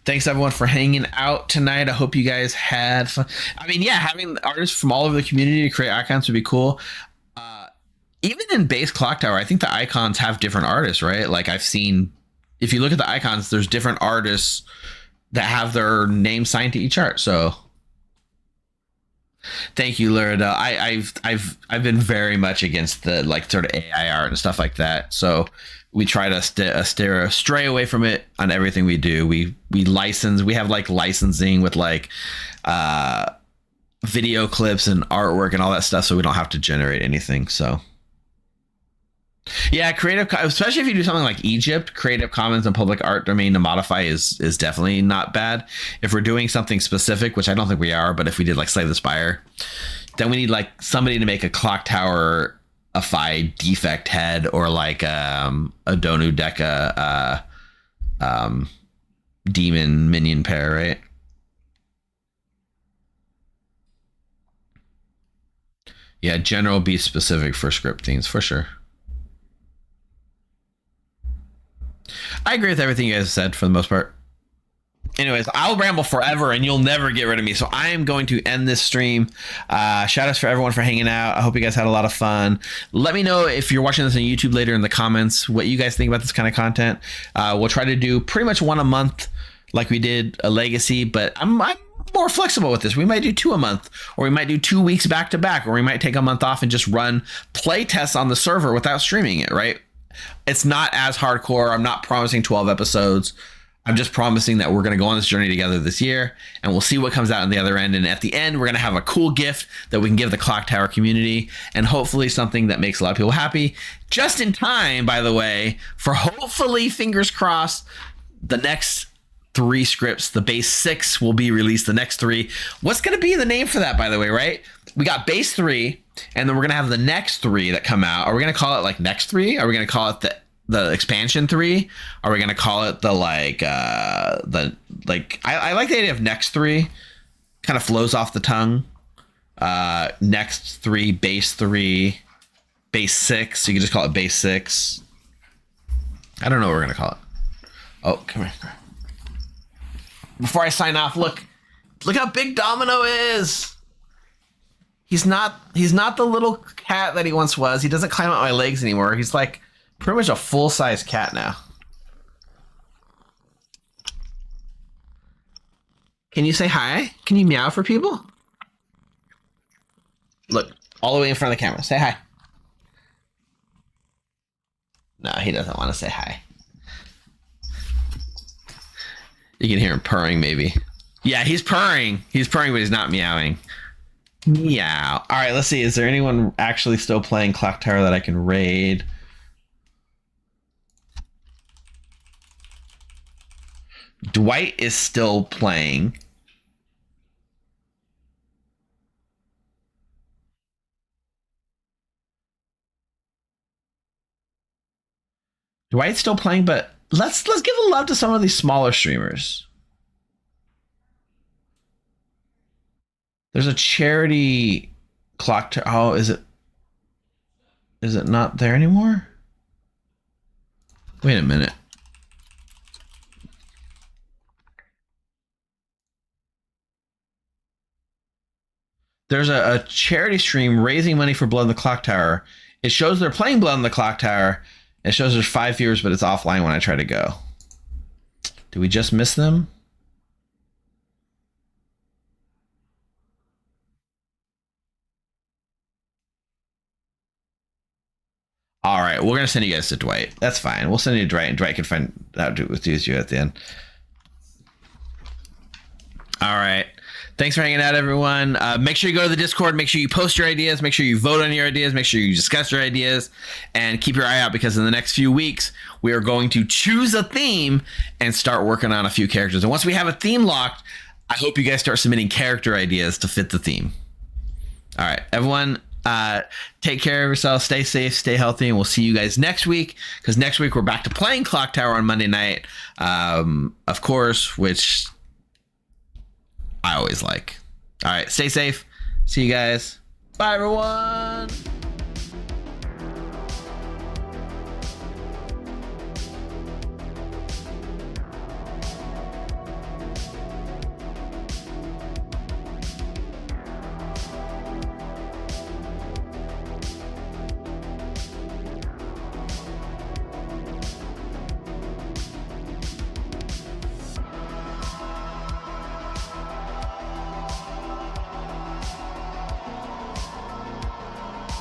Speaker 1: Thanks everyone for hanging out tonight. I hope you guys had fun. I mean, yeah, having artists from all over the community to create icons would be cool. Even in base Clocktower, I think the icons have different artists, right? Like I've seen, if you look at the icons, there's different artists that have their name signed to each art. So thank you, Lurida. I've been very much against the like sort of AI art and stuff like that. So we try to stray away from it on everything we do. We license. We have like licensing with like video clips and artwork and all that stuff, so we don't have to generate anything. So yeah, especially if you do something like Egypt, Creative Commons and public art domain to modify is definitely not bad. If we're doing something specific, which I don't think we are, but if we did like Slay the Spire, then we need like somebody to make a Clocktower -ify defect head, or like a Donu Deca demon minion pair, right? Yeah, general be specific for script themes for sure. I agree with everything you guys said for the most part. Anyways, I'll ramble forever and you'll never get rid of me. So I am going to end this stream. Shout outs for everyone for hanging out. I hope you guys had a lot of fun. Let me know if you're watching this on YouTube later in the comments what you guys think about this kind of content. We'll try to do pretty much one a month like we did a Legacy, but I'm more flexible with this. We might do 2 a month, or we might do 2 weeks back to back, or we might take a month off and just run play tests on the server without streaming it, right? It's not as hardcore. I'm not promising 12 episodes. I'm just promising that we're going to go on this journey together this year, and we'll see what comes out on the other end. And at the end, we're going to have a cool gift that we can give the Clocktower community, and hopefully something that makes a lot of people happy. Just in time, by the way, for hopefully, fingers crossed, the next 3 scripts. The base 6 will be released. The next 3. What's going to be the name for that, by the way, right? We got base 3, and then we're going to have the next 3 that come out. Are we going to call it like next 3? Are we going to call it the expansion 3? Are we going to call it the like I like the idea of next 3. Kind of flows off the tongue. Next 3, base 3, base 6. You can just call it base 6. I don't know what we're going to call it. Oh, come here. Before I sign off, look how big Domino is. He's not the little cat that he once was. He doesn't climb up my legs anymore. He's like pretty much a full-size cat now. Can you say hi? Can you meow for people? Look, all the way in front of the camera. Say hi. No, he doesn't want to say hi. You can hear him purring, maybe. Yeah, he's purring. He's purring, but he's not meowing. Meow. All right, let's see. Is there anyone actually still playing Clocktower that I can raid? Dwight is still playing. Dwight's still playing, but let's give a love to some of these smaller streamers. There's a charity clock. Oh, is it not there anymore? Wait a minute. There's a charity stream raising money for Blood in the Clocktower. It shows they're playing Blood in the Clocktower. It shows there's 5 viewers, but it's offline when I try to go. Did we just miss them? All right, we're gonna send you guys to Dwight. That's fine. We'll send you to Dwight, and Dwight can find out with you at the end. All right. Thanks for hanging out, everyone. Make sure you go to the Discord. Make sure you post your ideas. Make sure you vote on your ideas. Make sure you discuss your ideas. And keep your eye out, because in the next few weeks, we are going to choose a theme and start working on a few characters. And once we have a theme locked, I hope you guys start submitting character ideas to fit the theme. All right, everyone. Take care of yourself, stay safe, stay healthy, and we'll see you guys next week, because next week we're back to playing Clocktower on Monday night, of course, which I always like. All right, stay safe. See you guys. Bye, everyone.